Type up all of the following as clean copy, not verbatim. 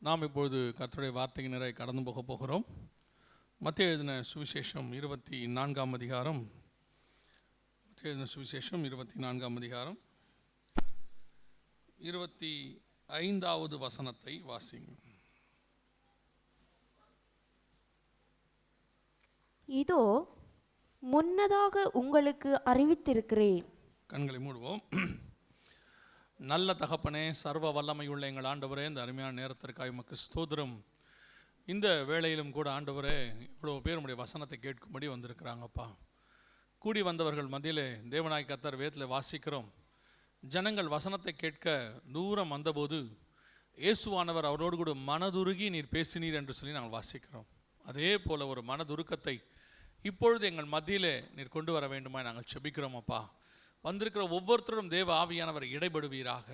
நாம் இப்பொழுது கர்த்தருடைய வார்த்தையின் நிறை கடந்து போகிறோம். மத்தேயு எழுதின சுவிசேஷம் 24ஆம் அதிகாரம். மத்தேயு எழுதின சுவிசேஷம் 24ஆம் அதிகாரம் 25வது வசனத்தை வாசிங்க. இதோ முன்னதாக உங்களுக்கு அறிவித்திருக்கிறேன். கண்களை மூடுவோம். நல்ல தகப்பனே, சர்வ வல்லமையுள்ள எங்கள் ஆண்டவரே, இந்த அருமையான நேரத்திற்காக உமக்கு ஸ்தோத்திரம். இந்த வேளையிலும் கூட ஆண்டவரே, இவ்வளோ பேர் உடைய வசனத்தை கேட்கும்படி வந்திருக்கிறாங்கப்பா. கூடி வந்தவர்கள் மத்தியிலே தேவனாய் கர்த்தர் வேதத்தில் வாசிக்கிறோம். ஜனங்கள் வசனத்தை கேட்க தூரம் வந்தபோது இயேசுவானவர் அவரோடு கூட மனதுருகி நீர் பேசினீர் என்று சொல்லி நாங்கள் வாசிக்கிறோம். அதே போல் ஒரு மனதுருக்கத்தை இப்பொழுது எங்கள் மத்தியிலே நீர் கொண்டு வர வேண்டுமா நாங்கள் செபிக்கிறோம். அப்பா, வந்திருக்கிற ஒவ்வொருத்தரும் தேவ ஆவியானவர் இடைபடுவீராக,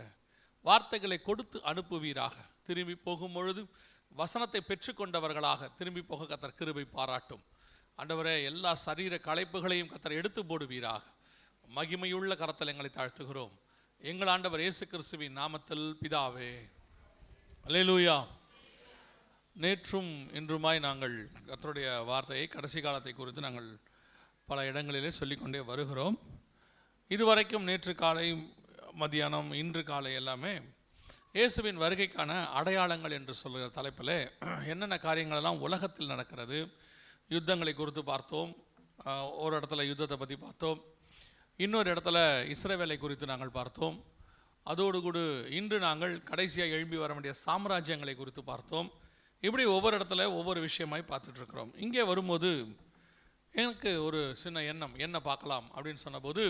வார்த்தைகளை கொடுத்து அனுப்புவீராக. திரும்பி போகும் பொழுது வசனத்தை பெற்றுக்கொண்டவர்களாக திரும்பி போக கர்த்தர் கிருபை பாராட்டும். ஆண்டவரே, எல்லா சரீர களைப்புகளையும் கர்த்தர் எடுத்து போடுவீராக. மகிமையுள்ள கரத்தில் எங்களை தாழ்த்துகிறோம் எங்கள் ஆண்டவர் இயேசு கிறிஸ்துவின் நாமத்தில் பிதாவே, அல்லேலூயா. நேற்றும் இன்றுமாய் நாங்கள் கர்த்தருடைய வார்த்தையை, கடைசி காலத்தை குறித்து நாங்கள் பல இடங்களிலே சொல்லிக்கொண்டே வருகிறோம். இதுவரைக்கும் நேற்று காலை, மத்தியானம், இன்று காலை எல்லாமே இயேசுவின் வருகைக்கான அடையாளங்கள் என்று சொல்கிற தலைப்பில் என்னென்ன காரியங்களெல்லாம் உலகத்தில் நடக்கிறது, யுத்தங்களை குறித்து பார்த்தோம். ஒரு இடத்துல யுத்தத்தை பற்றி பார்த்தோம், இன்னொரு இடத்துல இஸ்ரவேலை குறித்து நாங்கள் பார்த்தோம். அதோடு கூட இன்று நாங்கள் கடைசியாக எழும்பி வர வேண்டிய சாம்ராஜ்யங்களை குறித்து பார்த்தோம். இப்படி ஒவ்வொரு இடத்துல ஒவ்வொரு விஷயமாய் பார்த்துட்ருக்குறோம். இங்கே வரும்போது எனக்கு ஒரு சின்ன எண்ணம், என்ன பார்க்கலாம் அப்படின்னு சொன்னபோது,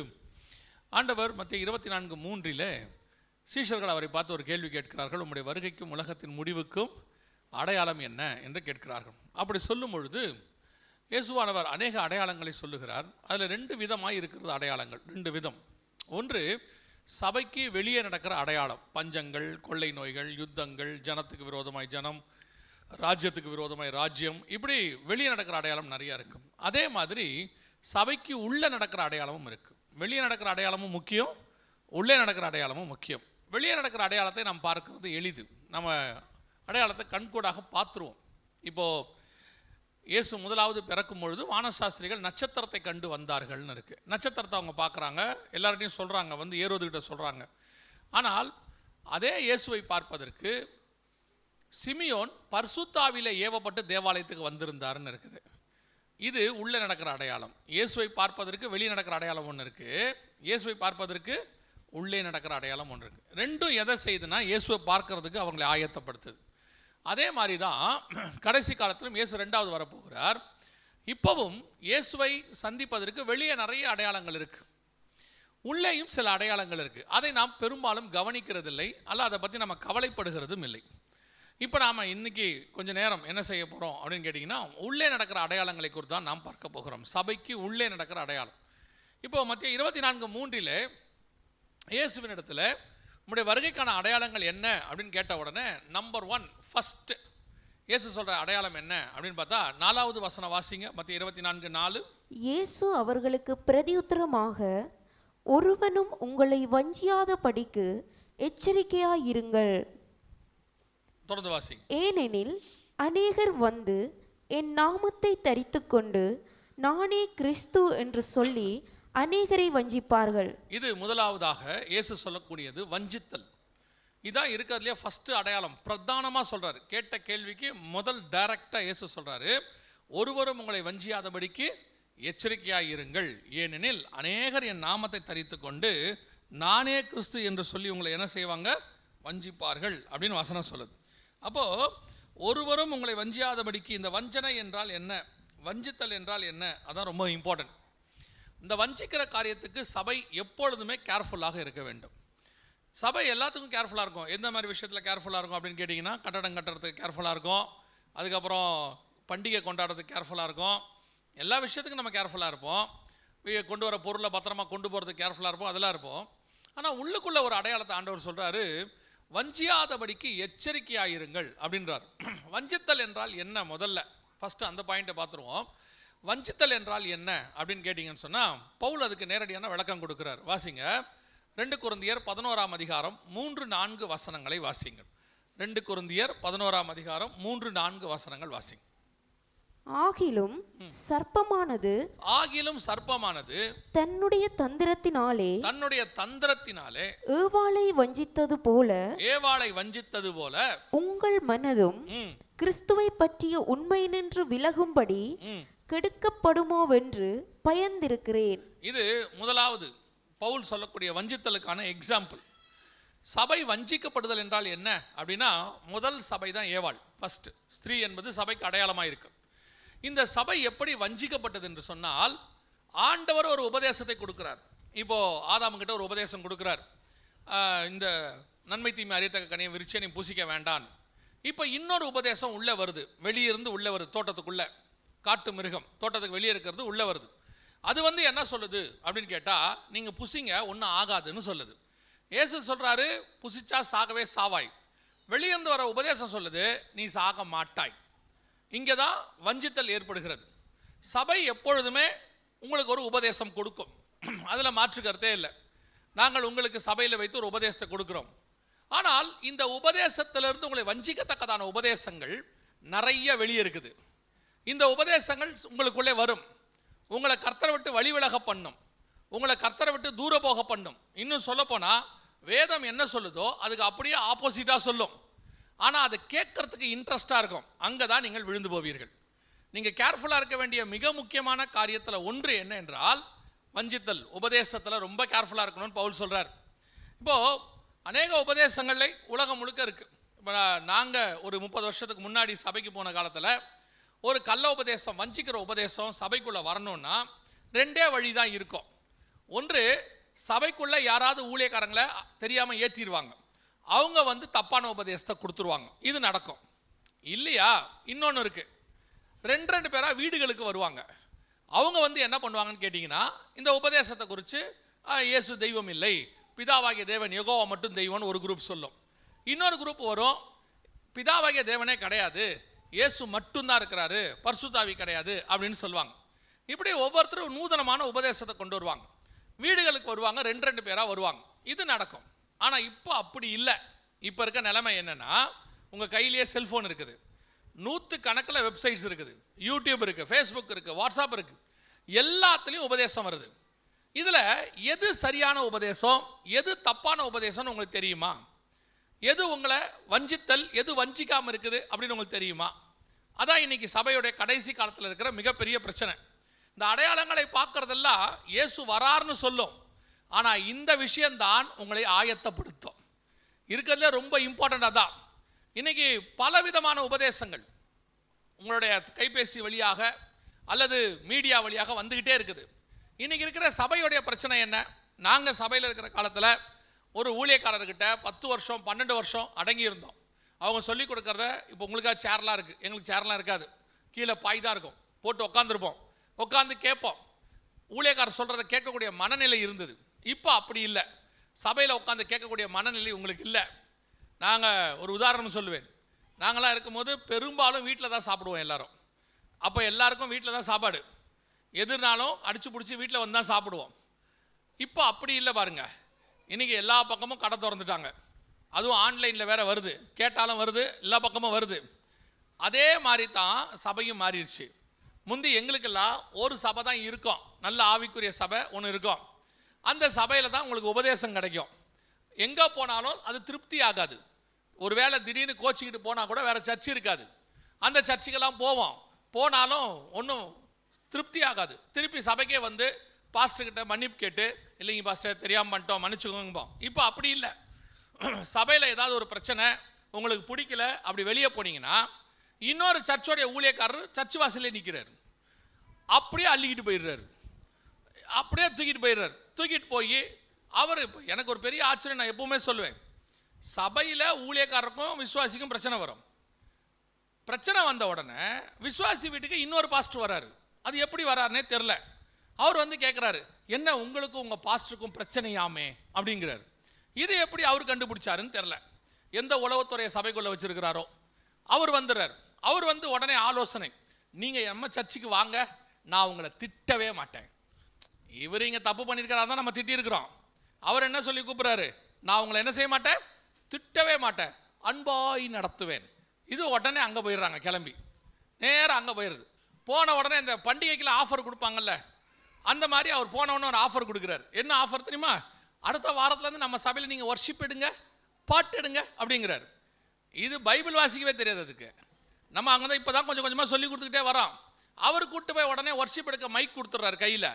ஆண்டவர் மத்திய 24:3 சீஷர்கள் அவரை பார்த்து ஒரு கேள்வி கேட்கிறார்கள். உம்முடைய வருகைக்கும் உலகத்தின் முடிவுக்கும் அடையாளம் என்ன என்று கேட்கிறார்கள். அப்படி சொல்லும் பொழுது இயேசுவானவர் அநேக அடையாளங்களை சொல்லுகிறார். அதில் 2 விதமாக இருக்கிறது அடையாளங்கள், 2 விதம். ஒன்று சபைக்கு வெளியே நடக்கிற அடையாளம், பஞ்சங்கள், கொள்ளை நோய்கள், யுத்தங்கள், ஜனத்துக்கு விரோதமாய் ஜனம், ராஜ்யத்துக்கு விரோதமாய் ராஜ்யம், இப்படி வெளியே நடக்கிற அடையாளம் நிறையா இருக்கும். அதே மாதிரி சபைக்கு உள்ளே நடக்கிற அடையாளமும் இருக்குது. வெளியே நடக்கிற அடையாளமும் முக்கியம், உள்ளே நடக்கிற அடையாளமும் முக்கியம். வெளியே நடக்கிற அடையாளத்தை நாம் பார்க்கறது எளிது, நம்ம அடையாளத்தை கண்கூடாக பார்த்துருவோம். இப்போது இயேசு முதலாவது பிறக்கும் பொழுது வானசாஸ்திரிகள் நட்சத்திரத்தை கண்டு வந்தார்கள்னு இருக்குது. நட்சத்திரத்தை அவங்க பார்க்குறாங்க, எல்லார்ட்டையும் சொல்கிறாங்க, வந்து ஏரோதுகிட்ட சொல்கிறாங்க. ஆனால் அதே இயேசுவை பார்ப்பதற்கு சிமியோன் பரிசுத்தாவிலே ஏவப்பட்டு தேவாலயத்துக்கு வந்திருந்தாருன்னு இருக்குது. இது உள்ளே நடக்கிற அடையாளம். இயேசுவை பார்ப்பதற்கு வெளியே நடக்கிற அடையாளம் ஒன்று இருக்குது, இயேசுவை பார்ப்பதற்கு உள்ளே நடக்கிற அடையாளம் ஒன்று இருக்குது. ரெண்டும் எதை செய்யுதுன்னா இயேசுவை பார்க்கறதுக்கு அவங்களை ஆயத்தப்படுத்துது. அதே மாதிரி தான் கடைசி காலத்திலும் இயேசு 2வது வரப்போகிறார். இப்போவும் இயேசுவை சந்திப்பதற்கு வெளியே நிறைய அடையாளங்கள் இருக்குது, உள்ளேயும் சில அடையாளங்கள் இருக்குது. அதை நாம் பெரும்பாலும் கவனிக்கிறதில்லை, அல்ல அதை பற்றி நம்ம கவலைப்படுகிறதும் இல்லை. இப்போ நாம் இன்றைக்கி கொஞ்சம் நேரம் என்ன செய்ய போகிறோம் அப்படின்னு கேட்டிங்கன்னா, உள்ளே நடக்கிற அடையாளங்களை குறித்து தான் நாம் பார்க்க போகிறோம். சபைக்கு உள்ளே நடக்கிற அடையாளம். இப்போது மத்திய 24:3 இயேசுவின் இடத்துல உங்களுடைய வருகைக்கான அடையாளங்கள் என்ன அப்படின்னு கேட்ட உடனே நம்பர் 1 ஃபஸ்ட்டு இயேசு சொல்கிற அடையாளம் என்ன அப்படின்னு பார்த்தா 4வது வசனம் வாசிங்க. மத்திய 24:4. இயேசு அவர்களுக்கு பிரதியுத்தரமாக, ஒருவனும் உங்களை வஞ்சியாத படிக்கு எச்சரிக்கையாயிருங்கள். தொடர்ந்து வாசி. ஏனெனில் அநேகர் வந்து என் நாமத்தை தரித்துக்கொண்டு நானே கிறிஸ்து என்று சொல்லி அநேகரை வஞ்சிப்பார்கள். இது முதலாவதாக இயேசு சொல்லக்கூடியது வஞ்சித்தல். இதான் இருக்கிறதுலையே ஃபஸ்ட்டு அடையாளம். பிரதானமாக சொல்கிறார். கேட்ட கேள்விக்கு முதல் டைரக்டாக இயேசு சொல்கிறாரு, ஒருவரும் உங்களை வஞ்சியாதபடிக்கு எச்சரிக்கையாயிருங்கள். ஏனெனில் அநேகர் என் நாமத்தை தரித்து கொண்டு நானே கிறிஸ்து என்று சொல்லி உங்களை என்ன செய்வாங்க, வஞ்சிப்பார்கள் அப்படின்னு வசனம் சொல்லுது. அப்போது ஒருவரும் உங்களை வஞ்சியாதபடிக்கு, இந்த வஞ்சனை என்றால் என்ன, வஞ்சித்தல் என்றால் என்ன, அதான் ரொம்ப இம்பார்ட்டன்ட். இந்த வஞ்சிக்கிற காரியத்துக்கு சபை எப்பொழுதுமே கேர்ஃபுல்லாக இருக்க வேண்டும். சபை எல்லாத்துக்கும் கேர்ஃபுல்லாக இருக்கும். எந்த மாதிரி விஷயத்தில் கேர்ஃபுல்லாக இருக்கும் அப்படின்னு கேட்டிங்கன்னா, கட்டடம் கட்டுறதுக்கு கேர்ஃபுல்லாக இருக்கும், அதுக்கப்புறம் பண்டிகை கொண்டாடுறதுக்கு கேர்ஃபுல்லாக இருக்கும், எல்லா விஷயத்துக்கும் நம்ம கேர்ஃபுல்லாக இருப்போம். கொண்டு வர பொருளை பத்திரமா கொண்டு போகிறதுக்கு கேர்ஃபுல்லாக இருப்போம், அதெல்லாம் இருப்போம். ஆனால் உள்ளுக்குள்ளே ஒரு அடையாளத்தை ஆண்டவர் சொல்கிறாரு, வஞ்சியாதபடிக்கு எச்சரிக்கையாயிருங்கள் அப்படின்றார். வஞ்சித்தல் என்றால் என்ன, முதல்ல ஃபஸ்ட்டு அந்த பாயிண்ட்டை பார்த்துருவோம். வஞ்சித்தல் என்றால் என்ன அப்படின்னு கேட்டிங்கன்னு சொன்னால் பவுல் அதுக்கு நேரடியான விளக்கம் கொடுக்குறார். வாசிங்க 2 கொரிந்தியர் 11ஆம் அதிகாரம் 3-4 வசனங்களை வாசிங்கள். 2 கொரிந்தியர் 11ஆம் அதிகாரம் 3-4 வசனங்கள் வாசிங்க. ஆகிலும் சர்ப்பமானது தன்னுடைய தந்திரத்தினாலே ஏவாளை வஞ்சித்தது போல உங்கள் மனதும் கிறிஸ்துவை பற்றிய உண்மையினின்று விலகும்படி கெடுக்கப்படுமோவென்று பயந்திருக்கிறேன். இது முதலாவது பவுல் சொல்லக்கூடிய வஞ்சித்தலுக்கான எக்ஸாம்பிள். சபை வஞ்சிக்கப்படுதல் என்றால் என்ன அப்படின்னா, முதல் சபை தான் ஏவாள், ஃபர்ஸ்ட் ஸ்திரீ என்பது சபைக்கு அடையாளமாக இருக்கு. இந்த சபை எப்படி வஞ்சிக்கப்பட்டது என்று சொன்னால், ஆண்டவர் ஒரு உபதேசத்தை கொடுக்கிறார். இப்போ ஆதாம் கிட்ட ஒரு உபதேசம் கொடுக்கிறார், இந்த நன்மை தீமை அறியத்தக்க கனியை விரிச்சே நீ பூசிக்க வேண்டான். இப்போ இன்னொரு உபதேசம் உள்ளே வருது, வெளியிருந்து உள்ளே வருது, தோட்டத்துக்குள்ளே. காட்டு மிருகம் தோட்டத்துக்கு வெளியே இருக்கிறது உள்ளே வருது. அது என்ன சொல்லுது அப்படின்னு கேட்டால், நீங்கள் புசிங்க ஒன்றும் ஆகாதுன்னு சொல்லுது. இயேசு சொல்கிறாரு, புசிச்சா சாகவே சாவாய். வெளியிருந்து வர உபதேசம் சொல்லுது, நீ சாக மாட்டாய். இங்கே தான் வஞ்சித்தல் ஏற்படுகிறது. சபை எப்பொழுதுமே உங்களுக்கு ஒரு உபதேசம் கொடுக்கும், அதில் மாற்று கருத்தே இல்லை. நாங்கள் உங்களுக்கு சபையில் வைத்து ஒரு உபதேசத்தை கொடுக்குறோம். ஆனால் இந்த உபதேசத்திலிருந்து உங்களை வஞ்சிக்கத்தக்கதான உபதேசங்கள் நிறைய வெளியே இருக்குது. இந்த உபதேசங்கள் உங்களுக்குள்ளே வரும், உங்களை கர்த்தரை விட்டு வழி விலக பண்ணும், உங்களை கர்த்தரை விட்டு தூர போக பண்ணும். இன்னும் சொல்லப்போனால் வேதம் என்ன சொல்லுதோ அதுக்கு அப்படியே ஆப்போசிட்டாக சொல்லும். ஆனால் அது கேட்கறதுக்கு இன்ட்ரெஸ்டாக இருக்கும். அங்கே தான் நீங்கள் விழுந்து போவீர்கள். நீங்கள் கேர்ஃபுல்லாக இருக்க வேண்டிய மிக முக்கியமான காரியத்தில் ஒன்று என்ன என்றால், வஞ்சித்தல். உபதேசத்தில் ரொம்ப கேர்ஃபுல்லாக இருக்கணும்னு பவுல் சொல்கிறார். இப்போது அநேக உபதேசங்களை உலகம் முழுக்க இருக்குது. இப்போ நாங்கள் ஒரு 30 வருஷத்துக்கு முன்னாடி சபைக்கு போன காலத்தில் ஒரு கள்ள உபதேசம், வஞ்சிக்கிற உபதேசம் சபைக்குள்ளே வரணும்னா 2 வழி தான் இருக்கும். ஒன்று, சபைக்குள்ளே யாராவது ஊழியக்காரங்களை தெரியாமல் ஏற்றிடுவாங்க, அவங்க தப்பான உபதேசத்தை கொடுத்துருவாங்க, இது நடக்கும். இல்லையா, இன்னொன்று இருக்குது, 2 பேராக வீடுகளுக்கு வருவாங்க. அவங்க என்ன பண்ணுவாங்கன்னு கேட்டிங்கன்னா, இந்த உபதேசத்தை குறித்து இயேசு தெய்வம் இல்லை, பிதாவாகிய தேவன் யெகோவா மட்டும் தெய்வம்னு ஒரு குரூப் சொல்லும். இன்னொரு குரூப் வரும், பிதாவாகிய தேவனே கிடையாது, இயேசு மட்டும்தான் இருக்கிறாரு, பரிசுத்தாவி கிடையாது அப்படின்னு சொல்லுவாங்க. இப்படி ஒவ்வொருத்தரும் நூதனமான உபதேசத்தை கொண்டு வருவாங்க. வீடுகளுக்கு வருவாங்க, 2 பேராக வருவாங்க, இது நடக்கும். ஆனால் இப்போ அப்படி இல்லை. இப்போ இருக்க நிலைமை என்னென்னா, உங்கள் கையிலேயே செல்ஃபோன் இருக்குது, 100 கணக்கில் வெப்சைட்ஸ் இருக்குது, யூடியூப் இருக்குது, ஃபேஸ்புக் இருக்குது, வாட்ஸ்அப் இருக்குது, எல்லாத்துலேயும் உபதேசம் வருது. இதில் எது சரியான உபதேசம், எது தப்பான உபதேசம்னு உங்களுக்கு தெரியுமா? எது உங்களை வஞ்சித்தல், எது வஞ்சிக்காமல் இருக்குது அப்படின்னு உங்களுக்கு தெரியுமா? அதான் இன்னைக்கு சபையுடைய கடைசி காலத்தில் இருக்கிற மிகப்பெரிய பிரச்சனை. இந்த அடையாளங்களை பார்க்கறதெல்லாம் இயேசு வராருன்னு சொல்லும், ஆனால் இந்த விஷயம்தான் உங்களை ஆயத்தப்படுத்தும். இருக்கிறதுல ரொம்ப இம்பார்ட்டൻ്றாக தான் இன்னைக்கு பலவிதமான உபதேசங்கள் உங்களுடைய கைபேசி வழியாக அல்லது மீடியா வழியாக வந்துக்கிட்டே இருக்குது. இன்னைக்கு இருக்கிற சபையுடைய பிரச்சனை என்ன? நாங்கள் சபையில் இருக்கிற காலத்தில் ஒரு ஊழியக்காரர்கிட்ட 10 வருஷம் 12 வருஷம் அடங்கி இருந்தோம். அவங்க சொல்லி கொடுக்குறத, இப்போ உங்களுக்காக சேர்லாம் இருக்குது, எங்களுக்கு சேர்லாம் இருக்காது, கீழே பாய் தான் இருக்கும், போட்டு உட்காந்துருப்போம், உட்காந்து கேட்போம். ஊழியக்காரர் சொல்கிறத கேட்கக்கூடிய மனநிலை இருந்தது. இப்போ அப்படி இல்லை, சபையில் உட்காந்து கேட்கக்கூடிய மனநிலை உங்களுக்கு இல்லை. நாங்கள் ஒரு உதாரணம் சொல்லுவேன், நாங்களாம் இருக்கும்போது பெரும்பாலும் வீட்டில் தான் சாப்பிடுவோம் எல்லாரும். அப்போ எல்லாருக்கும் வீட்டில் தான் சாப்பாடு, எதுனாலும் அடித்து பிடிச்சி வீட்டில் வந்து தான் சாப்பிடுவோம். இப்போ அப்படி இல்லை பாருங்கள், இன்றைக்கி எல்லா பக்கமும் கடை திறந்துட்டாங்க, அதுவும் ஆன்லைனில் வேறு வருது, கேட்டாலும் வருது, எல்லா பக்கமும் வருது. அதே மாதிரி தான் சபையும் மாறிடுச்சு. முந்தி எங்களுக்கெல்லாம் ஒரு சபை தான் இருக்கும், நல்ல ஆவிக்குரிய சபை ஒன்று இருக்கும். அந்த சபையில் தான் உங்களுக்கு உபதேசம் கிடைக்கும். எங்கே போனாலும் அது திருப்தி ஆகாது. ஒரு வேளை திடீர்னு கோச்சிக்கிட்டு போனால் கூட வேறு சர்ச்சு இருக்காது, அந்த சர்ச்சுக்கெல்லாம் போனாலும் ஒன்றும் திருப்தி ஆகாது. திருப்பி சபைக்கே வந்து பாஸ்டர்கிட்ட மன்னிப்பு கேட்டு, இல்லைங்க பாஸ்டர் தெரியாமல் பண்ணிட்டோம் மன்னிச்சுக்கோங்கப்போம். இப்போ அப்படி இல்லை. சபையில் ஏதாவது ஒரு பிரச்சனை உங்களுக்கு பிடிக்கல, அப்படி வெளியே போனீங்கன்னா இன்னொரு சர்ச்சோடைய ஊழியக்காரர் சர்ச் வாசலே நிற்கிறார், அப்படியே அள்ளிக்கிட்டு போயிடுறாரு, அப்படியே தூக்கிட்டு போயிடுறாரு. தூக்கிட்டு போய் அவர், இப்போ எனக்கு ஒரு பெரிய ஆச்சரியம், நான் எப்பவுமே சொல்லுவேன், சபையில் ஊழியக்காரருக்கும் விசுவாசிக்கும் பிரச்சனை வரும். பிரச்சனை வந்த உடனே விசுவாசி வீட்டுக்கு இன்னொரு பாஸ்டர் வராரு. அது எப்படி வராருன்னே தெரில. அவர் கேட்குறாரு, என்ன உங்களுக்கும் உங்கள் பாஸ்டருக்கும் பிரச்சனையாமே அப்படிங்கிறாரு. இது எப்படி அவர் கண்டுபிடிச்சாருன்னு தெரில. எந்த உளவுத்துறையை சபைக்குள்ளே வச்சுருக்கிறாரோ அவர் வந்துடுறார். அவர் உடனே ஆலோசனை, நீங்கள் நம்ம சர்ச்சுக்கு வாங்க, நான் உங்களை திட்டவே மாட்டேன். இவர் இங்கே தப்பு பண்ணியிருக்கிறாரு தான் நம்ம திட்டியிருக்கிறோம். அவர் என்ன சொல்லி கூப்பிட்றாரு, நான் உங்களை என்ன செய்ய மாட்டேன், திட்டவே மாட்டேன். அன்பாய் நடத்துவேன். இது உடனே அங்கே போயிடுறாங்க, கிளம்பி நேராக அங்கே போயிடுது. போன உடனே இந்த பண்டிகைக்குள்ள ஆஃபர் கொடுப்பாங்கல்ல, அந்த மாதிரி அவர் போன உடனே ஒரு ஆஃபர் கொடுக்குறாரு. என்ன ஆஃபர் தெரியுமா? அடுத்த வாரத்துலேருந்து நம்ம சபையில் நீங்கள் ஒர்ஷிப் எடுங்க, பாட்டு எடுங்க அப்படிங்கிறார். இது பைபிள் வாசிக்கவே தெரியாது அதுக்கு. நம்ம அங்கே தான் இப்போ தான் கொஞ்சம் கொஞ்சமாக சொல்லி கொடுத்துக்கிட்டே வரோம். அவர் கூப்பிட்டு போய் உடனே ஒர்ஷிப் எடுக்க மைக் கொடுத்துட்றாரு கையில்.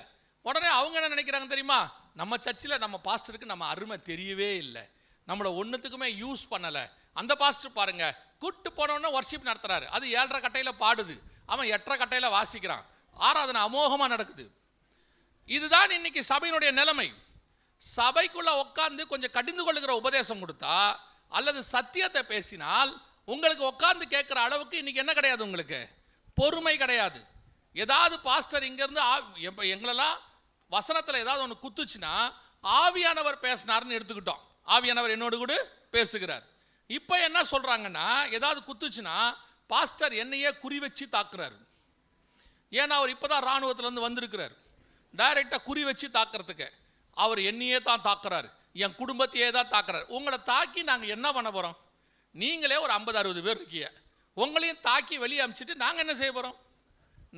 உடனே அவங்க என்ன நினைக்கிறாங்க தெரியுமா? நம்ம சர்ச்சில் நம்ம பாஸ்டருக்கு நம்ம அருமை தெரியவே இல்லை, நம்மளை ஒன்றுத்துக்குமே யூஸ் பண்ணலை. அந்த பாஸ்டர் பாருங்க, கூப்பிட்டு போனோன்னே ஒர்ஷிப் நடத்துறாரு. அது 7:30 கட்டையில் பாடுது, அவன் 8:30 கட்டையில் வாசிக்கிறான். ஆராதனை அமோகமாக நடக்குது. இதுதான் இன்னைக்கு சபையினுடைய நிலைமை. சபைக்குள்ள உட்கார்ந்து கொஞ்சம் கடிந்து கொள்ளுகிற உபதேசம் கொடுத்தா அல்லது சத்தியத்தை பேசினால் உங்களுக்கு உட்கார்ந்து கேட்குற அளவுக்கு இன்னைக்கு என்ன கிடையாது, உங்களுக்கு பொறுமை கிடையாது. ஏதாவது பாஸ்டர் இங்கேருந்து எங்களெல்லாம் வசனத்தில் ஏதாவது ஒன்று குத்துச்சுன்னா ஆவியானவர் பேசினார்னு எடுத்துக்கிட்டோம். ஆவியானவர் என்னோடு கூட பேசுகிறார். இப்போ என்ன சொல்கிறாங்கன்னா, ஏதாவது குத்துச்சுன்னா பாஸ்டர் என்னையே குறி வச்சு தாக்குறாரு. ஏன்னா அவர் இப்போ தான் இராணுவத்திலேருந்து வந்திருக்கிறார். டைரெக்டாக குறி வச்சு தாக்குறதுக்கு அவர் என்னையே தான் தாக்குறாரு, என் குடும்பத்தையே தான் தாக்குறாரு. உங்களை தாக்கி நாங்கள் என்ன பண்ண போகிறோம்? நீங்களே ஒரு 50-60 பேர் இருக்கீங்க, உங்களையும் தாக்கி வெளியே அனுப்பிச்சிட்டு நாங்கள் என்ன செய்ய போகிறோம்?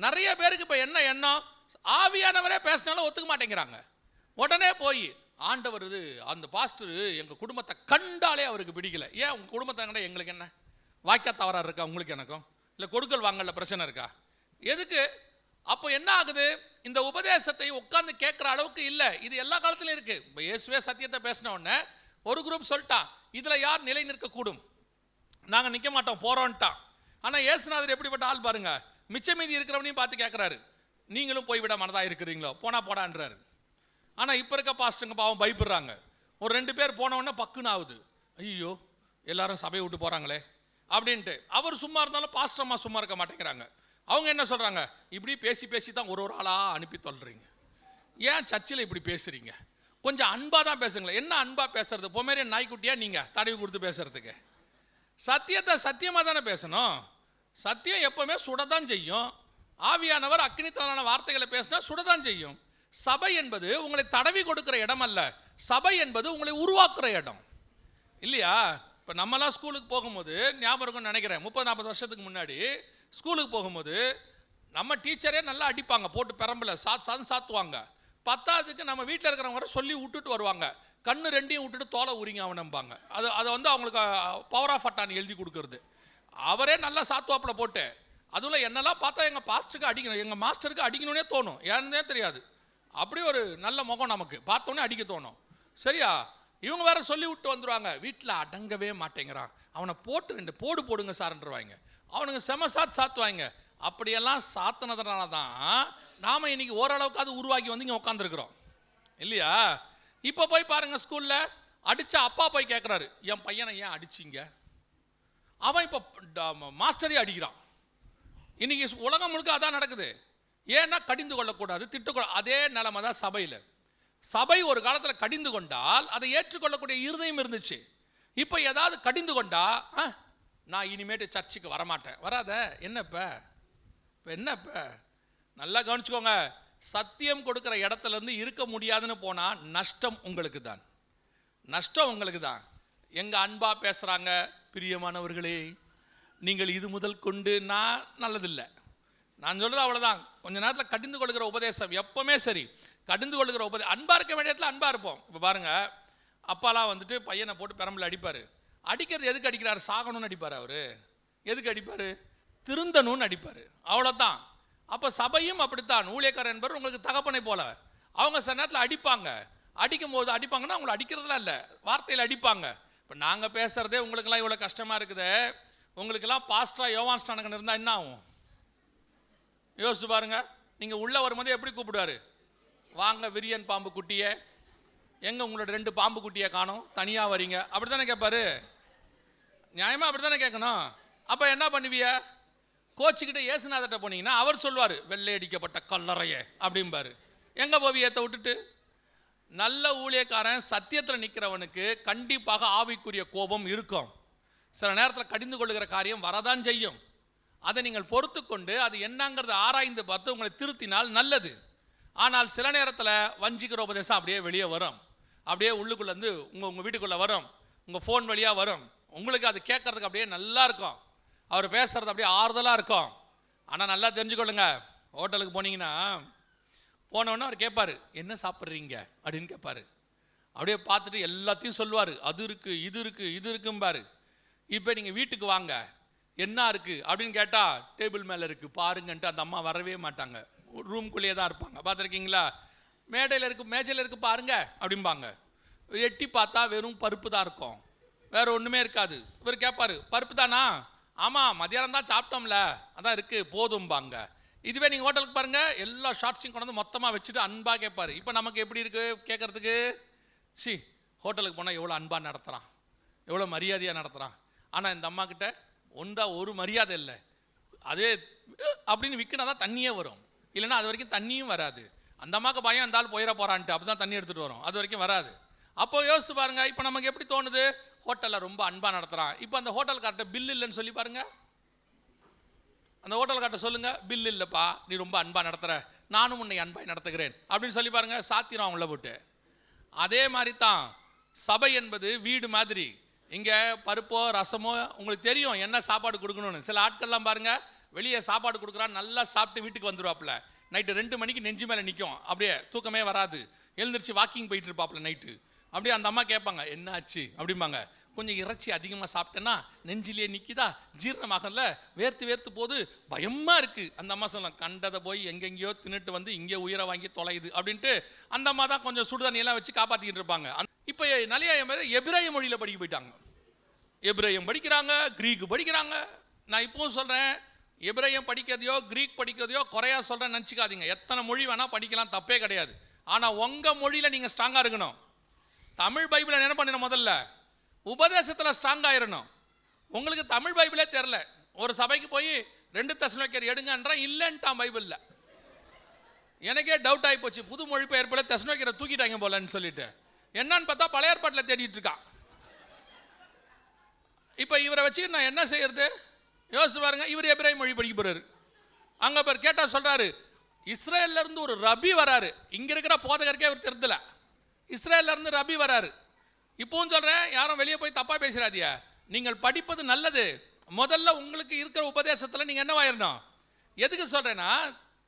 நிறைய பேருக்கு இப்போ என்ன எண்ணம், ஆவியானவரே பேசினாலும் ஒத்துக்க மாட்டேங்கிறாங்க. உடனே போய் ஆண்டவர் இது அந்த பாஸ்டர் எங்கள் குடும்பத்தை கண்டாலே அவருக்கு பிடிக்கல. ஏன் உங்கள் குடும்பத்தை கண்டா எங்களுக்கு என்ன வாய்க்கா தவறாக இருக்கா? உங்களுக்கு எனக்கும் இல்லை கொடுக்கல் வாங்கல பிரச்சனை இருக்கா? எதுக்கு? அப்போ என்ன ஆகுது? இந்த உபதேசத்தை உட்கார்ந்து கேட்குற அளவுக்கு இல்லை. இது எல்லா காலத்திலும் இருக்கு. இப்போ இயேசுவே சத்தியத்தை பேசின உடனே ஒரு குரூப் சொல்லிட்டா, இதில் யார் நிலை நிற்கக்கூடும், நாங்கள் நிற்க மாட்டோம் போகிறோன்ட்டான். ஆனால் இயேசுநாதர் எப்படிப்பட்ட ஆள் பாருங்க, மிச்ச மீதி இருக்கிறவனையும் பார்த்து கேட்குறாரு, நீங்களும் போய்விட மனதாக இருக்கிறீங்களோ, போனா போடான்றாரு. ஆனால் இப்போ இருக்க பாஸ்டருங்க பாவம் பயப்படுறாங்க. ஒரு 2 பேர் போனவுடனே பக்குன்னு ஆகுது, ஐயோ எல்லாரும் சபையை விட்டு போகிறாங்களே அப்படின்ட்டு. அவர் சும்மா இருந்தாலும் பாஸ்டர்மா சும்மா இருக்க மாட்டேங்கிறாங்க. அவங்க என்ன சொல்கிறாங்க, இப்படி பேசி பேசி தான் ஒரு ஆளாக அனுப்பி தொல்றீங்க, ஏன் சர்ச்சில் இப்படி பேசுகிறீங்க, கொஞ்சம் அன்பாக தான் பேசுங்களேன். என்ன அன்பாக பேசுறது? பொம்மேரிய நாய்க்குட்டியா நீங்கள் தடவி கொடுத்து பேசுறதுக்கு? சத்தியத்தை சத்தியமாக தானே பேசணும். சத்தியம் எப்பவுமே சுடதான் செய்யும். ஆவியானவர் அக்னித்தலான வார்த்தைகளை பேசினா சுடதான் செய்யும். சபை என்பது உங்களை தடவி கொடுக்குற இடம் அல்ல, சபை என்பது உங்களை உருவாக்குற இடம் இல்லையா? இப்போ நம்மலாம் ஸ்கூலுக்கு போகும்போது ஞாபகம் இருக்கும்னு நினைக்கிறேன், 30-40 வருஷத்துக்கு முன்னாடி ஸ்கூலுக்கு போகும்போது நம்ம டீச்சரே நல்லா அடிப்பாங்க, போட்டு பெரம்பில் சாத்துவாங்க. 10ஆவதுக்கு நம்ம வீட்டில் இருக்கிறவங்க சொல்லி விட்டுட்டு வருவாங்க, கண்ணு 2ஐயும் விட்டுட்டு தோலை உரிங்க அவனம்பாங்க. அதை வந்து அவங்களுக்கு பவர் ஆஃப் அட்டான் எழுதி கொடுக்கறது. அவரே நல்லா சாத்துவாப்பில் போட்டு, அதுவும் என்னெல்லாம் பார்த்தா எங்கள் பாஸ்டருக்கு அடிக்கணும், எங்கள் மாஸ்டருக்கு அடிக்கணும்னே தோணும், ஏன்னே தெரியாது. அப்படி ஒரு நல்ல முகம் நமக்கு பார்த்தோன்னே அடிக்க தோணும். சரியா? இவங்க வேற சொல்லி விட்டு வந்துடுவாங்க, வீட்டில் அடங்கவே மாட்டேங்கிறான், அவனை போட்டு 2 போடு போடுங்க சார்ன்றவாங்க. அவனுங்க செம சாத்துவாங்க. அப்படியெல்லாம் சாத்தினதுனால தான் நாம் இன்னைக்கு ஓரளவுக்காவது உருவாக்கி வந்து இங்கே உட்காந்துருக்குறோம் இல்லையா? இப்போ போய் பாருங்க, ஸ்கூலில் அடித்தா அப்பா போய் கேட்குறாரு, என் பையனை ஏன் அடிச்சிங்க? அவன் இப்போ மாஸ்டரே அடிக்கிறான். இன்னைக்கு உலகம் முழுக்க அதான் நடக்குது. ஏன்னா கடிந்து கொள்ளக்கூடாது, திட்டக்கூடாது. அதே நிலைமை தான் சபையில். சபை ஒரு காலத்தில் கடிந்து கொண்டால் அதை ஏற்றுக்கொள்ளக்கூடிய இருதயம் இருந்துச்சு. இப்போ ஏதாவது கடிந்து கொண்டா நான் இனிமேட்டு சர்ச்சுக்கு வரமாட்டேன். வராத என்னப்ப என்னப்ப நல்லா கவனிச்சுக்கோங்க. சத்தியம் கொடுக்குற இடத்துல இருந்து இருக்க முடியாதுன்னு போனால் நஷ்டம் உங்களுக்கு தான், நஷ்டம் உங்களுக்கு தான். எங்க அன்பா பேசுகிறாங்க, பிரியமானவர்களே நீங்கள் இது முதல் கொண்டு நான் நல்லதில்லை, நான் சொல்கிறது அவ்வளோதான். கொஞ்ச நேரத்தில் கடிந்து கொள்கிற உபதேசம் எப்பவுமே சரி, கடிந்து கொள்கிற உபதேசம் அன்பாக இருக்க வேண்டிய இடத்துல அன்பாக இருப்போம். இப்போ பாருங்கள், அப்பாலாம் வந்துட்டு பையனை போட்டு பெரம்பில் அடிப்பார். அடிக்கிறது எதுக்கு அடிக்கிறார்? சாகணும்னு அடிப்பார். அவர் எதுக்கு அடிப்பார்? திருந்தணும்னு அடிப்பார், அவ்வளோதான். அப்போ சபையும் அப்படித்தான். ஊழியக்காரர் என்பவர் உங்களுக்கு தகப்பனை போல, அவங்க சில நேரத்தில் அடிப்பாங்க. அடிக்கும் போது அடிப்பாங்கன்னா அவங்களை அடிக்கிறதுலாம் இல்லை, வார்த்தையில் அடிப்பாங்க. இப்போ நாங்கள் பேசுகிறதே உங்களுக்கெல்லாம் இவ்வளோ கஷ்டமாக இருக்குது, உங்களுக்கெல்லாம் பாஸ்டரா யோவான் ஸ்நானகன் இருந்தால் என்ன ஆகும் யோசிச்சு பாருங்க. நீங்கள் உள்ளே வரும்போது எப்படி கூப்பிடுவார்? வாங்க விரியன் பாம்பு குட்டியே, எங்கே உங்களோட 2 பாம்பு குட்டியை காணும், தனியாக வரீங்க, அப்படி தானே கேட்பாரு. நியாயமாக அப்படி தானே கேட்கணும். அப்போ என்ன பண்ணுவிய? கோச்சிக்கிட்ட இயேசுநாதர்கிட்ட போனீங்கன்னா அவர் சொல்லுவார், வெள்ளை அடிக்கப்பட்ட கல்லறையே அப்படிம்பாரு. எங்கே போவியத்தை விட்டுட்டு? நல்ல ஊழியக்காரன் சத்தியத்தில் நிற்கிறவனுக்கு கண்டிப்பாக ஆவிக்குரிய கோபம் இருக்கும். சில நேரத்தில் கடிந்து கொள்ளுகிற காரியம் வரதான் செய்யும். அதை நீங்கள் பொறுத்து கொண்டு அது என்னங்கிறத ஆராய்ந்து பார்த்து உங்களை திருத்தினால் நல்லது. ஆனால் சில நேரத்தில் வஞ்சிக்கிற உபதேசம் அப்படியே வெளியே வரும், அப்படியே உள்ளுக்குள்ளேருந்து உங்கள் வீட்டுக்குள்ளே வரும், உங்கள் ஃபோன் வழியாக வரும், உங்களுக்கு அது கேட்கறதுக்கு அப்படியே நல்லா இருக்கும், அவர் பேசுறது அப்படியே ஆறுதலாக இருக்கும். ஆனால் நல்லா தெரிஞ்சுக்கொள்ளுங்க, ஹோட்டலுக்கு போனீங்கன்னா போனோடனே அவர் கேட்பார், என்ன சாப்பிட்றீங்க அப்படின்னு கேட்பார். அப்படியே பார்த்துட்டு எல்லாத்தையும் சொல்லுவார், அது இருக்குது இது இருக்குது இது இருக்கும்பாரு. இப்போ நீங்கள் வீட்டுக்கு வாங்க, என்ன இருக்குது அப்படின்னு கேட்டால் டேபிள் மேலே இருக்குது பாருங்கன்ட்டு அந்த அம்மா வரவே மாட்டாங்க, ரூம்குள்ளேயே தான் இருப்பாங்க. பார்த்துருக்கீங்களா? மேடையில் இருக்குது மேஜையில் இருக்குது பாருங்க அப்படிம்பாங்க. எட்டி பார்த்தா வெறும் பருப்பு தான் இருக்கும், வேறு ஒன்றுமே இருக்காது. இவர் கேட்பார், பருப்பு தானா? ஆமாம், மதியானம் தான் சாப்பிட்டோம்ல, அதான் இருக்குது போதும்பாங்க. இதுவே நீங்கள் ஹோட்டலுக்கு பாருங்கள், எல்லா ஷார்ட்ஸையும் கொண்டு வந்து மொத்தமாக வச்சுட்டு அன்பாக கேட்பார். இப்போ நமக்கு எப்படி இருக்குது கேட்குறதுக்கு? ஹோட்டலுக்கு போனால் எவ்வளோ அன்பாக நடத்துகிறான், எவ்வளோ மரியாதையாக நடத்துகிறான். ஆனால் இந்த அம்மா கிட்ட ஒரு மரியாதை இல்லை. அதே அப்படின்னு விற்கினா தான் தண்ணியே வரும், இல்லைன்னா அது வரைக்கும் தண்ணியும் வராது. அந்த அம்மாவுக்கு பயம் இருந்தாலும் போயிட போகிறான்ட்டு அப்போ தான் தண்ணி எடுத்துகிட்டு வரும், அது வரைக்கும் வராது. அப்போ யோசிச்சு பாருங்கள், இப்போ நமக்கு எப்படி தோணுது? ஹோட்டலில் ரொம்ப அன்பாக நடத்துகிறான். இப்போ அந்த ஹோட்டல்கார்ட்ட பில் இல்லைன்னு சொல்லி பாருங்கள், அந்த ஹோட்டல்கார்ட்ட சொல்லுங்கள், பில் இல்லைப்பா, நீ ரொம்ப அன்பாக நடத்துகிற, நானும் உன்னை அன்பாக நடத்துகிறேன் அப்படின்னு சொல்லி பாருங்கள், சாத்திரம் அவங்கள போட்டு. அதே மாதிரி தான் சபை என்பது வீடு மாதிரி. இங்கே பருப்போ ரசமோ உங்களுக்கு தெரியும் என்ன சாப்பாடு கொடுக்கணும்னு. சில ஆட்கள்லாம் பாருங்கள், வெளியே சாப்பாடு கொடுக்குறான், நல்லா சாப்பிட்டு வீட்டுக்கு வந்துடுவாப்புல, நைட்டு 2 மணிக்கு நெஞ்சு மேலே நிற்கும், அப்படியே தூக்கமே வராது, எழுந்திரிச்சு வாக்கிங் போயிட்டு இருப்பாப்புல நைட்டு. அப்படியே அந்த அம்மா கேட்பாங்க, என்ன ஆச்சு அப்படிம்பாங்க. கொஞ்சம் இறைச்சி அதிகமாக சாப்பிட்டேன்னா நெஞ்சிலே நிற்கிதா, ஜீரணமாகல, வேர்த்து வேர்த்து போது, பயமாக இருக்குது. அந்த அம்மா சொல்லலாம், கண்டதை போய் எங்கெங்கேயோ தின்னுட்டு வந்து இங்கே உயிரை வாங்கி தொலையுது அப்படின்ட்டு அந்த அம்மா தான் கொஞ்சம் சுடுதண்ணியெல்லாம் வச்சு காப்பாற்றிக்கிட்டு இருப்பாங்க. இப்போ நிறைய பேர் எபிரேய மொழியில் படிக்க போயிட்டாங்க, எபிரேயம் படிக்கிறாங்க, கிரீக்கு படிக்கிறாங்க. நான் இப்போவும் சொல்கிறேன், எபிரேயம் படிக்கிறதையோ கிரீக் படிக்கிறதையோ குறையா சொல்கிறேன்னு நினச்சிக்காதீங்க. எத்தனை மொழி வேணால் படிக்கலாம், தப்பே கிடையாது. ஆனால் உங்கள் மொழியில் நீங்கள் ஸ்ட்ராங்காக இருக்கணும். தமிழ் பைபிளை என்ன பண்ணணும்? முதல்ல உபதேசத்தில் ஸ்ட்ராங் ஆயிடணும். உங்களுக்கு தமிழ் பைபிளே தெரில, ஒரு சபைக்கு போய் 2 தெசலோனிக்கர் எடுங்கன்றான், இல்லைன்ட்டான் பைபிளில். எனக்கே டவுட் ஆகி போச்சு, புது மொழிபெயர்ப்பில் தெசலோனிக்கரை தூக்கிட்டாங்க போலன்னு சொல்லிட்டு. என்னன்னு பார்த்தா பழைய ஏற்பாட்டில் தேடிட்டு இருக்கான். இப்போ இவரை வச்சு நான் என்ன செய்யறது? யோசிச்சு பாருங்க. இவர் எபிரேய மொழி படிக்க போறாரு, அங்கே பேர் கேட்டால் சொல்கிறாரு, இஸ்ரேல்லேருந்து ஒரு ரபி வராரு. இங்கே இருக்கிற போதகருக்கே இவர் தெரிதல, இஸ்ரேல்லேருந்து ரபி வராரு. இப்போவும் சொல்கிறேன், யாரும் வெளியே போய் தப்பாக பேசுகிறாதியா. நீங்கள் படிப்பது நல்லது, முதல்ல உங்களுக்கு இருக்கிற உபதேசத்தில் நீங்கள் என்னவாயிரணும். எதுக்கு சொல்கிறேன்னா,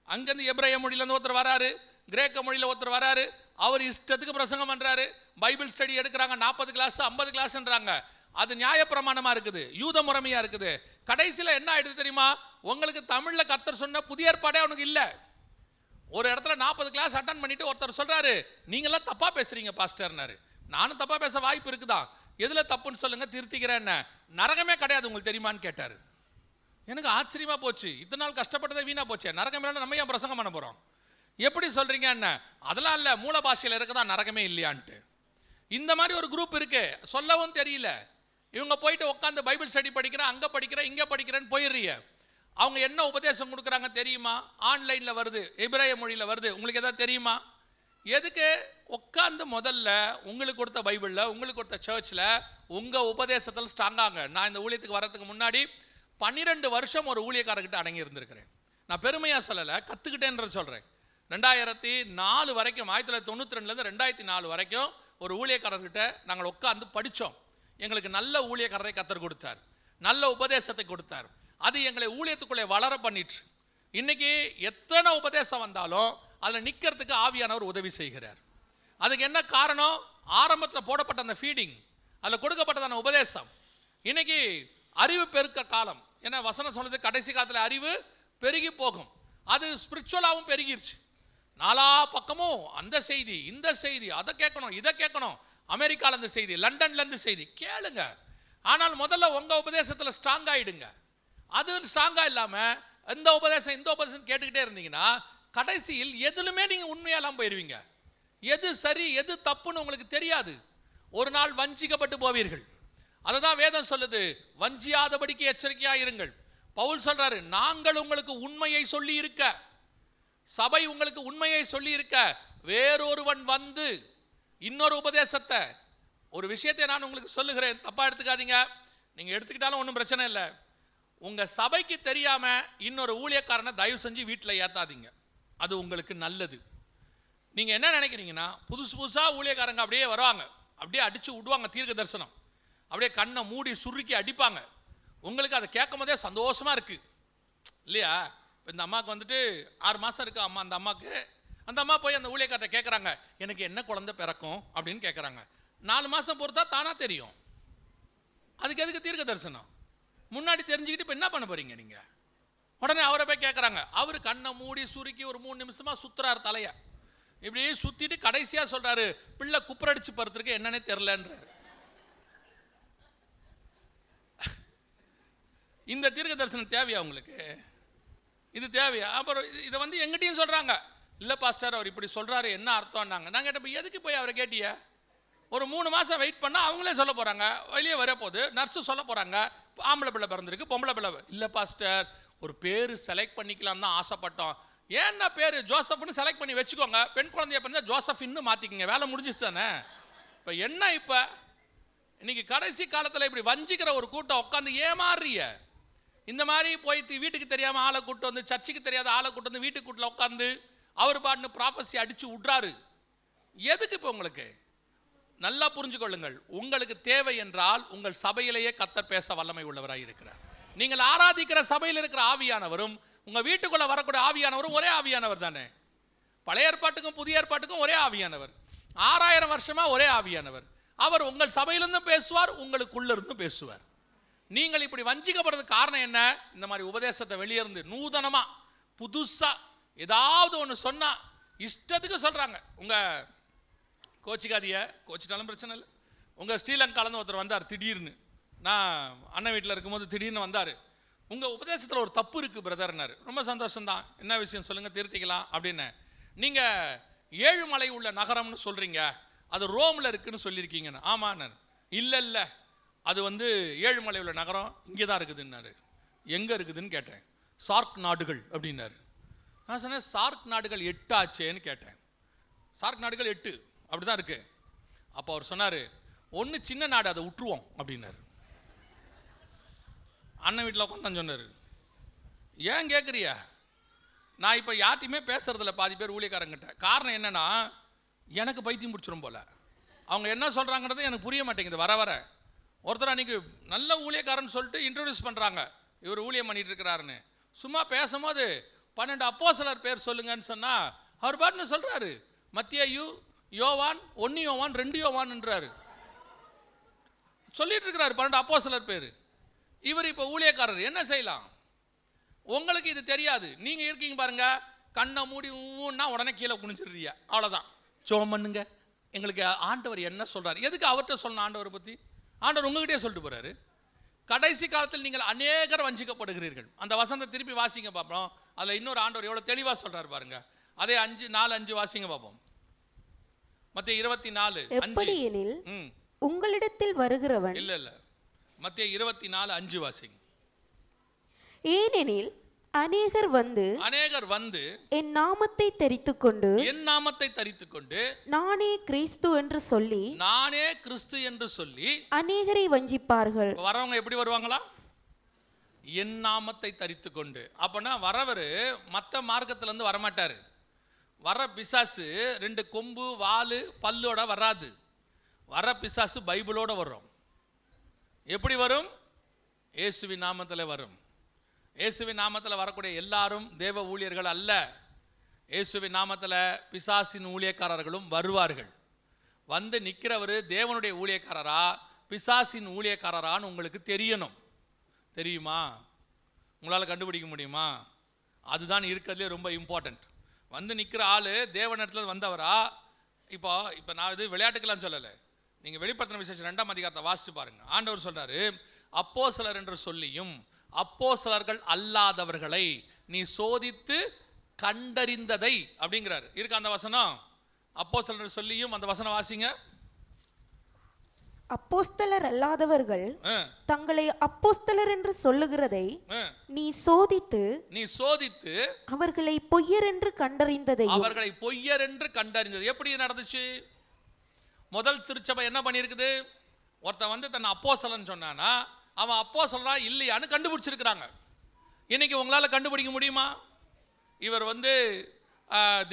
அங்கேருந்து எபிரேய மொழியிலேருந்து ஒருத்தர் வராரு, கிரேக்க மொழியில் ஒருத்தர் வராரு, அவர் இஷ்டத்துக்கு பிரசங்கம் பண்ணுறாரு, பைபிள் ஸ்டடி எடுக்கிறாங்க, 40 கிளாஸ் 50 கிளாஸ்ன்றாங்க. அது நியாயப்பிரமாணமாக இருக்குது, யூத முறைமையாக இருக்குது. கடைசியில் என்ன ஆகிடுது தெரியுமா? உங்களுக்கு தமிழில் கர்த்தர் சொன்ன புதிய ஏற்பாடே அவனுக்கு இல்லை. ஒரு இடத்துல 40 கிளாஸ் அட்டன் பண்ணிட்டு ஒருத்தர் சொல்கிறாரு, நீங்களாம் தப்பாக பேசுகிறீங்க பாஸ்டர்னாரு. நானும் தப்பாக பேச வாய்ப்பு இருக்குதா, எதில் தப்புன்னு சொல்லுங்கள், திருத்திக்கிறேன். என்ன நரகமே கிடையாது உங்களுக்கு தெரியுமான்னு கேட்டார். எனக்கு ஆச்சரியமாக போச்சு, இத்தனை நாள் கஷ்டப்பட்டதே வீணாக போச்சு, நரகம் இல்லைன்னா நம்ம ஏன் பிரசங்கம் பண்ண போகிறோம்? எப்படி சொல்கிறீங்க? என்ன அதெல்லாம் இல்லை, மூல பாஷையில் இருக்குதா, நரகமே இல்லையான்ட்டு. இந்த மாதிரி ஒரு குரூப் இருக்கு, சொல்லவும் தெரியல. இவங்க போயிட்டு உட்காந்து பைபிள் ஸ்டடி படிக்கிறேன், அங்கே படிக்கிறேன் இங்கே படிக்கிறேன்னு போயிடுறீங்க. அவங்க என்ன உபதேசம் கொடுக்குறாங்க தெரியுமா? ஆன்லைனில் வருது, எபிரேய மொழியில் வருது, உங்களுக்கு எதாவது தெரியுமா? எதுக்கு உட்காந்து முதல்ல உங்களுக்கு கொடுத்த பைபிளில், உங்களுக்கு கொடுத்த சர்ச்சில் உங்கள் உபதேசத்தில் ஸ்ட்ராங்காங்க. நான் இந்த ஊழியத்துக்கு வர்றதுக்கு முன்னாடி 12 வருஷம் ஒரு ஊழியக்காரர்கிட்ட அடங்கி இருந்திருக்கிறேன். நான் பெருமையாக சொல்லலை, கற்றுக்கிட்டேன்ற சொல்கிறேன். 2004 வரைக்கும், 1992லேருந்து 2004 வரைக்கும் ஒரு ஊழியக்காரர்கிட்ட நாங்கள் உட்காந்து படித்தோம். எங்களுக்கு நல்ல ஊழியக்காரரை கத்தர் கொடுத்தார், நல்ல உபதேசத்தை கொடுத்தார். அது எங்களை ஊழியத்துக்குள்ளே வளர பண்ணிட்டு, இன்னைக்கு எத்தனை உபதேசம் வந்தாலும் அதில் நிற்கிறதுக்கு ஆவியானவர் உதவி செய்கிறார். அதுக்கு என்ன காரணம்? ஆரம்பத்தில் போடப்பட்ட அந்த ஃபீடிங், அதில் கொடுக்கப்பட்டதான உபதேசம். இன்னைக்கு அறிவு பெருக்க காலம், ஏன்னா வசனம் சொல்றது கடைசி காலத்தில் அறிவு பெருகி போகும். அது ஸ்பிரிச்சுவலாகவும் பெருகிருச்சு. 4 பக்கமும் அந்த செய்தி இந்த செய்தி, அதை கேட்கணும் இதை கேட்கணும், அமெரிக்காவிலேருந்து செய்தி, லண்டன்லேருந்து செய்தி கேளுங்க. ஆனால் முதல்ல உங்கள் உபதேசத்தில் ஸ்ட்ராங் ஆகிடுங்க. அது ஸ்ட்ராங்காக இல்லாமல் இந்த உபதேசம் கேட்டுக்கிட்டே இருந்தீங்கன்னா கடைசியில் எதுலுமே நீங்கள் உண்மையெல்லாம் போயிடுவீங்க. எது சரி எது தப்புன்னு உங்களுக்கு தெரியாது. ஒரு நாள் வஞ்சிக்கப்பட்டு போவீர்கள். அதை தான் வேதம் சொல்லுது, வஞ்சியாதபடிக்கு எச்சரிக்கையாக இருங்கள். பவுல் சொல்றாரு, நாங்கள் உங்களுக்கு உண்மையை சொல்லி இருக்க, சபை உங்களுக்கு உண்மையை சொல்லி இருக்க, வேறொருவன் வந்து இன்னொரு உபதேசத்தை, ஒரு விஷயத்தை நான் உங்களுக்கு சொல்லுகிறேன், தப்பா எடுத்துக்காதீங்க. நீங்க எடுத்துக்கிட்டாலும் ஒன்றும் பிரச்சனை இல்லை. உங்க சபைக்கு தெரியாம இன்னொரு ஊழியக்காரனை தயவு செஞ்சு வீட்டில் ஏத்தாதீங்க, அது உங்களுக்கு நல்லது. நீங்க என்ன நினைக்கிறீங்கன்னா, புதுசா ஊழியக்காரங்க அப்படியே வருவாங்க, அப்படியே அடிச்சு விடுவாங்க தீர்க்க தரிசனம். அப்படியே கண்ணை மூடி சுருக்கி அடிப்பாங்க. உங்களுக்கு அதை கேட்கும் போதே சந்தோஷமாக இருக்குது இல்லையா? இப்போ இந்த அம்மாவுக்கு வந்துட்டு 6 மாதம் இருக்குது அம்மா. அந்த அம்மா போய் அந்த ஊழியக்கார்ட்ட கேட்குறாங்க, எனக்கு என்ன குழந்தை பிறக்கும் அப்படின்னு கேட்குறாங்க. 4 மாதம் பொறுத்தா தானாக தெரியும். அதுக்கு எதுக்கு தீர்க்க தரிசனம்? முன்னாடி தெரிஞ்சுக்கிட்டு இப்போ என்ன பண்ண போகிறீங்க நீங்கள்? உடனே அவரை போய் கேட்குறாங்க. அவர் கண்ணை மூடி சுருக்கி ஒரு 3 நிமிஷமாக சுற்றுறாரு தலையை. இப்படியே சுற்றிட்டு கடைசியாக சொல்கிறாரு, பிள்ளை குப்புரடிச்சு படுத்துருக்கு என்னன்னே தெரிலன்றாரு. இந்த தீர்க்க தரிசனம் தேவையா உங்களுக்கு? இது தேவையா? அப்புறம் இதை வந்து எங்கிட்டையும் சொல்கிறாங்க, இல்லை பாஸ்டர் அவர் இப்படி சொல்கிறாரு என்ன அர்த்தம்னாங்க. நாங்கள் கேட்டப்போ எதுக்கு போய் அவரை கேட்டிய? ஒரு 3 மாதம் வெயிட் பண்ணால் அவங்களே சொல்ல போகிறாங்க, வெளியே வர போது நர்ஸு சொல்ல போகிறாங்க, ஆம்பளை பிள்ளை பிறந்திருக்கு பொம்பளை பிள்ளை. இல்லை பாஸ்டர் ஒரு பேர் செலக்ட் பண்ணிக்கலாம் தான் ஆசைப்பட்டோம். ஏன்னா பேர் ஜோசப்னு செலக்ட் பண்ணி வச்சுக்கோங்க, பெண் குழந்தைய பிறந்தா ஜோசப்னு மாற்றிக்கிங்க, வேலை முடிஞ்சிச்சு தானே. இப்போ என்ன இப்போ இன்னைக்கு கடைசி காலத்தில் இப்படி வஞ்சிக்கிற ஒரு கூட்டம் உட்காந்து ஏமாறுறிய. இந்த மாதிரி போய் வீட்டுக்கு தெரியாமல் ஆளை கூட்டு வந்து, சர்ச்சுக்கு தெரியாத ஆளை கூட்டு வந்து வீட்டுக்கு கூட்டில் உட்காந்து அவர் பாட்டுன்னு ப்ராஃபஸி அடித்து விட்றாரு. எதுக்கு இப்போ உங்களுக்கு? நல்லா புரிஞ்சுக்கொள்ளுங்கள், உங்களுக்கு தேவை என்றால் உங்கள் சபையிலேயே கர்த்தர் பேச வல்லமை உள்ளவராக இருக்கிறார். நீங்கள் ஆராதிக்கிற சபையில் இருக்கிற ஆவியானவரும் உங்கள் வீட்டுக்குள்ளே வரக்கூடிய ஆவியானவரும் ஒரே ஆவியானவர் தானே. பழைய ஏற்பாட்டுக்கும் புதிய ஏற்பாட்டுக்கும் ஒரே ஆவியானவர், 6000 வருஷமாக ஒரே ஆவியானவர். அவர் உங்கள் சபையிலிருந்தும் பேசுவார், உங்களுக்குள்ளிருந்தும் பேசுவார். நீங்கள் இப்படி வஞ்சிக்கப்படுறதுக்கு காரணம் என்ன? இந்த மாதிரி உபதேசத்தை வெளியிருந்து நூதனமாக புதுசாக ஏதாவது ஒன்று சொன்னால் இஷ்டத்துக்கு சொல்கிறாங்க. உங்கள் கோச்சிக்காதிய கோச்சிட்டாலும் பிரச்சனை இல்லை. உங்கள் ஸ்ரீலங்காலேருந்து ஒருத்தர் வந்தார் திடீர்னு. நான் அண்ணன் வீட்டில் இருக்கும்போது திடீர்னு வந்தார். உங்கள் உபதேசத்தில் ஒரு தப்பு இருக்குது பிரதர்னாரு. ரொம்ப சந்தோஷம்தான், என்ன விஷயம் சொல்லுங்கள் திருத்திக்கலாம் அப்படின்னு. நீங்கள் 7 மலை உள்ள நகரம்னு சொல்கிறீங்க, அது ரோமில் இருக்குதுன்னு சொல்லியிருக்கீங்கன்னு. ஆமாண்ண. இல்லை அது வந்து 7 மலை உள்ள நகரம் இங்கே தான் இருக்குதுன்னாரு. எங்கே இருக்குதுன்னு கேட்டேன். சார்க் நாடுகள் அப்படின்னாரு. நான் சொன்னேன் சார்க் நாடுகள் 8 ஆச்சேன்னு கேட்டேன். சார்க் நாடுகள் 8 அப்படி தான் இருக்கு. அப்போ அவர் சொன்னார், ஒன்று சின்ன நாடு அதை விட்டுருவோம் அப்படின்னாரு. அண்ணன் வீட்டில் உட்காந்து சொன்னார். ஏன் கேட்குறியா? நான் இப்போ யார்ட்டையுமே பேசுறதில்ல பாதி பேர் ஊழியக்காரங்கிட்ட. காரணம் என்னன்னா எனக்கு பைத்தியம் பிடிச்சிரும் போல. அவங்க என்ன சொல்கிறாங்கிறது எனக்கு புரிய மாட்டேங்குது. வர ஒருத்தர் அன்றைக்கி நல்ல ஊழியக்காரன்னு சொல்லிட்டு இன்ட்ரடியூஸ் பண்ணுறாங்க, இவர் ஊழியம் பண்ணிட்டு இருக்கிறாருன்னு. சும்மா பேசும்போது 12 அப்போஸ்தலர் பேர் சொல்லுங்கன்னு சொன்னால் அவர் பாட்டுன்னு சொல்கிறாரு, மத்தேயு, யோவான், 1 யோவான், 2 யோவான்ன்றாரு. சொல்லிட்டு இருக்கிறாரு 12 அப்போஸ்தலர் பேர். இவர் இப்போ ஊழியக்காரர். என்ன செய்யலாம்? உங்களுக்கு இது தெரியாது. நீங்கள் இருக்கீங்க பாருங்க, கண்ணை மூடி ஊன்னா உடனே கீழே குனிஞ்சிடுறீங்க, அவ்வளோதான். ஜெபம் பண்ணுங்க, எங்களுக்கு ஆண்டவர் என்ன சொல்கிறார். எதுக்கு அவர்கிட்ட சொல்லணும் ஆண்டவரை பற்றி? ஆண்டவர் உங்ககிட்டே சொல்லிட்டு போகிறாரு. கடைசி காலத்தில் நீங்கள் அநேகர் வஞ்சிக்கப்படுகிறீர்கள். அந்த வசனத்தை திருப்பி வாசிங்க பார்ப்போம். அதில் இன்னொரு ஆண்டவர் எவ்வளோ தெளிவாக சொல்கிறார் பாருங்க. அதே 4:5 வாசிங்க பார்ப்போம். மத்தேயு 24:5. உங்களிடத்தில் வருகிறவன் இல்லை மத்தேயு 24:5 வாசிங்க. ஏனெனில் அநேகர் வந்து என் நாமத்தை தரித்துக்கொண்டு நானே கிறிஸ்து என்று சொல்லி அநேகரை வஞ்சிப்பார்கள். வரவங்க எப்படி வருவாங்களா? என் நாமத்தை தரித்துக்கொண்டு. அப்பனா வரவர் மற்ற மார்க்கத்திலேருந்து வரமாட்டார். வர பிசாசு 2 கொம்பு வாலு பல்லோட வராது. வர பிசாசு பைபிளோட வரும். எப்படி வரும்? இயேசுவின் நாமத்தில் வரும். இயேசுவின் நாமத்தில் வரக்கூடிய எல்லாரும் தேவ ஊழியர்கள் அல்ல. இயேசுவின் நாமத்தில் பிசாசின் ஊழியக்காரர்களும் வருவார்கள். வந்து நிற்கிறவர் தேவனுடைய ஊழியக்காரரா பிசாசின் ஊழியக்காரரான்னு உங்களுக்கு தெரியணும். தெரியுமா? உங்களால் கண்டுபிடிக்க முடியுமா? அதுதான் இருக்கிறதுலே ரொம்ப இம்பார்ட்டண்ட். வந்து நிற்கிற ஆள் தேவனிடத்தில் வந்தவரா? இப்போ நான் இது விளையாட்டுக்கெல்லாம் சொல்லலை. நீங்கள் வெளிப்படுத்தின விசேஷம் 2ஆம் அதிகாரத்தை வாசித்து பாருங்கள். ஆண்டவர் சொல்கிறாரு, அப்போஸ்தலர் என்று சொல்லியும் அப்போஸ்தலர்கள் அல்லாதவர்களை நீ சோதித்து கண்டறிந்ததை அப்படிங்கிறார். இருக்கு அந்த வசனம். அப்போஸ்தலர் சொல்லியும் அந்த வசனம் வாசிங்க. அப்போஸ்தலர் அல்லாதவர்கள் தங்களை அப்போஸ்தலர் என்று சொல்லுகிறதை நீ சோதித்து அவர்களை பொய்யர் என்று கண்டறிந்ததை. எப்படி நடந்துச்சு? முதல் திருச்சபை என்ன பண்ணியிருக்குது? ஒருத்தன் வந்து தன்னை அப்போஸ்தலன் சொன்னானா அவன் அப்போஸ்தலனா இல்லையான்னு கண்டுபிடிச்சிருக்கிறாங்க. இன்னைக்கு உங்களால் கண்டுபிடிக்க முடியுமா? இவர் வந்து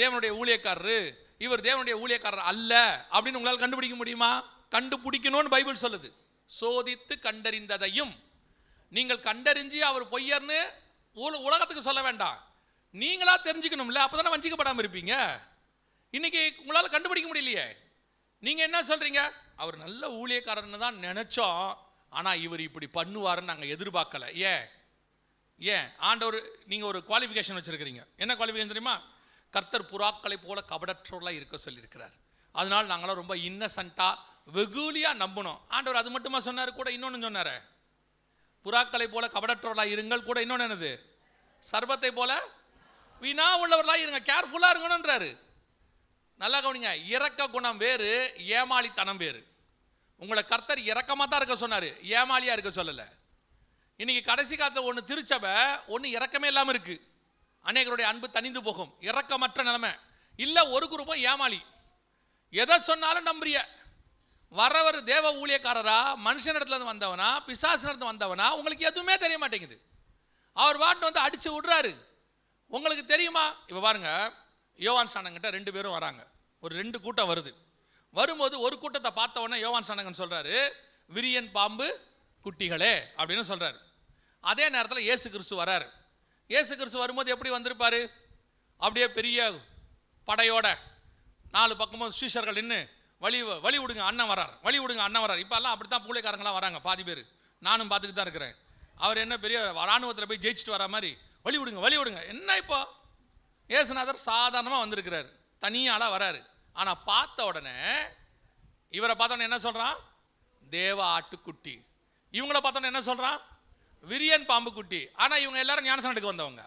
தேவனுடைய ஊழியக்காரரு, இவர் தேவனுடைய ஊழியக்காரர் அல்ல அப்படின்னு உங்களால் கண்டுபிடிக்க முடியுமா? கண்டுபிடிக்கணும்னு பைபிள் சொல்லுது. சோதித்து கண்டறிந்ததையும். நீங்கள் கண்டறிஞ்சு அவர் பொய்யர்னு உலகத்துக்கு சொல்ல வேண்டாம், நீங்களா தெரிஞ்சுக்கணும்ல, அப்பதானே வஞ்சிக்கப்படாமல் இருப்பீங்க. இன்னைக்கு உங்களால் கண்டுபிடிக்க முடியலையே. நீங்க என்ன சொல்றீங்க, அவர் நல்ல ஊழியக்காரன்னு தான் நினைச்சோம், ஆனா இவர் இப்படி பண்ணுவாருன்னு நாங்கள் எதிர்பார்க்கல. ஏன் ஆண்டவர், நீங்க ஒரு குவாலிஃபிகேஷன் வச்சிருக்கிறீங்க. என்ன குவாலிஃபிகேஷன் தெரியுமா? கர்த்தர் புறாக்களை போல கபடற்றவர்களாக இருக்க சொல்லியிருக்கிறார். அதனால நாங்களாம் ரொம்ப இன்னசென்ட்டா வெகுலியா நம்பணும். ஆண்டவர் அது மட்டுமா சொன்னார்? கூட இன்னொன்னு சொன்னாரு, புறாக்களை போல கபடற்றவர்களாக இருங்கள், கூட இன்னொன்னு என்னது, சர்பத்தை போல வீணா உள்ளவர்களாக இருங்க, கேர்ஃபுல்லா இருக்கணும்ன்றாரு. நல்லா கவனிங்க, இரக்க குணம் வேறு, ஏமாளித்தனம் வேறு. உங்களை கர்த்தர் இரக்கமாக தான் இருக்க சொன்னார், ஏமாளியா இருக்க சொல்லலை. இன்னைக்கு கடைசி காலத்தில் ஒன்று திருச்சப ஒன்று இரக்கமே இல்லாமல் இருக்கு. அநேகருடைய அன்பு தனிந்து போகும், இரக்கமற்ற நிலைமை. இல்லை ஒரு குரூப்பம் ஏமாளி, எதை சொன்னாலும் நம்புறிய. வரவர் தேவ ஊழியக்காரரா, மனுஷனிடத்துல இருந்து வந்தவனா, பிசாசினிடத்துல வந்தவனா, உங்களுக்கு எதுவுமே தெரிய மாட்டேங்குது. அவர் வாட்டு வந்து அடிச்சு விடுறாரு. உங்களுக்கு தெரியுமா? இப்போ பாருங்க, யோவான் ஸ்நானங்கிட்ட 2 பேரும் வராங்க. ஒரு 2 கூட்டம் வருது. வரும்போது ஒரு கூட்டத்தை பார்த்த உடனே யோவான் ஸ்நானகன் சொல்றாரு, விரியன் பாம்பு குட்டிகளே அப்படின்னு சொல்றாரு. அதே நேரத்தில் இயேசு கிறிஸ்து வராரு. இயேசு கிறிஸ்து வரும்போது எப்படி வந்திருப்பாரு? அப்படியே பெரிய படையோட 4 பக்கமும் சீஷர்கள் நின்று வழி விடுங்க அண்ணன் வரார், வழி விடுங்க அண்ணன் வரார். இப்பெல்லாம் அப்படித்தான் பூளைக்காரங்களாம் வராங்க, பாதி பேர். நானும் பார்த்துக்கிட்டு தான் இருக்கிறேன். அவர் என்ன பெரிய இராணுவத்தில் போய் ஜெயிச்சுட்டு வர மாதிரி வழி விடுங்க வழி விடுங்க. என்ன இப்போ இயேசுநாதர் சாதாரணமாக வந்திருக்கிறார், தனியாளாக வராரு. ஆனால் பார்த்த உடனே இவரை பார்த்தோன்னே என்ன சொல்கிறான்? தேவ ஆட்டுக்குட்டி. இவங்கள பார்த்தோன்னே என்ன சொல்கிறான்? விரியன் பாம்பு குட்டி. ஆனால் இவங்க எல்லாரும் ஞானஸ்நானத்துக்கு வந்தவங்க.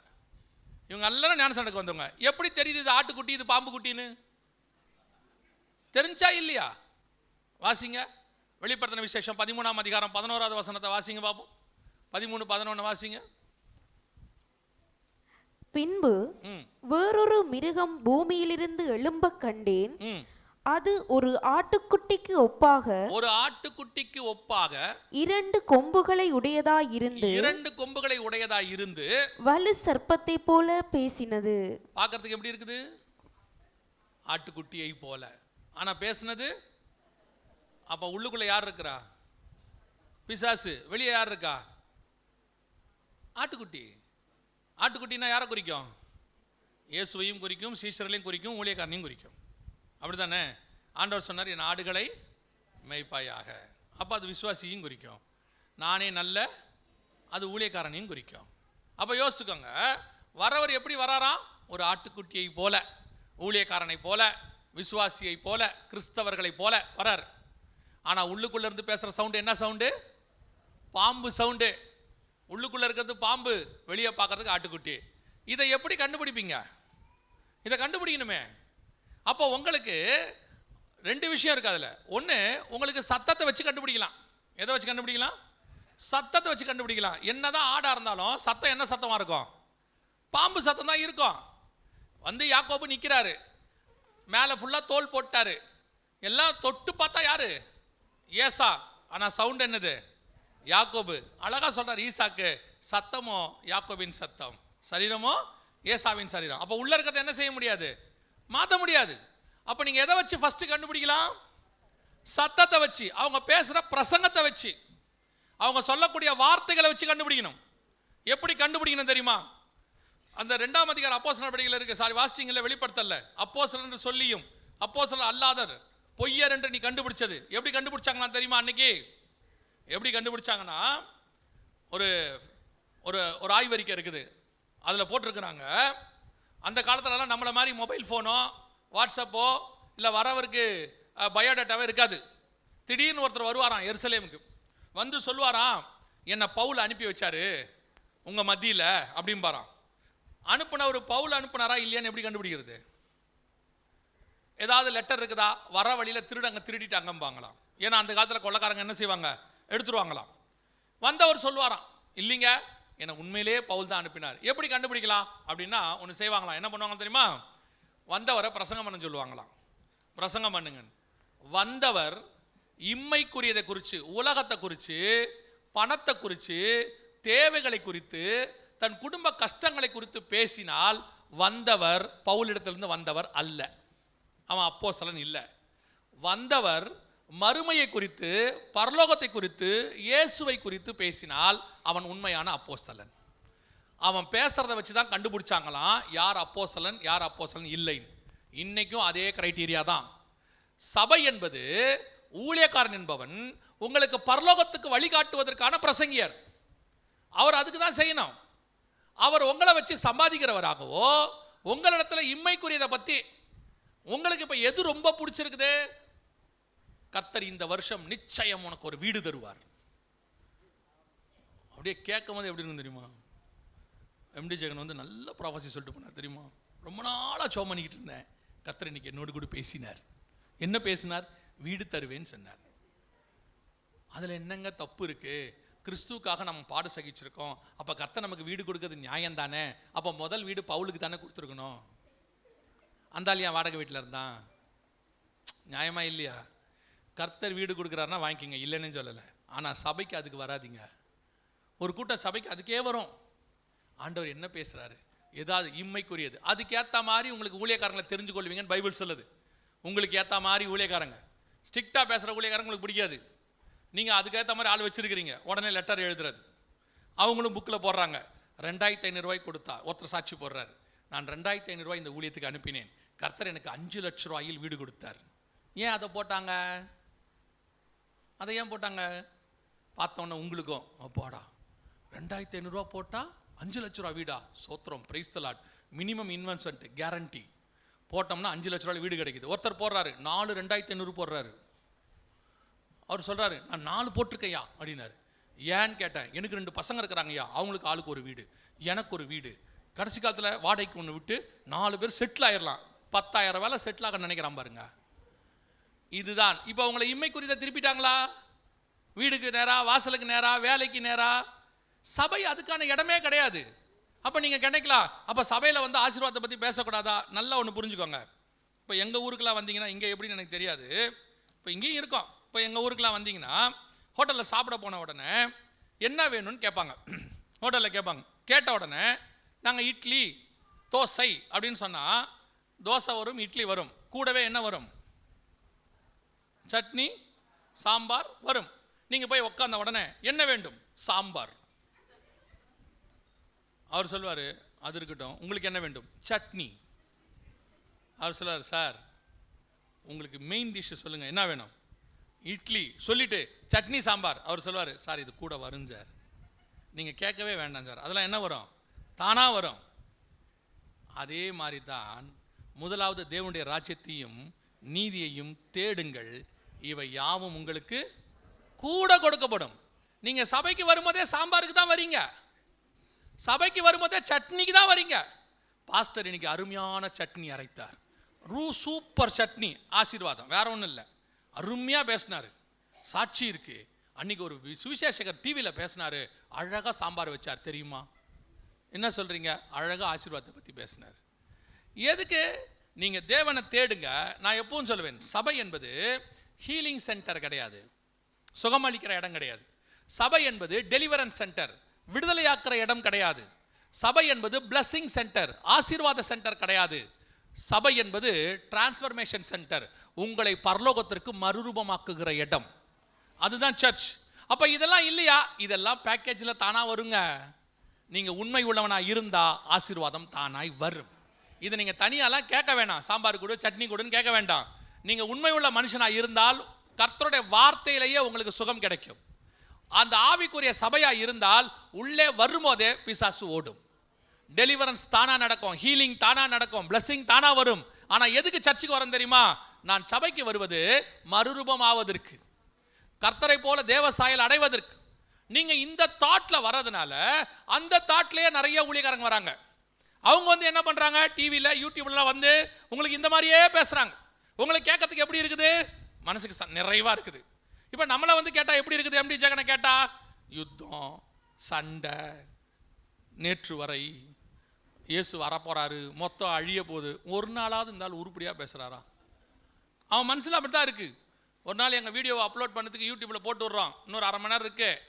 இவங்க எல்லாரும் ஞானஸ்நானத்துக்கு வந்தவங்க. எப்படி தெரியுது இது ஆட்டுக்குட்டி இது பாம்பு குட்டின்னு? தெரிஞ்சா இல்லையா? வாசிங்க, வெளிப்படுத்தின விசேஷம் 13ஆம் அதிகாரம் 11வது வசனத்தை வாசிங்க பாப்போம். 13, 11 வாசிங்க. பின்பு வேறொரு மிருகம் பூமியிலிருந்து எழும்ப கண்டேன். அது ஒரு ஆட்டுக்குட்டிக்கு ஒப்பாக, ஒரு ஆட்டுக்குட்டிக்கு ஒப்பாக 2 கொம்புகளை உடையதாய் இருந்து, 2 கொம்புகளை உடையதாய் இருந்து வலு சர்ப்பத்தை போல பேசினது. பார்க்கிறதுக்கு எப்படி இருக்குது? ஆட்டுக்குட்டியை போல. ஆனா பேசினது, அப்ப உள்ளுக்குள்ள யார் இருக்கிறா? பிசாசு. வெளியே யார் இருக்கா? ஆட்டுக்குட்டி. ஆட்டுக்குட்டினா யாரை குறிக்கும்? இயேசுவையும் குறிக்கும், சீஷர்களையும் குறிக்கும், ஊழியக்காரனையும் குறிக்கும். அப்படித்தானே? ஆண்டவர் சொன்னார், என் ஆடுகளை மேய்ப்பாயாக. அப்போ அது விசுவாசியும் குறிக்கும். நானே நல்ல, அது ஊழியக்காரனையும் குறிக்கும். அப்போ யோசிச்சுக்கோங்க, வரவர் எப்படி வராராம்? ஒரு ஆட்டுக்குட்டியை போல, ஊழியக்காரனை போல, விசுவாசியை போல, கிறிஸ்தவர்களை போல வரார். ஆனால் உள்ளுக்குள்ள இருந்து பேசுகிற சவுண்டு என்ன சவுண்டு? பாம்பு சவுண்டு. உள்ளுக்குள்ள இருக்கிறது பாம்பு, வெளியே பார்க்கறதுக்கு ஆட்டுக்குட்டி. இதை எப்படி கண்டுபிடிப்பீங்க? இதை கண்டுபிடிக்கணுமே. அப்போ உங்களுக்கு 2 விஷயம் இருக்கு அதில். ஒன்று, உங்களுக்கு சத்தத்தை வச்சு கண்டுபிடிக்கலாம். எதை வச்சு கண்டுபிடிக்கலாம்? சத்தத்தை வச்சு கண்டுபிடிக்கலாம். என்னதான் ஆடாக இருந்தாலும் சத்தம் என்ன சத்தமாக இருக்கும்? பாம்பு சத்தம் தான் இருக்கும். வந்து யாக்கோபு நிற்கிறாரு, மேலே ஃபுல்லாக தோல் போட்டாரு, எல்லாம் தொட்டு பார்த்தா யாரு? ஏசா. ஆனால் சவுண்ட் என்னது? யாக்கோபு. அழகா சொல்றார் ஈசாக்கு, சத்தமோ யாக்கோபின் சத்தம், சரீரமோ ஏசாவின் சரீரம். அப்போ உள்ள இருக்கிறத என்ன செய்ய முடியாது? மாற்ற முடியாது. அப்போ நீங்க எதை வச்சு ஃபர்ஸ்ட் கண்டுபிடிக்கலாம்? சத்தத்தை வச்சு, அவங்க பேசுற பிரசங்கத்தை வச்சு, அவங்க சொல்லக்கூடிய வார்த்தைகளை வச்சு கண்டுபிடிக்கணும். எப்படி கண்டுபிடிக்கணும் தெரியுமா? அந்த 2ஆம் அதிகாரம் அப்போஸ்தலர் நடவடிக்கைகள் இருக்கு. வாசிங்கள, வெளிப்படுத்தல. அப்போஸ்தலர் என்று சொல்லியும் அப்போஸ்தலர் அல்லாதர் பொய்யர் என்று நீ கண்டுபிடிச்சது எப்படி கண்டுபிடிச்சாங்களா தெரியுமா? அன்னைக்கு எப்படி கண்டுபிடிச்சாங்கன்னா, ஒரு ஒரு ஒரு ஆய்வறிக்கை இருக்குது, அதில் போட்டிருக்கிறாங்க, அந்த காலத்துலலாம் நம்மளை மாதிரி மொபைல் ஃபோனோ வாட்ஸ்அப்போ இல்லை வரவருக்கு பயோடேட்டாவே இருக்காது. திடீர்னு ஒருத்தர் வருவாராம் எருசலேமுக்கு, வந்து சொல்லுவாராம், என்னை பவுல் அனுப்பி வச்சாரு உங்கள் மத்தியில் அப்படிம்பாராம். அனுப்புனவர் பவுல் அனுப்புனாரா இல்லையான்னு எப்படி கண்டுபிடிக்கிறது? ஏதாவது லெட்டர் இருக்குதா? வர வழியில் திருடங்க திருடிட்டாங்கம்பாங்களாம். ஏன்னா அந்த காலத்தில் கொள்ளக்காரங்க என்ன செய்வாங்க? எடுத்துருவாங்களாம். வந்தவர் சொல்லுவாராம், இல்லைங்க என்னை உண்மையிலே பவுல் தான் அனுப்பினார். எப்படி கண்டுபிடிக்கலாம் அப்படின்னா ஒன்று செய்வாங்களாம். என்ன பண்ணுவாங்க தெரியுமா? வந்தவரை பிரசங்கம் பண்ண சொல்லுவாங்களாம். பிரசங்கம் பண்ணுங்க. வந்தவர் இம்மைக்குரியதை குறித்து, உலகத்தை குறித்து, பணத்தை குறித்து, தேவைகளை குறித்து, தன் குடும்ப கஷ்டங்களை குறித்து பேசினால் வந்தவர் பவுலிடத்திலிருந்து வந்தவர் அல்ல, அவன் அப்போஸ்தலன் இல்லை. வந்தவர் மறுமையை குறித்து, பரலோகத்தை குறித்து, இயேசுவை குறித்து பேசினால் அவன் உண்மையான அப்போஸ்தலன். அவன் பேசுறதை வச்சு தான் கண்டுபிடிச்சாங்களாம் யார் அப்போஸ்தலன் யார் அப்போஸ்தலன் இல்லை. இன்னைக்கும் அதே கிரைட்டீரியா தான். சபை என்பது ஊழியக்காரன் என்பவன் உங்களுக்கு பரலோகத்துக்கு வழிகாட்டுவதற்கான பிரசங்கியர். அவர் அதுக்கு தான் செய்யணும். அவர் உங்களை வச்சு சம்பாதிக்கிறவராகவோ உங்களிடத்துல இம்மைக்குரியதை பற்றி உங்களுக்கு இப்போ எது ரொம்ப பிடிச்சிருக்குது, கர்த்தர் இந்த வருஷம் நிச்சயம் உனக்கு ஒரு வீடு தருவார். அப்படியே கேட்கும் போது எப்படி இருக்கு தெரியுமா? எம்டி ஜெகன் வந்து நல்ல ப்ராஃபஸி சொல்லிட்டு போனார் தெரியுமா? ரொம்ப நாளாக சோம் பண்ணிக்கிட்டு இருந்தேன், கர்த்தர் இன்னைக்கு என்னோடு கூட பேசினார். என்ன பேசினார்? வீடு தருவேன்னு சொன்னார். அதில் என்னங்க தப்பு இருக்கு? கிறிஸ்துவுக்காக நம்ம பாடு சகிச்சிருக்கோம், அப்போ கர்த்தர் நமக்கு வீடு கொடுக்கறது நியாயம் தானே. அப்போ முதல் வீடு பவுலுக்கு தானே கொடுத்துருக்கணும். அந்தாலியா வாடகை வீட்டில் இருந்தான், நியாயமா இல்லையா? கர்த்தர் வீடு கொடுக்குறாருன்னா வாங்கிக்கிங்க, இல்லைன்னு சொல்லலை. ஆனால் சபைக்கு அதுக்கு வராதிங்க. ஒரு கூட்டம் சபைக்கு அதுக்கே வரும். ஆண்டவர் என்ன பேசுகிறாரு, ஏதாவது இம்மைக்குரியது, அதுக்கேற்ற மாதிரி உங்களுக்கு ஊழியக்காரங்களை தெரிஞ்சு கொள்வீங்கன்னு பைபிள் சொல்லுது. உங்களுக்கு ஏற்ற மாதிரி ஊழியக்காரங்க, ஸ்ட்ரிக்டாக பேசுகிற ஊழியக்காரங்க உங்களுக்கு பிடிக்காது. நீங்கள் அதுக்கேற்ற மாதிரி ஆள் வச்சுருக்கிறீங்க, உடனே லெட்டர் எழுதுறது. அவங்களும் புக்கில் போடுறாங்க. 2500 ரூபாய் கொடுத்தா ஒருத்தர் சாட்சி போடுறாரு, நான் 2500 ரூபாய் இந்த ஊழியத்துக்கு அனுப்பினேன், கர்த்தர் எனக்கு 5 லட்சம் ரூபாயில் வீடு கொடுத்தார். ஏன் அதை போட்டாங்க? அதை ஏன் போட்டாங்க? பார்த்தோன்னே உங்களுக்கும் அப்பாடா 2500 ரூபா போட்டால் 5 லட்ச ரூபா வீடா, சோத்திரம், praise the Lord. Minimum investment guarantee போட்டோம்னா 5 லட்ச ரூபாய் வீடு கிடைக்குது. ஒருத்தர் போடுறாரு 4 2500 போடுறாரு. அவர் சொல்றாரு நான் 4 போட்டிருக்கையா அப்படின்னாரு. ஏன்னு கேட்டேன், எனக்கு 2 பசங்க இருக்கிறாங்கய்யா, அவங்களுக்கு ஆளுக்கு ஒரு வீடு, எனக்கு ஒரு வீடு. கடைசி காலத்தில் வாடகைக்கு ஒன்று விட்டு 4 பேர் செட்டில் ஆயிடலாம். 10,000 வேலை செட்டில் ஆக நினைக்கிறான் பாருங்க. இதுதான் இப்போ அவங்களை இம்மைக்குரியதை திருப்பிட்டாங்களா? வீடுக்கு நேரா, வாசலுக்கு நேரா, வேலைக்கு நேரா. சபை அதுக்கான இடமே கிடையாது. அப்போ நீங்கள் கிடைக்கலாம், அப்போ சபையில் வந்து ஆசீர்வாதத்தை பற்றி பேசக்கூடாதா? நல்லா ஒன்று புரிஞ்சுக்கோங்க. இப்போ எங்கள் ஊருக்கெலாம் வந்தீங்கன்னா, இங்கே எப்படின்னு எனக்கு தெரியாது, இப்போ இங்கேயும் இருக்கோம். இப்போ எங்கள் ஊருக்கெலாம் வந்தீங்கன்னா ஹோட்டலில் சாப்பிட போன உடனே என்ன வேணும்னு கேட்பாங்க. ஹோட்டலில் கேட்பாங்க. கேட்ட உடனே நாங்கள் இட்லி தோசை அப்படின்னு சொன்னால் தோசை வரும், இட்லி வரும், கூடவே என்ன வரும்? சட்னி சாம்பார் வரும். நீங்கள் போய் உட்கார்ந்த உடனே என்ன வேண்டும்? சாம்பார். அவர் சொல்வார் அது இருக்கட்டும், உங்களுக்கு என்ன வேண்டும்? சட்னி. அவர் சொல்வார் சார் உங்களுக்கு மெயின் டிஷ் சொல்லுங்கள், என்ன வேணும்? இட்லி சொல்லிட்டு சட்னி சாம்பார். அவர் சொல்வார் சார் இது கூட வரும் சார், நீங்கள் கேட்கவே வேண்டாம் சார், அதெல்லாம் என்ன வரும்? தானாக வரும். அதே மாதிரி தான் முதலாவது தேவனுடைய ராஜ்யத்தையும் நீதியையும் தேடுங்கள், இவை யாவும் உங்களுக்கு கூட கொடுக்கப்படும். நீங்கள் சபைக்கு வரும்போதே சாம்பாருக்கு தான் வரீங்க, சபைக்கு வரும்போதே சட்னிக்கு தான் வரீங்க. பாஸ்டர் இன்னைக்கு அருமையான சட்னி அரைத்தார், சூப்பர் சட்னி, ஆசீர்வாதம், வேற ஒன்றும் இல்லை. அருமையாக பேசினார், சாட்சி இருக்கு. அன்னைக்கு ஒரு சுவிசேஷகர் டிவியில் பேசினார், அழகாக சாம்பார் வச்சார் தெரியுமா? என்ன சொல்கிறீங்க? அழகாக ஆசீர்வாதத்தை பற்றி பேசினார். எதுக்கு? நீங்கள் தேவனை தேடுங்க. நான் எப்பவும் சொல்லுவேன், சபை என்பது ஹீலிங் சென்டர் கிடையாது, சுகமளிக்கிற இடம் கிடையாது. சபை என்பது டெலிவரன்ஸ் சென்டர், விடுதலையாக்குற இடம் கிடையாது. சபை என்பது பிளஸிங் சென்டர், ஆசீர்வாத சென்டர் கிடையாது. சபை என்பது டிரான்ஸ்ஃபர்மேஷன் சென்டர், உங்களை பரலோகத்திற்கு மறுரூபமாக்குகிற இடம். அதுதான் சர்ச். அப்போ இதெல்லாம் இல்லையா? இதெல்லாம் பேக்கேஜில் தானாக வருங்க. நீங்கள் உண்மை உள்ளவனாக இருந்தால் ஆசீர்வாதம் தானாய் வரும். இதை நீங்கள் தனியாலாம் கேட்க வேணாம், சாம்பார் கொடு சட்னி கொடுன்னு கேட்க வேண்டாம். நீங்கள் உண்மை உள்ள மனுஷனாக இருந்தால் கர்த்தருடைய வார்த்தையிலேயே உங்களுக்கு சுகம் கிடைக்கும். அந்த ஆவிக்குரிய சபையாக இருந்தால் உள்ளே வரும்போதே பிசாசு ஓடும். டெலிவரன்ஸ் தானா நடக்கும், ஹீலிங் தானா நடக்கும், பிளஸிங் தானா வரும். ஆனால் எதுக்கு சர்ச்சுக்கு வரேன் தெரியுமா? நான் சபைக்கு வருவது மறுரூபம் ஆவதற்கு, கர்த்தரை போல தேவ சாயல் அடைவதற்கு. நீங்கள் இந்த தாட்டில் வர்றதுனால அந்த தாட்லேயே நிறைய ஊழியக்காரங்க வராங்க. அவங்க வந்து என்ன பண்ணுறாங்க? டிவியில் யூடியூப்லாம் வந்து உங்களுக்கு இந்த மாதிரியே பேசுகிறாங்க. உங்களுக்கு கேட்கறதுக்கு எப்படி இருக்குது? மனசுக்கு நிறைவாக இருக்குது. இப்போ நம்மளை வந்து கேட்டால் எப்படி இருக்குது? எம்டி ஜெகனை கேட்டால் யுத்தம், சண்டை, நேற்று வரை இயேசு வரப்போறாரு, மொத்தம் அழிய போகுது. ஒரு நாளாவது இருந்தாலும் உருப்படியாக பேசுகிறாரா? அவன் மனசில் அப்படி தான் இருக்குது. ஒரு நாள் எங்கள் வீடியோவை அப்லோட் பண்ணதுக்கு யூடியூப்பில் போட்டு விட்றோம், இன்னொரு அரை மணி நேரம் இருக்குது,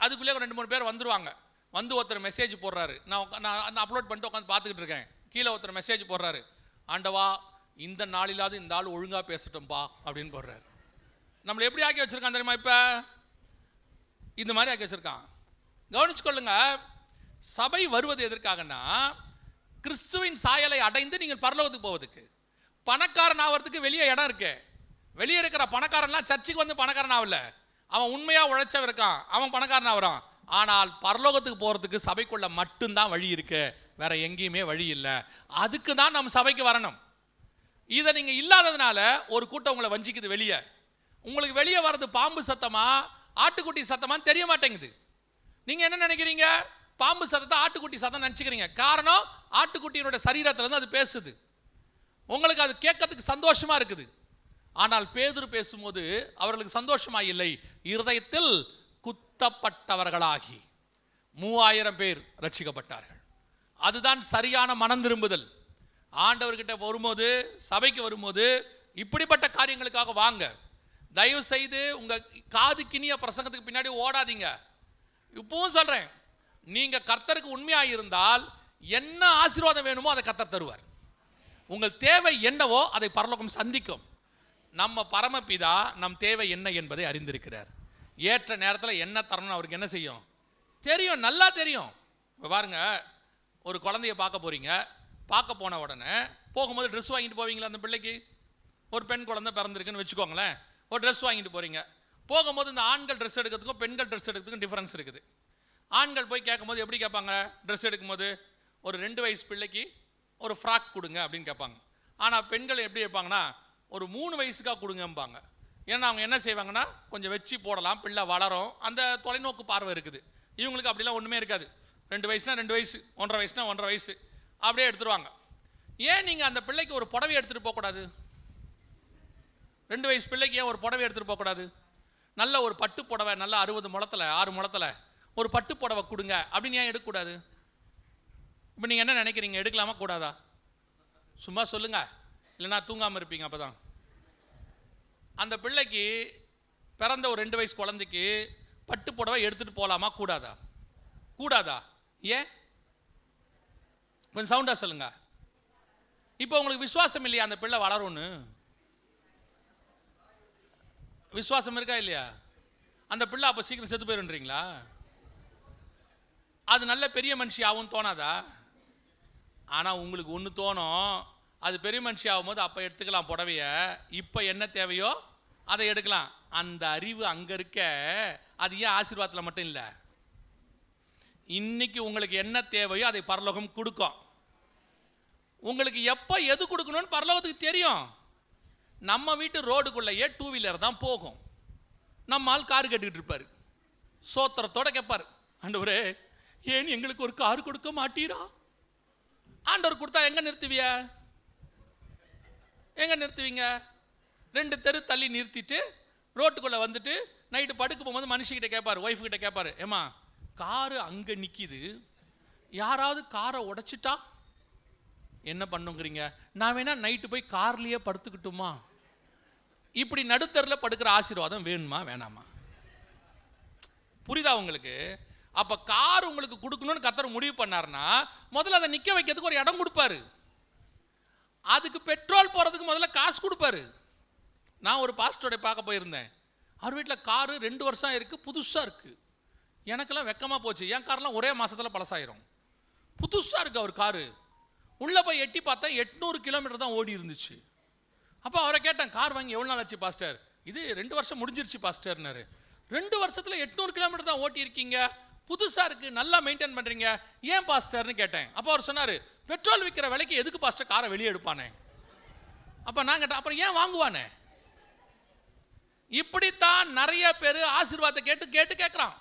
அதுக்குள்ளே 2-3 பேர் வந்துடுவாங்க. வந்து ஒருத்தர் மெசேஜ் போடுறாரு, நான் அப்லோட் பண்ணிட்டு உட்காந்து பார்த்துக்கிட்டு இருக்கேன். கீழே ஒருத்தர் மெசேஜ் போடுறாரு, ஆண்டவா இந்த நாளிலாவது இந்த ஆள் ஒழுங்காக பேசட்டும்பா அப்படின்னு போடுறாரு. நம்மளை எப்படி ஆக்கி வச்சிருக்கான் தெரியுமா? இப்போ இந்த மாதிரி ஆக்கி வச்சிருக்கான். கவனிச்சுக்கொள்ளுங்க. சபை வருவது எதற்காகனா கிறிஸ்துவின் சாயலை அடைந்து நீங்கள் பரலோகத்துக்கு போவதுக்கு. பணக்காரன் ஆகிறதுக்கு வெளியே இடம் இருக்கு. வெளியே இருக்கிற பணக்காரன்லாம் சர்ச்சுக்கு வந்து பணக்காரன் ஆகல. அவன் உண்மையா உழைச்சவன் இருக்கான், அவன் பணக்காரன் ஆகிறான். ஆனால் பரலோகத்துக்கு போறதுக்கு சபைக்குள்ள மட்டும்தான் வழி இருக்கு, வேற எங்கேயுமே வழி இல்லை. அதுக்கு தான் நம்ம சபைக்கு வரணும். இதை நீங்க இல்லாததுனால ஒரு கூட்டம் உங்களை வஞ்சிக்குது. வெளியே உங்களுக்கு வெளியே வர்றது பாம்பு சத்தமா ஆட்டுக்குட்டி சத்தமான்னு தெரிய மாட்டேங்குது. நீங்க என்ன நினைக்கிறீங்க? பாம்பு சத்தத்தை ஆட்டுக்குட்டி சத்தம் நினைச்சுக்கிறீங்க. காரணம், ஆட்டுக்குட்டியினுடைய சரீரத்துல இருந்து அது பேசுது. உங்களுக்கு அது கேட்கறதுக்கு சந்தோஷமா இருக்குது. ஆனால் பேதுரு பேசும்போது அவர்களுக்கு சந்தோஷமா இல்லை. இருதயத்தில் குத்தப்பட்டவர்களாகி 3000 பேர் ரட்சிக்கப்பட்டார்கள். அதுதான் சரியான மனம் திரும்புதல். ஆண்டவர்கிட்ட வரும்போது, சபைக்கு வரும்போது இப்படிப்பட்ட காரியங்களுக்காக வாங்க. தயவு செய்து உங்க காது கிணிய பிரசங்கத்துக்கு பின்னாடி ஓடாதீங்க. இப்பவும் சொல்றேன், நீங்க கர்த்தருக்கு உண்மையா இருந்தால் என்ன ஆசீர்வாதம் வேணுமோ அதை கர்த்தர் தருவார். உங்கள் தேவை என்னவோ அதை பரலோகம் சந்திக்கும். நம்ம பரமபிதா நம் தேவை என்ன என்பதை அறிந்திருக்கிறார். ஏற்ற நேரத்தில் என்ன தரணும் அவருக்கு என்ன செய்யும் தெரியும், நல்லா தெரியும். இப்போ பாருங்க, ஒரு குழந்தைய பார்க்க போறீங்க. பார்க்க போன உடனே போகும்போது ட்ரெஸ் வாங்கிட்டு போவீங்களா? அந்த பிள்ளைக்கு ஒரு பெண் குழந்தை பிறந்திருக்குன்னு வச்சுக்கோங்களேன். ஒரு ட்ரெஸ் வாங்கிட்டு போறீங்க. போகும்போது இந்த ஆண்கள் ட்ரெஸ் எடுக்கிறதுக்கும் பெண்கள் ட்ரெஸ் எடுக்கிறதுக்கும் டிஃபரன்ஸ் இருக்குது. ஆண்கள் போய் கேட்கும்போது எப்படி கேட்பாங்க? ட்ரெஸ் எடுக்கும்போது ஒரு 2 வயசு பிள்ளைக்கு ஒரு ஃப்ராக் கொடுங்க அப்படின்னு கேட்பாங்க. ஆனால் பெண்கள் எப்படி கேட்பாங்கன்னா ஒரு 3 வயசுக்காக கொடுங்கம்பாங்க. ஏன்னா அவங்க என்ன செய்வாங்கன்னா கொஞ்சம் வச்சு போடலாம், பிள்ளை வளரும், அந்த தொலைநோக்கு பார்வை இருக்குது. இவங்களுக்கு அப்படிலாம் ஒன்றுமே இருக்காது. 2 வயசுனா 2 வயசு, 1.5 வயசுனா 1.5 வயசு, அப்படியே எடுத்துருவாங்க. ஏன் நீங்கள் அந்த பிள்ளைக்கு ஒரு புடவை எடுத்துகிட்டு போகக்கூடாது? 2 வயசு பிள்ளைக்கு ஏன் ஒரு புடவை எடுத்துகிட்டு போகக்கூடாது? நல்ல ஒரு பட்டு புடவை, நல்ல 60 முழத்தில் 6 முழத்தில் ஒரு பட்டு புடவை கொடுங்க அப்படின்னு ஏன் எடுக்கக்கூடாது? இப்போ நீங்கள் என்ன நினைக்கிறீங்க, எடுக்கலாமா கூடாதா? சும்மா சொல்லுங்க, இல்லைனா தூங்காமல் இருப்பீங்க. அப்போ தான் அந்த பிள்ளைக்கு பிறந்த ஒரு 2 வயசு குழந்தைக்கு பட்டு புடவை எடுத்துகிட்டு போகலாமா கூடாதா? கூடாதா? ஏன்? கொஞ்சம் சவுண்டாக சொல்லுங்க. இப்போ உங்களுக்கு விசுவாசம் இல்லையா அந்த பிள்ளை வளரும்னு? விசுவாசம் இருக்கா இல்லையா? அந்த பிள்ளை அப்போ சீக்கிரம் செத்து போயிருன்றீங்களா? அது நல்ல பெரிய மனுஷி ஆகும் தோணாதா? ஆனால் உங்களுக்கு ஒன்று தோணும், அது பெரிய மனுஷி ஆகும்போது அப்போ எடுத்துக்கலாம் புடவைய, இப்போ என்ன தேவையோ அதை எடுக்கலாம். அந்த அறிவு அங்கே இருக்க, அது ஏன் ஆசீர்வாதத்தில் மட்டும் இல்லை? இன்னைக்கு உங்களுக்கு என்ன தேவையோ அதை பரலோகம் கொடுக்கும். உங்களுக்கு எப்போ எது கொடுக்கணும்னு பரலோகத்துக்கு தெரியும். நம்ம வீட்டு ரோடுக்குள்ளேயே 2 வீலர் தான் போகும். நம்ம ஆள் கார் கட்டிக்கிட்டு இருப்பார், சோத்திரத்தோட கேட்பார், ஆண்டவரே ஏன் எங்களுக்கு ஒரு கார் கொடுக்க மாட்டீரா? ஆண்டவர் கொடுத்தா எங்க நிறுத்துவிய? எங்க நிறுத்துவீங்க? 2 தெரு தள்ளி நிறுத்திட்டு ரோட்டுக்குள்ளே வந்துட்டு நைட்டு படுக்க போகும்போது மனுஷிக்கிட்ட கேட்பார், ஒய்ஃப் கிட்ட கேட்பார், ஏமா காரு அங்கே நிற்கிது, யாராவது காரை உடைச்சிட்டா என்ன பண்ணுங்கிறீங்க? நான் வேணா நைட்டு போய் கார்லேயே படுத்துக்கிட்டுமா? இப்படி நடுத்தரில் படுக்கிற ஆசீர்வாதம் வேணுமா வேணாமா? புரியுதா உங்களுக்கு? அப்போ கார் உங்களுக்கு கொடுக்கணும்னு கர்த்தர் முடிவு பண்ணார்னா முதல்ல அதை நிற்க வைக்கிறதுக்கு ஒரு இடம் கொடுப்பாரு. அதுக்கு பெட்ரோல் போகிறதுக்கு முதல்ல காசு கொடுப்பாரு. நான் ஒரு பாஸ்டரோட பார்க்க போயிருந்தேன். அவர் வீட்டில் காரு 2 வருஷம் இருக்குது, புதுசாக இருக்குது. எனக்கெல்லாம் வெக்கமாக போச்சு. என் காரெலாம் ஒரே மாதத்தில் பழசாயிரும். புதுசாக இருக்குது அவர் காரு. உள்ளே போய் எட்டி பார்த்தா 800 கிலோமீட்டர் தான் ஓடி இருந்துச்சு. அப்போ அவரை கேட்டேன், கார் வாங்கி எவ்வளோ நாள் ஆச்சு பாஸ்டர்? இது 2 வருஷம் முடிஞ்சிருச்சு பாஸ்டர்னாரு. 2 வருஷத்தில் 800 கிலோமீட்டர் தான் ஓட்டி இருக்கீங்க, புதுசாக இருக்குது, நல்லா மெயின்டைன் பண்ணுறீங்க, ஏன் பாஸ்டர்னு கேட்டேன். அப்போ அவர் சொன்னார், பெட்ரோல் விற்கிற விலைக்கு எதுக்கு பாஸ்டர் காரை வெளியே எடுப்பானே? அப்போ நான் கேட்டேன், அப்புறம் ஏன் வாங்குவானே? இப்படித்தான் நிறைய பேர் ஆசீர்வாதத்தை கேட்டு கேட்டு கேட்குறான்.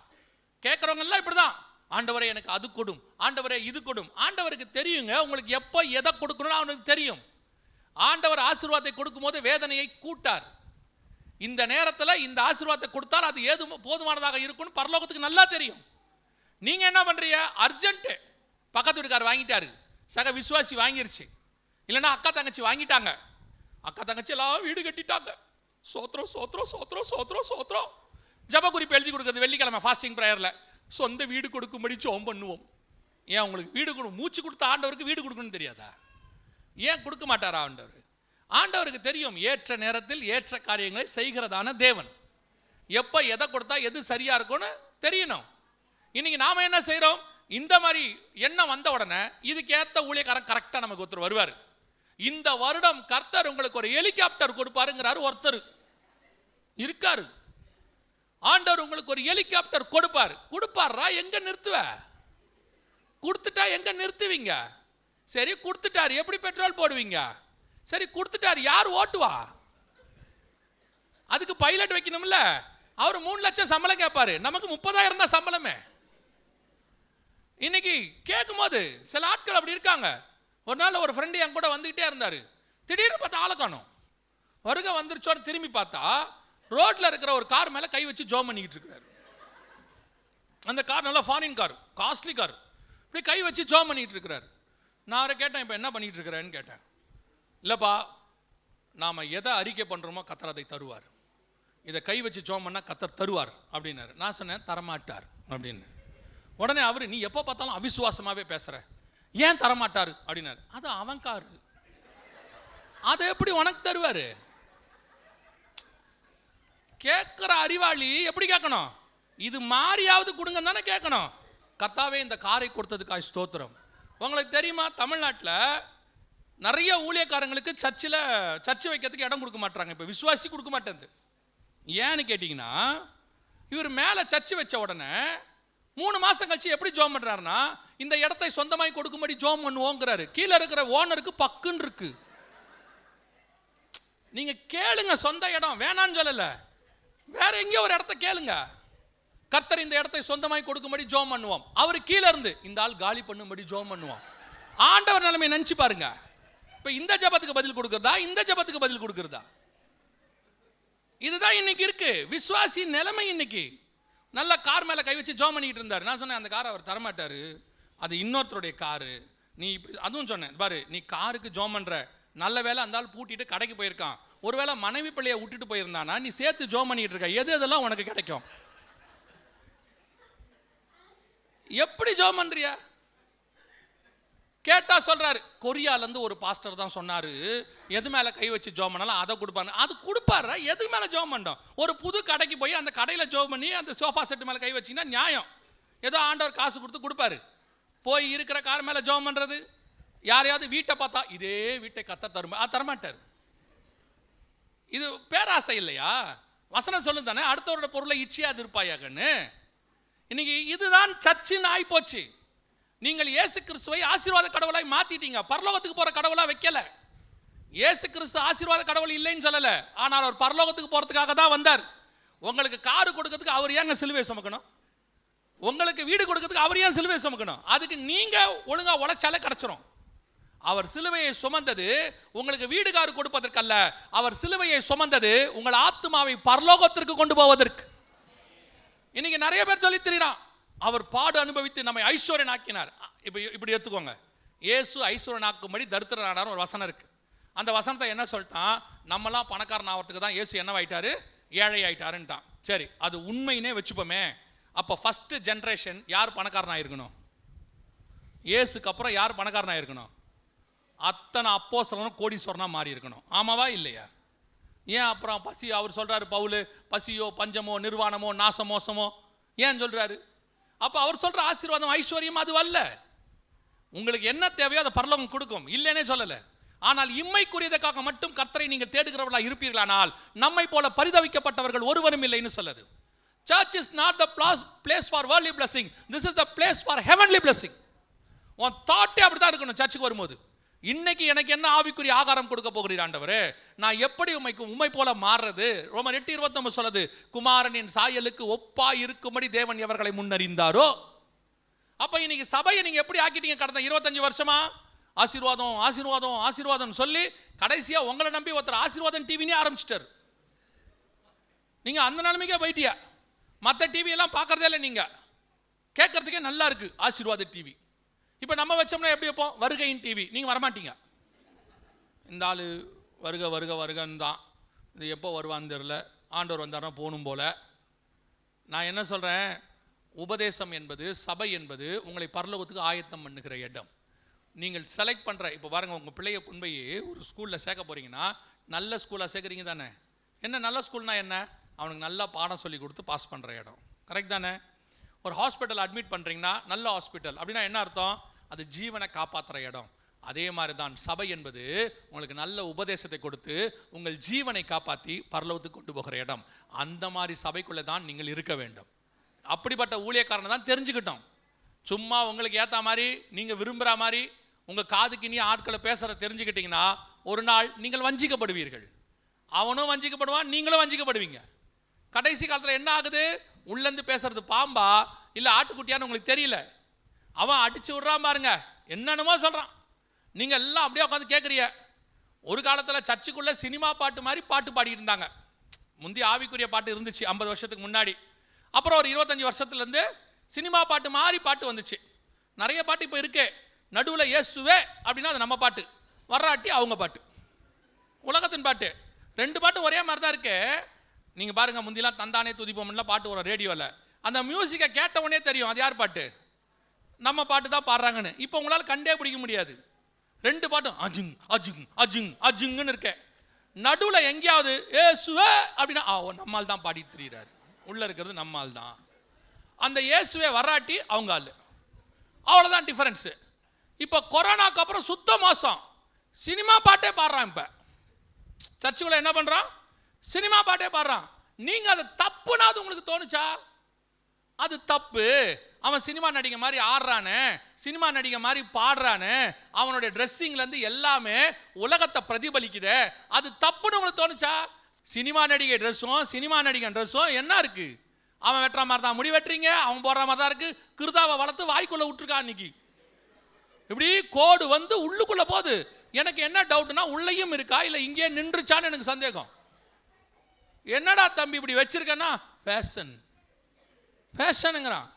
கேட்குறவங்கெல்லாம் இப்படி தான், ஆண்டவரே எனக்கு அது கொடும், ஆண்டவரே இது கொடும். ஆண்டவருக்கு தெரியுங்க உங்களுக்கு எப்போ எதை கொடுக்கணும்னு அவனுக்கு தெரியும். ஆண்டவர் ஆசீர்வாதத்தை கொடுக்கும் போது வேதனையை கூட்டார். இந்த நேரத்தில் இந்த ஆசீர்வாதத்தை கொடுத்தால் அது ஏது போதுமானதாக இருக்கும்னு பரலோகத்துக்கு நல்லா தெரியும். நீங்க என்ன பண்றீங்க? அர்ஜென்ட், பக்கத்து வீட்டுக்காரர் வாங்கிட்டாரு, சக விசுவாசி வாங்கிருச்சு, இல்லைன்னா அக்கா தங்கச்சி வாங்கிட்டாங்க, அக்கா தங்கச்சி எல்லாம் வீடு கட்டிட்டாங்க, சோத்திரம் சோத்திரம் சோத்திரம் சோத்திரம் சோத்திரம். ஜப குறிப்பு எழுதி கொடுக்குறது வெள்ளிக்கிழமை ஃபாஸ்டிங் ப்ரேயரில், சொந்த வீடு கொடுக்கும்படி ஜெபம் பண்ணுவோம். ஏன் உங்களுக்கு வீடு மூச்சு கொடுத்த ஆண்டவருக்கு வீடு கொடுக்கணும்னு தெரியாதா? ஏன் கொடுக்க மாட்டாரா ஆண்டவர்? ஆண்டவருக்கு தெரியும் ஏற்ற நேரத்தில் ஏற்ற காரியங்களை செய்கிறதான தேவன். எப்போ எதை கொடுத்தா எது சரியா இருக்கும்னு தெரியணும். இன்னைக்கு நாம என்ன செய்கிறோம்? இந்த மாதிரி எண்ணம் வந்த உடனே இதுக்கு ஏற்ற ஊழியக்காரன் கரெக்டாக நமக்கு ஒருத்தர் வருவார். இந்த வருடம் கர்த்தர் உங்களுக்கு ஒரு ஹெலிகாப்டர் கொடுப்பாருங்கிறாரு ஒருத்தர் இருக்காரு. ஆண்டவர் உங்களுக்கு ஒரு ஹெலிகாப்டர் கொடுப்பாரா? எங்க நிறுத்துவ? கொடுத்துட்டா எங்க நிறுத்துவீங்க? சரி கொடுத்துட்டாரு, எப்படி பெட்ரோல் போடுவீங்க? சரி கொடுத்துட்டாரு, யார் ஓட்டுவா? அதுக்கு பைலட் வைக்கணும்ல. அவர் 3 லட்சம் சம்பளம் கேட்பாரு, நமக்கு 30,000 தான் சம்பளமே. இன்னைக்கு கேட்கும் போது சில ஆட்கள் அப்படி இருக்காங்க. ஒரு நாள் ஒரு ஃப்ரெண்டு என் கூட வந்துகிட்டே இருந்தாரு. திடீர்னு பார்த்தா ஆளை காணோம். வருகை வந்துருச்சோன்னு திரும்பி பார்த்தா ரோட்ல இருக்கிற ஒரு கார் மேல கை வச்சு ஜோம் பண்ணிக்கிட்டு இருக்கிறாரு. அந்த கார் நல்லா ஃபாரின் கார், காஸ்ட்லி கார். இப்படி கை வச்சு ஜோம் பண்ணிட்டு இருக்கிறாரு. நான் அவரை கேட்டேன், இப்போ என்ன பண்ணிட்டு இருக்கிறேன்னு கேட்டேன். இல்லைப்பா, நாம் எதை அறிக்கை பண்ணுறோமோ கத்தர் அதை தருவார். இதை கை வச்சு ஜோம் பண்ணால் கத்தர் தருவார் அப்படின்னாரு. நான் சொன்னேன் தரமாட்டார் அப்படின்னு. உடனே அவர், நீ எப்போ பார்த்தாலும் அவிசுவாசமாகவே பேசுகிற, ஏன் தரமாட்டார் அப்படின்னாரு. அது அவன் கார், அதை எப்படி உனக்கு தருவார்? கேட்குற அறிவாளி எப்படி கேட்கணும்? இது மாறியாவது கொடுங்க தானே கேட்கணும். கர்த்தாவே இந்த காரை கொடுத்ததுக்காக ஸ்தோத்திரம். உங்களுக்கு தெரியுமா, தமிழ்நாட்டில் நிறைய ஊழியக்காரங்களுக்கு சர்ச்சு வைக்கிறதுக்கு இடம் கொடுக்க மாட்டாங்க. இப்போ விசுவாசி கொடுக்க மாட்டேங்குது. ஏன்னு கேட்டிங்கன்னா, இவர் மேலே சர்ச்சு வச்ச உடனே 3 மாதம் கழிச்சு எப்படி ஜோம் பண்ணுறாருன்னா, இந்த இடத்தை சொந்தமாய் கொடுக்கும்படி ஜோம் பண்ணுவோங்கிறாரு. கீழே இருக்கிற ஓனருக்கு பக்குன்னு இருக்கு. நீங்கள் கேளுங்க, சொந்த இடம் வேணான்னு சொல்லலை, வேற எங்கேயோ ஒரு இடத்த கேளுங்க. கர்த்தர் இந்த இடத்தை சொந்தமாய் கொடுக்கும்படி ஜோம் பண்ணுவோம். அவர் கீழே இருந்து இந்த ஆள் காலி பண்ணும்படி ஜோம் பண்ணுவோம். ஆண்டவர் நிலைமையை நினைச்சு பாருங்க. இப்ப இந்த ஜபத்துக்கு பதில் கொடுக்கிறதா, இந்த ஜபத்துக்கு பதில் கொடுக்கிறதா? இதுதான் இன்னைக்கு இருக்கு விசுவாசி நிலைமை. இன்னைக்கு நல்ல கார் மேல கை வச்சு ஜோம் பண்ணிட்டு இருந்தாரு. நான் சொன்னேன், அந்த காரை அவர் தரமாட்டாரு, அது இன்னொருத்தருடைய காரு. நீ இப்படி அதுவும் சொன்னேன், பாரு நீ காருக்கு ஜோம் பண்ற, நல்ல வேலை அந்த ஆள் பூட்டிட்டு கடைக்கு போயிருக்கான். ஒருவேளை மனைவி பிள்ளையை விட்டுட்டு போயிருந்தானா நீ சேர்த்து ஜோம் பண்ணிட்டு இருக்க, எது எதெல்லாம் உனக்கு கிடைக்கும்? எப்படி ஜோம் பண்றியா? கேட்டா சொல்றாரு, கொரியால இருந்து ஒரு பாஸ்டர் தான் சொன்னாரு, எது மேல கை வச்சு ஜோம் பண்ணாலும் அதை கொடுப்பாரு. அது கொடுப்பாரு, எது மேல ஜோம் பண்ணோம்? ஒரு புது கடைக்கு போய் அந்த கடையில ஜோம் பண்ணி அந்த சோஃபா செட் மேல கை வச்சீங்கன்னா நியாயம். ஏதோ ஆண்டவர் காசு கொடுத்து கொடுப்பாரு. போய் இருக்கிற கார் மேல ஜோம் பண்றது, யாரையாவது வீட்டை பார்த்தா இதே வீட்டை கத்த தருமா, தரமாட்டாரு. இது பேராசை இல்லையா? வசனம் சொல்லு தானே, அடுத்தவரோட பொருளை இச்சையாது இருப்பாயாகன்னு. இன்னைக்கு இதுதான் சர்ச்சின்னு ஆகி போச்சு. நீங்கள் இயேசு கிறிஸ்துவை ஆசீர்வாத கடவுளாய் மாத்திட்டீங்க, பரலோகத்துக்கு போற கடவுளா வைக்கல. இயேசு கிறிஸ்து ஆசீர்வாத கடவுள் இல்லைன்னு சொல்லல, ஆனால் அவர் பரலோகத்துக்கு போறதுக்காக தான் வந்தார். உங்களுக்கு காரு கொடுக்கிறதுக்கு அவர் ஏங்க சிலுவை சுமக்கணும்? உங்களுக்கு வீடு கொடுக்கிறதுக்கு அவர் ஏன் சிலுவை சுமக்கணும்? அதுக்கு நீங்க ஒழுங்கா உழைச்சாலே கிடைச்சிரும். அவர் சிலுவையை சுமந்தது உங்களுக்கு வீடு காரு கொடுப்பதற்கல்ல, அவர் சிலுவையை சுமந்தது உங்கள் ஆத்துமாவை பரலோகத்திற்கு கொண்டு போவதற்கு. இன்னைக்கு நிறைய பேர் சொல்லி திரிறான், அவர் பாடு அனுபவித்து நம்மை ஐஸ்வர்யன் ஆக்கினார். இப்படி எடுத்துக்கோங்க, இயேசு ஐஸ்வர்யன் ஆக்கும்படி தரித்திரனானார் ஒரு வசனம் இருக்கு. அந்த வசனத்தை என்ன சொல்லிட்டான்? நம்மலாம் பணக்காரன் ஆகிறதுக்கு தான் இயேசு என்னவாயிட்டாரு, ஏழை ஆயிட்டாருன்ட்டான். சரி, அது உண்மையினே வச்சுப்போமே. அப்போ ஃபர்ஸ்ட் ஜென்ரேஷன் யார் பணக்காரன் ஆயிருக்கணும்? இயேசுக்கு அப்புறம் யார் பணக்காரன் ஆயிருக்கணும்? அத்தனை அப்போஸ்தலனும் கோடீஸ்வரனா மாறி இருக்கணும். ஆமாவா இல்லையா? ஏன் அப்புறம் பசி, அவர் சொல்றாரு பவுல், பசியோ பஞ்சமோ நிர்வாணமோ நாசமோசமோ ஏன் சொல்றாரு? அப்போ அவர் சொல்ற ஆசீர்வாதம் ஐஸ்வர்யம் அது அல்ல. உங்களுக்கு என்ன தேவையோ அதை பரலோகம் கொடுக்கும், இல்லைன்னே சொல்லல. ஆனால் இம்மைக்குரியதற்காக மட்டும் கர்த்தரை நீங்கள் தேடுகிறவர்களா இருப்பீர்களானால் நம்மை போல பரிதவிக்கப்பட்டவர்கள் ஒருவரும் இல்லைன்னு சொல்லுது. Church is not the place for worldly blessing. This is the place for heavenly blessing. உன் தாட்டே அப்படிதான் இருக்கணும் சர்ச்சுக்கு வரும்போது. இன்னைக்கு எனக்கு என்ன ஆவிக்குரிய ஆகாரம் கொடுக்க போகிறீர் ஆண்டவரே, நான் எப்படி உம்மை போல மாறுறது? ரோமர் 8:29 சொல்லுது, குமாரனின் சாயலுக்கு ஒப்பா இருக்கும்படி தேவன் எவர்களை முன்னறிந்தாரோ. அப்ப இன்னைக்கு சபையை நீங்க எப்படி ஆக்கிட்டீங்க? கடந்த 25 வருஷமா ஆசீர்வாதம் ஆசீர்வாதம் ஆசீர்வாதம் சொல்லி கடைசியா உங்களை நம்பி ஒருத்தர் ஆசீர்வாதம் டிவினே ஆரம்பிச்சிட்டாரு. நீங்க அந்த நிலைமைக்கே போயிட்டியா? மற்ற டிவி எல்லாம் பார்க்கறதே இல்லை, நீங்க கேட்கறதுக்கே நல்லா இருக்கு ஆசீர்வாத டிவி. இப்போ நம்ம வச்சோம்னா எப்படி வைப்போம்? வருகையின் டிவி. நீங்கள் வரமாட்டீங்க. இந்த ஆள் வருக வருக வருகன்னு தான், இது எப்போ வருவான்னு தெரில, ஆண்டவர் வந்தார்னா போகணும் போல. நான் என்ன சொல்கிறேன், உபதேசம் என்பது, சபை என்பது உங்களை பரலோகத்துக்கு ஆயத்தம் பண்ணுகிற இடம். நீங்கள் செலக்ட் பண்ணுற, இப்போ பாருங்கள், உங்கள் பிள்ளையை கொண்டு போய் ஒரு ஸ்கூலில் சேர்க்க போகிறீங்கன்னா நல்ல ஸ்கூலாக சேர்க்குறீங்க தானே? என்ன நல்ல ஸ்கூல்னா என்ன? அவனுக்கு நல்லா பாடம் சொல்லி கொடுத்து பாஸ் பண்ணுற இடம், கரெக்ட் தானே? ஒரு ஹாஸ்பிட்டல் அட்மிட் பண்ணுறீங்கன்னா நல்ல ஹாஸ்பிட்டல் அப்படின்னா என்ன அர்த்தம்? அது ஜீவனை காப்பாற்றுற இடம். அதே மாதிரி தான் சபை என்பது உங்களுக்கு நல்ல உபதேசத்தை கொடுத்து உங்கள் ஜீவனை காப்பாற்றி பரலோகத்துக்கு கொண்டு போகிற இடம். அந்த மாதிரி சபைக்குள்ளே தான் நீங்கள் இருக்க வேண்டும். அப்படிப்பட்ட ஊழியக்காரனை தான் தெரிஞ்சுக்கிட்டோம். சும்மா உங்களுக்கு ஏற்ற மாதிரி நீங்கள் விரும்புகிற மாதிரி உங்கள் காதுக்கு இனி ஆட்களை பேசுகிற தெரிஞ்சுக்கிட்டிங்கன்னா ஒரு நாள் நீங்கள் வஞ்சிக்கப்படுவீர்கள். அவனும் வஞ்சிக்கப்படுவான், நீங்களும் வஞ்சிக்கப்படுவீங்க. கடைசி காலத்தில் என்ன ஆகுது? உள்ளேருந்து பேசுறது பாம்பா இல்லை ஆட்டுக்குட்டியான்னு உங்களுக்கு தெரியல. அவன் அடிச்சு விட்றான் பாருங்க, என்னென்னமோ சொல்கிறான். நீங்கள் எல்லாம் அப்படியே உட்காந்து கேட்குறீங்க. ஒரு காலத்தில் சர்ச்சுக்குள்ளே சினிமா பாட்டு மாதிரி பாட்டு பாடிட்டு இருந்தாங்க. முந்தைய ஆவிக்குரிய பாட்டு இருந்துச்சு 50 வருஷத்துக்கு முன்னாடி. அப்புறம் ஒரு 25 வருஷத்துலேருந்து சினிமா பாட்டு மாதிரி பாட்டு வந்துச்சு. நிறைய பாட்டு இப்போ இருக்கே. நடுவில் இயேசுவே அப்படின்னா அது நம்ம பாட்டு, வர்றாட்டி அவங்க பாட்டு, உலகத்தின் பாட்டு. 2 பாட்டு ஒரே மாதிரி தான் இருக்கு. நீங்கள் பாருங்கள், முந்திலாம் தந்தானே துதிப்போம்லாம் பாட்டு வரும் ரேடியோவில். அந்த மியூசிக்கை கேட்டவொடனே தெரியும் அது யார் பாட்டு, நம்ம பாட்டு தான் பாடுறாங்கன்னு. இப்போ உங்களால் கண்டே பிடிக்க முடியாது. 2 பாட்டும் அஜுங் அஜுங் அஜுங் அஜுங்கன்னு இருக்க. நடுவில் எங்கேயாவது ஏசுவே அப்படின்னா நம்மால் தான் பாடிட்டு தெரியுறாரு. உள்ளே இருக்கிறது நம்மால் தான். அந்த இயேசுவே வராட்டி அவங்க ஆள். அவ்வளோதான் டிஃபரன்ஸு. இப்போ கொரோனாக்கு அப்புறம் சுத்த மோசம். சினிமா பாட்டே பாடுறான். இப்போ சர்ச்சுக்குள்ள என்ன பண்ணுறான்? சினிமா பாட்டே பாடுறான். நீங்கள் அது தப்புனாவது உங்களுக்கு தோணுச்சா? அது தப்பு. அவன் சினிமா நடிகை மாதிரி ஆடுறானே, சினிமா நடிகை மாதிரி பாடுறானே, அவனுடைய ட்ரெஸ்ஸிங்லேருந்து எல்லாமே உலகத்தை பிரதிபலிக்குதே, அது தப்புன்னு உங்களுக்கு தோணுச்சா? சினிமா நடிகை ட்ரெஸ்ஸும் சினிமா நடிகை ட்ரெஸ்ஸும் என்ன இருக்கு? அவன் வெட்டுற மாதிரி தான் முடி வெட்டுறீங்க, அவன் போடுற மாதிரி தான் இருக்கு. கிருதாவை வளர்த்து வாய்க்குள்ளே விட்டுருக்கான். இன்னைக்கு இப்படி கோடு வந்து உள்ளுக்குள்ளே போகுது. எனக்கு என்ன டவுட்னா, உள்ளேயும் இருக்கா இல்லை இங்கேயே நின்றுச்சான்னு எனக்கு சந்தேகம். என்னடா தம்பி இப்படி வச்சிருக்கேன்னா ஃபேஷன் ஃபேஷனுங்கிறான்.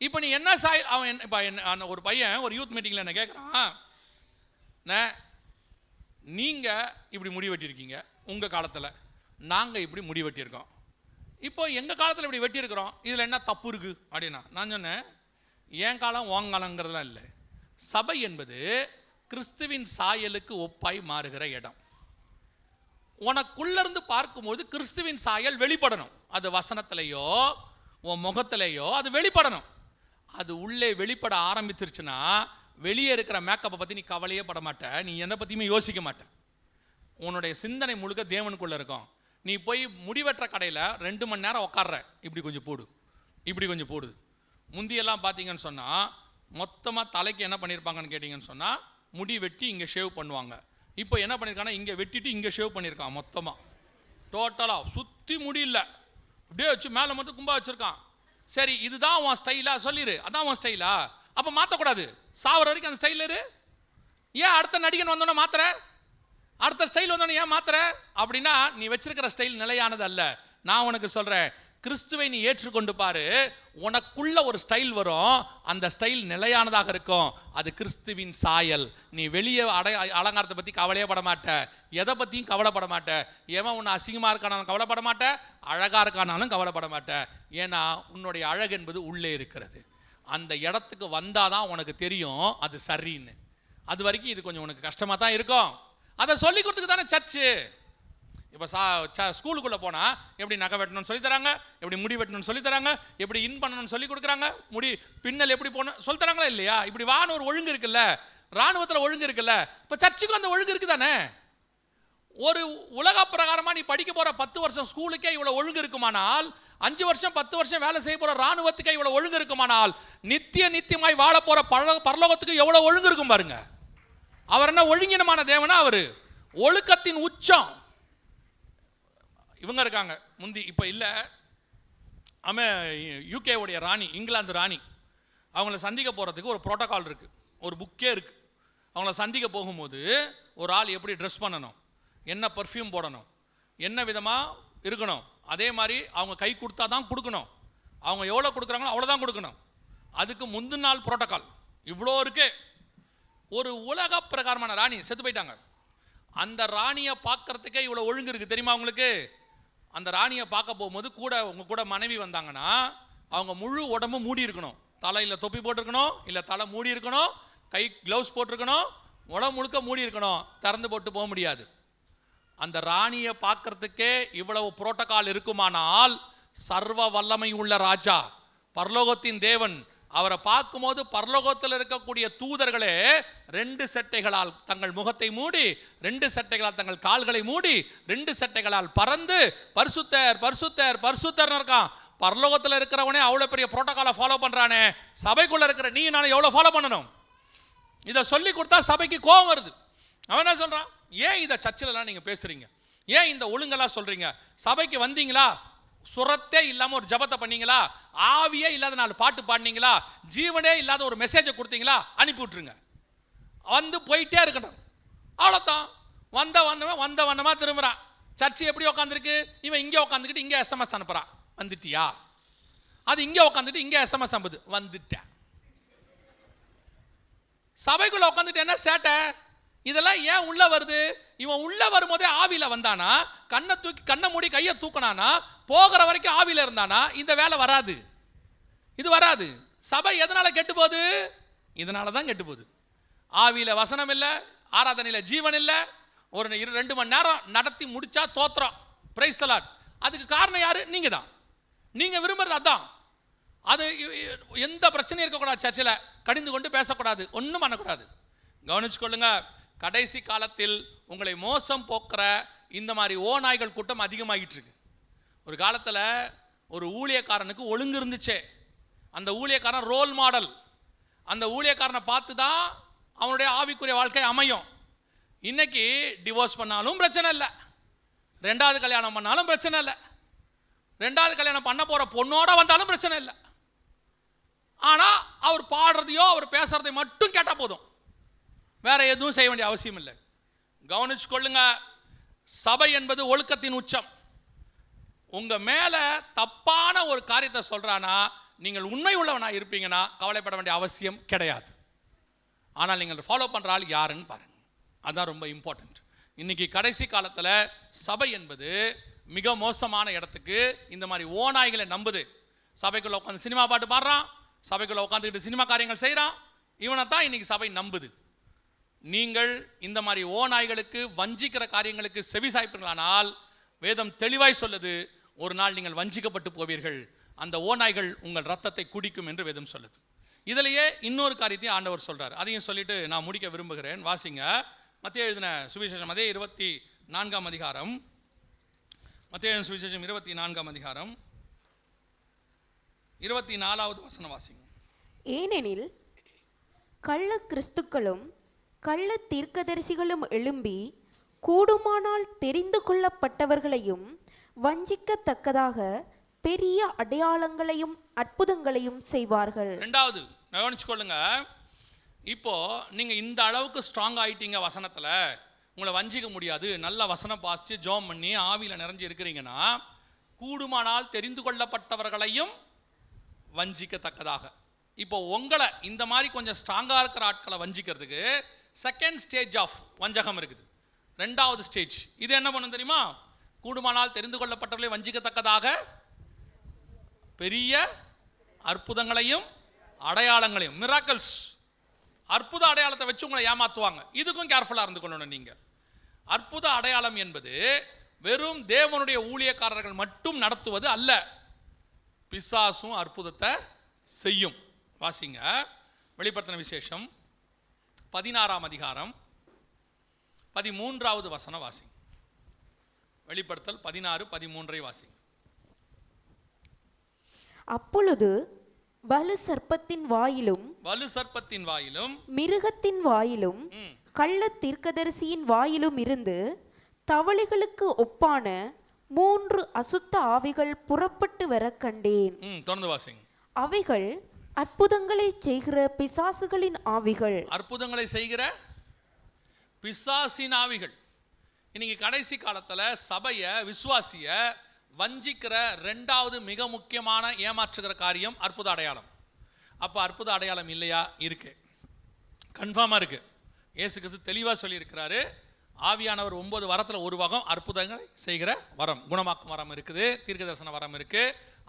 இப்போ நீ என்ன அவன் இப்போ என்ன ஒரு பையன் ஒரு யூத் மீட்டிங்கில் என்ன கேட்குறான், நீங்கள் இப்படி முடி வெட்டியிருக்கீங்க உங்கள் காலத்தில், நாங்கள் இப்படி முடி வெட்டியிருக்கோம், இப்போ எங்கள் காலத்தில் இப்படி வெட்டியிருக்கிறோம், இதில் என்ன தப்பு இருக்குது அப்படின்னா நான் சொன்னேன், என் காலம் ஓங்காலங்கிறதுலாம் இல்லை. சபை என்பது கிறிஸ்துவின் சாயலுக்கு ஒப்பாய் மாறுகிற இடம். உனக்குள்ளேருந்து பார்க்கும்போது கிறிஸ்துவின் சாயல் வெளிப்படணும். அது வசனத்திலேயோ உன் முகத்திலேயோ அது வெளிப்படணும். அது உள்ளே வெளிப்பட ஆரம்பிச்சிருச்சுன்னா வெளியே இருக்கிற மேக்கப்பை பற்றி நீ கவலையே பட மாட்ட, நீ எதை பற்றியுமே யோசிக்க மாட்ட. உன்னுடைய சிந்தனை முழுக்க தேவனுக்குள்ளே இருக்கும். நீ போய் முடிவெட்டுற கடையில் 2 மணி நேரம் உட்கார்ற, இப்படி கொஞ்சம் போடு, இப்படி கொஞ்சம் போடுது. முந்தியெல்லாம் பார்த்தீங்கன்னு சொன்னால் மொத்தமாக தலைக்கு என்ன பண்ணியிருப்பாங்கன்னு கேட்டிங்கன்னு சொன்னால் முடி வெட்டி இங்கே ஷேவ் பண்ணுவாங்க. இப்போ என்ன பண்ணியிருக்காங்கன்னா இங்கே வெட்டிட்டு இங்கே ஷேவ் பண்ணியிருக்கான். மொத்தமாக டோட்டலாக சுற்றி முடியல, அப்படியே வச்சு மேலே மட்டும் கும்பா வச்சுருக்கான். சரி, இதுதான் உன் ஸ்டைலா சொல்லிடு, அதான் உன் ஸ்டைலா. அப்போ மாற்றக்கூடாது, சாவர வரைக்கும் அந்த ஸ்டைல் இரு. ஏன் அடுத்த நடிகன் வந்தோன்னே மாத்திர, அடுத்த ஸ்டைல் வந்தோன்னே ஏன் மாத்திர அப்படின்னா நீ வச்சிருக்கிற ஸ்டைல் நிலையானது அல்ல. நான் உனக்கு சொல்கிறேன், கிறிஸ்துவை நீ ஏற்றுக்கொண்டு பாரு, உனக்குள்ள ஒரு ஸ்டைல் வரும். அந்த ஸ்டைல் நிலையானதாக இருக்கும். அது கிறிஸ்துவின் சாயல். நீ வெளியே அலங்காரத்தை பற்றி கவலையே பட மாட்ட, எதை பற்றியும் கவலைப்பட மாட்ட. எவன் உன்னை அசிங்கமாக இருக்கானாலும் கவலைப்பட மாட்ட, அழகாக இருக்கானாலும் கவலைப்பட மாட்ட. ஏன்னா உன்னுடைய அழகு என்பது உள்ளே இருக்கிறது. அந்த இடத்துக்கு வந்தாதான் உனக்கு தெரியும் அது சரின்னு. அது வரைக்கும் இது கொஞ்சம் உனக்கு கஷ்டமாக தான் இருக்கும். அதை சொல்லி கொடுத்துக்கு தானே சர்ச்சு. இப்போ ஸ்கூலுக்குள்ளே போனால் எப்படி நகை வெட்டணும்னு சொல்லித்தராங்க, எப்படி முடி வெட்டணும்னு சொல்லித்தராங்க, எப்படி இன் பண்ணணும்னு சொல்லி கொடுக்குறாங்க, முடி பின்னல் எப்படி போகணும் சொல்லித்தராங்களா இல்லையா? இப்படி வான ஒரு ஒழுங்கு இருக்குல்ல, இராணுவத்தில் ஒழுங்கு இருக்குல்ல, இப்போ சர்ச்சுக்கும் அந்த ஒழுங்கு இருக்குது தானே. ஒரு உலக பிரகாரமாக நீ படிக்க போகிற 10 வருஷம் ஸ்கூலுக்கே இவ்வளோ ஒழுங்கு இருக்குமானால், 5 வருஷம் 10 வருஷம் வேலை செய்ய போகிற இராணுவத்துக்கே இவ்வளோ ஒழுங்கு இருக்குமானால், நித்தியமாய் வாழ போகிற பரலோகத்துக்கு எவ்வளோ ஒழுங்கு இருக்கும் பாருங்க. அவர் என்ன ஒழுங்கினமான தேவனா? அவர் ஒழுக்கத்தின் உச்சம். இவங்க இருக்காங்க முந்தி, இப்போ இல்லை, யூகேவுடைய ராணி, இங்கிலாந்து ராணி. அவங்கள சந்திக்க போகிறதுக்கு ஒரு ப்ரோட்டோகால் இருக்குது, ஒரு புக்கே இருக்குது. அவங்கள சந்திக்க போகும்போது ஒரு ஆள் எப்படி ட்ரெஸ் பண்ணணும், என்ன பர்ஃப்யூம் போடணும், என்ன விதமாக இருக்கணும், அதே மாதிரி அவங்க கை கொடுத்தா தான் கொடுக்கணும், அவங்க எவ்வளோ கொடுக்குறாங்களோ அவ்வளோதான் கொடுக்கணும். அதுக்கு முந்தின நாள் ப்ரோட்டோகால் இவ்வளோ இருக்கு. ஒரு உலக பிரகாரமான ராணி செத்து போயிட்டாங்க. அந்த ராணியை பார்க்கறதுக்கே இவ்வளோ ஒழுங்கு இருக்குது தெரியுமா உங்களுக்கு? அந்த ராணியை பார்க்க போகும்போது கூட உங்கள் கூட மனைவி வந்தாங்கன்னா அவங்க முழு உடம்பு மூடி இருக்கணும். தலையில் தொப்பி போட்டிருக்கணும், இல்லை தலை மூடி இருக்கணும், கை க்ளவுஸ் போட்டிருக்கணும், உடம்பு முழுக்க மூடி இருக்கணும், திறந்து போட்டு போக முடியாது. அந்த ராணியை பார்க்கறதுக்கே இவ்வளவு புரோட்டோகால் இருக்குமானால், சர்வ வல்லமை உள்ள ராஜா, பரலோகத்தின் தேவன், அவரை பார்க்கும்போது பரலோகத்தில் இருக்கக்கூடிய தூதர்களே 2 சட்டைகளால் தங்கள் முகத்தை மூடி, 2 சட்டைகளால் தங்கள் கால்களை மூடி, 2 சட்டைகளால் பறந்து பரிசுத்தர் பரிசுத்தர் பரிசுத்தர் இருக்கான். பரலோகத்தில் இருக்கிறவனே அவ்வளோ பெரிய புரோட்டோகாலை ஃபாலோ பண்ணுறானே, சபைக்குள்ளே இருக்கிற நீ நான் எவ்வளோ ஃபாலோ பண்ணணும்? இதை சொல்லி கொடுத்தா சபைக்கு கோபம் வருது. அவன் என்ன சொல்கிறான்? ஏன் இதை சர்ச்சிலலாம் நீங்கள் பேசுகிறீங்க? ஏன் இந்த ஒழுங்கெல்லாம் சொல்கிறீங்க? சபைக்கு வந்தீங்களா, சுரத்தே இல்லாமல் ஒரு ஜபத்தை பண்ணீங்களா, ஆவியே இல்லாத 4 பாட்டு பாடினீங்களா, ஜீவனே இல்லாத ஒரு மெசேஜை கொடுத்தீங்களா, அனுப்பி விட்ருங்க. வந்து போயிட்டே இருக்கணும், அவ்வளோதான். வந்த வண்ணமாக திரும்புகிறான். சர்ச்சு எப்படி உட்காந்துருக்கு? இவன் இங்கே உட்காந்துக்கிட்டு இங்கே SMS அனுப்புகிறான், வந்துட்டியா? அது இங்கே உட்காந்துட்டு இங்கே SMS அனுப்புது, வந்துட்டேன். சபைக்குள்ள உட்காந்துட்டு என்ன சேட்டை? இதெல்லாம் ஏன் உள்ள வருது? இவன் உள்ள வரும்போதே ஆவியில வந்தானா, கண்ணை மூடி கையை தூக்கினானா, போகிற வரைக்கும் ஆவியில இருந்தானா, இந்த வேலை வராது, இது வராது. சபை எதனால கெட்டு போகுது? இதனால தான் கெட்டு போகுது. ஆவியில வசனம் இல்லை, ஆராதனையில் ஜீவன் இல்லை. ஒரு 2 மணி நேரம் நடத்தி முடிச்சா தோத்திரம், பிரைஸ் தி லார்ட். அதுக்கு காரணம் யாரு? நீங்க தான். நீங்க விரும்புறது அதான். அது எந்த பிரச்சனையும் இருக்கக்கூடாது, சர்ச்சில் கடிந்து கொண்டு பேசக்கூடாது, ஒன்றும் பண்ணக்கூடாது. கவனிச்சுக்கொள்ளுங்க, கடைசி காலத்தில் உங்களை மோசம் போக்குற இந்த மாதிரி ஓநாய்கள் கூட்டம் அதிகமாகிட்டு இருக்கு. ஒரு காலத்தில் ஒரு ஊழியக்காரனுக்கு ஒழுங்கு இருந்துச்சே, அந்த ஊழியக்காரன் ரோல் மாடல். அந்த ஊழியக்காரனை பார்த்து தான் அவனுடைய ஆவிக்குரிய வாழ்க்கை அமையும். இன்னைக்கு டிவோர்ஸ் பண்ணாலும் பிரச்சனை இல்லை, 2வது கல்யாணம் பண்ணாலும் பிரச்சனை இல்லை, 2வது கல்யாணம் பண்ண போகிற பொண்ணோட வந்தாலும் பிரச்சனை இல்லை. ஆனால் அவர் பாடுறதையோ அவர் பேசுறதை மட்டும் கேட்டால் போதும், வேற எதுவும் செய்ய வேண்டிய அவசியம் இல்லை. கவனிச்சு கொள்ளுங்க, சபை என்பது ஒழுக்கத்தின் உச்சம். உங்க மேல தப்பான ஒரு காரியத்தை சொல்றானா, நீங்கள் உண்மை உள்ளவனா இருப்பீங்கன்னா கவலைப்பட வேண்டிய அவசியம் கிடையாது. ஆனால் நீங்கள் ஃபாலோ பண்ற ஆள் யாருன்னு பாருங்க, அதான் ரொம்ப இம்பார்ட்டன்ட். இன்னைக்கு கடைசி காலத்தில் சபை என்பது மிக மோசமான இடத்துக்கு இந்த மாதிரி ஓநாய்களை நம்புது. சபைக்குள்ள உட்காந்து சினிமா பாட்டு பாடுறான், சபைக்குள்ள உட்காந்துக்கிட்டு சினிமா காரியங்கள் செய்கிறான், இவனை தான் இன்னைக்கு சபை நம்புது. நீங்கள் இந்த மாதிரி ஓநாய்களுக்கு வஞ்சிக்கிற காரியங்களுக்கு செவி சாய்ப்பீர்களானால், வேதம் தெளிவாய் சொல்லுது, ஒரு நாள் நீங்கள் வஞ்சிக்கப்பட்டு போவீர்கள். அந்த ஓநாய்கள் உங்கள் ரத்தத்தை குடிக்கும் என்று வேதம் சொல்லுது. இதிலேயே இன்னொரு காரியத்தையும் ஆண்டவர் சொல்றார், அதையும் சொல்லிட்டு நான் முடிக்க விரும்புகிறேன். வாசிங்க, மத்தேயு எழுதின சுவிசேஷம் அதே 24ஆம் அதிகாரம், மத்தேயு எழுதின சுவிசேஷம் 24ஆம் அதிகாரம் 24வது வசனம் வாசிங்க. ஏனெனில் கள்ள கிறிஸ்துக்களும் கள்ள தீர்க்கதரிசிகளும் எழும்பி கூடுமானால் தெரிந்து கொள்ளப்பட்டவர்களையும் வஞ்சிக்கத்தக்கதாக பெரிய அடையாளங்களையும் அற்புதங்களையும் செய்வார்கள். 2வது கவனிச்சுக்கொள்ளுங்க, இப்போ நீங்க இந்த அளவுக்கு ஸ்ட்ராங் ஆயிட்டீங்க வசனத்துல, உங்களை வஞ்சிக்க முடியாது, நல்ல வசனம் பாசிச்சு ஜோம் பண்ணி ஆவியில நிறைஞ்சு இருக்கிறீங்கன்னா, கூடுமானால் தெரிந்து கொள்ளப்பட்டவர்களையும் வஞ்சிக்கத்தக்கதாக. இப்போ உங்களை இந்த மாதிரி கொஞ்சம் ஸ்ட்ராங்காக இருக்கிற ஆட்களை வஞ்சிக்கிறதுக்கு செகண்ட் ஸ்டேஜ் ஆஃப் வஞ்சகம் இருக்குது. 2வது ஸ்டேஜ் இது என்ன பண்ணும் தெரியுமா? கூடுமானால் தெரிந்து கொள்ளப்பட்டவர்களை வஞ்சிக்கத்தக்கதாக பெரிய அற்புதங்களையும் அடையாளங்களையும், மிராக்கிள்ஸ், அற்புத அடையாளத்தை வச்சு உங்களை ஏமாத்துவாங்க. இதுக்கும் கேர்ஃபுல்லாக இருந்து கொள்ளணும். நீங்க அற்புத அடையாளம் என்பது வெறும் தேவனுடைய ஊழியக்காரர்கள் மட்டும் நடத்துவது அல்ல, பிசாசும் அற்புதத்தை செய்யும். வாசிங்க, வெளிப்படுத்தின விசேஷம் 16ஆம் அதிகாரம் 13வது வசனம் வாசிங்க. வெளிப்படுத்தல் 16:13 வாசிங்க. அப்பொழுது வலு சர்ப்பத்தின் வாயிலும் மிருகத்தின் வாயிலும் கள்ள தீர்க்கதரிசியின் வாயிலும் இருந்து தவளைகளுக்கு ஒப்பான 3 அசுத்த ஆவிகள் புறப்பட்டு வர கண்டேன். தொடர்ந்து வாசிங்க. அவைகள் அற்புதங்களை செய்கிற பிசாசுகளின் ஆவிகள். அற்புதங்களை செய்கிற பிசாசின் ஆவிகள். இன்னைக்கு கடைசி காலத்துல சபைய விசுவாசிய வஞ்சிக்கிற 2வது மிக முக்கியமான ஏமாற்றுகிற காரியம் அற்புத அடையாளம். அப்ப அற்புத அடையாளம் இல்லையா? இருக்கு, கன்ஃபார்மா இருக்கு. இயேசு கிறிஸ்து தெளிவா சொல்லி இருக்கிறாரு, ஆவியானவர் 9 வரத்துல ஒரு வகம் அற்புதங்களை செய்கிற வரம், குணமாக்கும் வரம் இருக்குது, தீர்க்க தரிசன வரம் இருக்கு,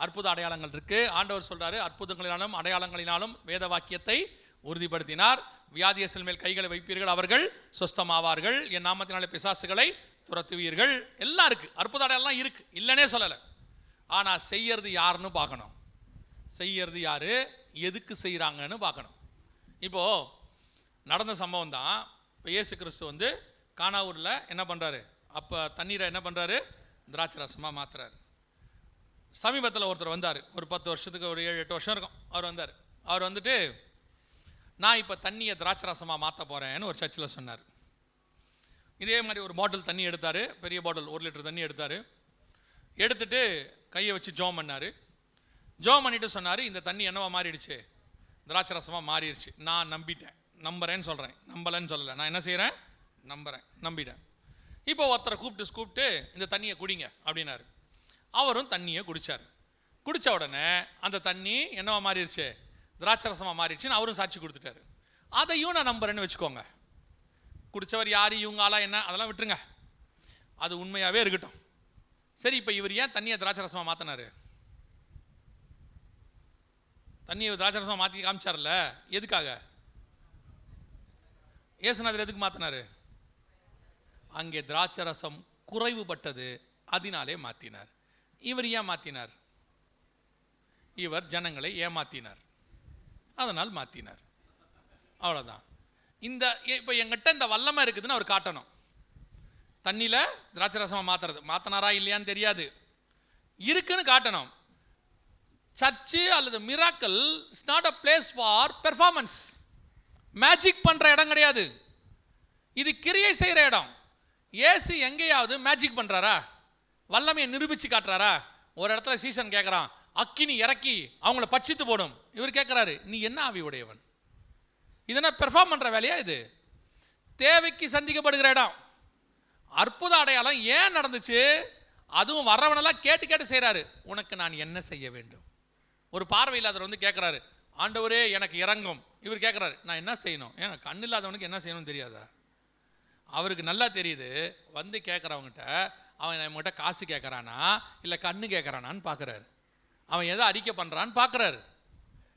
அற்புத அடையாளங்கள் இருக்கு. ஆண்டவர் சொல்றாரு, அற்புதங்களினாலும் அடையாளங்களினாலும் வேத வாக்கியத்தை உறுதிப்படுத்தினார். வியாதியஸ்தர் மேல் கைகளை வைப்பீர்கள், அவர்கள் சொஸ்தமாவார்கள். என் நாமத்தினாலே பிசாசுகளை துரத்துவீர்கள். எல்லாம் இருக்கு, அற்புத அடையாளம் இருக்கு, இல்லைன்னே சொல்லலை. ஆனால் செய்யறது யாருன்னு பார்க்கணும். செய்யறது யாரு, எதுக்கு செய்கிறாங்கன்னு பார்க்கணும். இப்போ நடந்த சம்பவம் தான். இப்போ இயேசு கிறிஸ்து கானாவூரில் என்ன பண்ணுறாரு, அப்போ தண்ணீரை என்ன பண்ணுறாரு, திராட்சை ரசமாக மாற்றுறாரு. சமீபத்தில் ஒருத்தர் வந்தார், ஒரு 10 வருஷத்துக்கு, ஒரு 7-8 வருஷம் இருக்கும். அவர் வந்தார். அவர் வந்துட்டு, நான் இப்போ தண்ணியை திராட்சை ரசமாக மாற்ற போகிறேன்னு ஒரு சர்ச்சில் சொன்னார். இதே மாதிரி ஒரு பாட்டில் தண்ணி எடுத்தார், பெரிய பாட்டில் 1 லிட்டர் தண்ணி எடுத்தார். எடுத்துட்டு கையை வச்சு ஜோம் பண்ணார். ஜோம் பண்ணிட்டு சொன்னார், இந்த தண்ணி என்னவா மாறிடுச்சு, திராட்சை ரசமாக மாறிடுச்சு. நான் நம்பிட்டேன், நம்புறேன்னு சொல்கிறேன், நம்பலைன்னு சொல்லலை. நான் என்ன செய்கிறேன், நம்புகிறேன், நம்பிட்டேன். இப்போ ஒருத்தரை கூப்பிட்டு இந்த தண்ணியை குடிங்க அப்படின்னாரு. அவரும் தண்ணியை குடித்தார். குடித்த உடனே அந்த தண்ணி என்னவா மாறிடுச்சு, திராட்சை ரசமாக மாறிடுச்சுன்னு அவரும் சாட்சி கொடுத்துட்டாரு. அதையும் நான் நம்புறேன்னு வச்சுக்கோங்க. குடித்தவர் யார், இவங்க ஆளா என்ன, அதெல்லாம் விட்டுருங்க, அது உண்மையாகவே இருக்கட்டும். சரி, இப்போ இவர் ஏன் தண்ணியை திராட்சை ரசமாக மாற்றினாரு? தண்ணியை திராட்சை ரசமாக மாற்றி காமிச்சார்ல, எதுக்காக? இயேசுநாதர் எதுக்கு மாற்றினாரு? அங்கே திராட்சை ரசம் குறைவுபட்டது, அதனாலே மாற்றினார். இவர் ஏன் மாற்றினார்? இவர் ஜனங்களை ஏமாத்தினார், அதனால் மாற்றினார். அவ்வளோதான். இந்த இப்போ எங்கிட்ட இந்த வல்லமை இருக்குதுன்னு அவர் காட்டணும். தண்ணியில் திராட்சை ரசமாக மாற்றினாரா இல்லையான்னு தெரியாது, இருக்குன்னு காட்டணும். சர்ச்சு அல்லது miracle is not a place for performance. Magic பண்ணுற இடம் கிடையாது, இது கிரியை செய்கிற இடம். இயேசு எங்கேயாவது மேஜிக் பண்ணுறாரா, வல்லமையை நிரூபித்து காட்டுறாரா? ஒரு இடத்துல சீசன் கேட்குறான், அக்கினி இறக்கி அவங்கள பட்சித்து போடும். இவர் கேட்குறாரு, நீ என்ன ஆவி உடையவன்? இதென்ன பெர்ஃபார்ம் பண்ணுற வேலையா? இது தேவைக்கு சந்திக்கப்படுகிற இடம். அற்புத அடையாளம் ஏன் நடந்துச்சு? அதுவும் வர்றவனெல்லாம் கேட்டு செய்கிறாரு, உனக்கு நான் என்ன செய்ய வேண்டும்? ஒரு பார்வை இல்லாதவர் கேட்குறாரு, ஆண்டவரே எனக்கு இறங்கும். இவர் கேட்குறாரு, நான் என்ன செய்யணும்? ஏன் கண்ணு இல்லாதவனுக்கு என்ன செய்யணும்னு தெரியாதா? அவருக்கு நல்லா தெரியுது. கேட்குறவங்ககிட்ட அவன் நம்மகிட்ட காசு கேட்குறானா இல்லை கண்ணு கேட்குறானான்னு பார்க்குறாரு. அவன் எதை அறிக்கை பண்ணுறான்னு பார்க்குறாரு.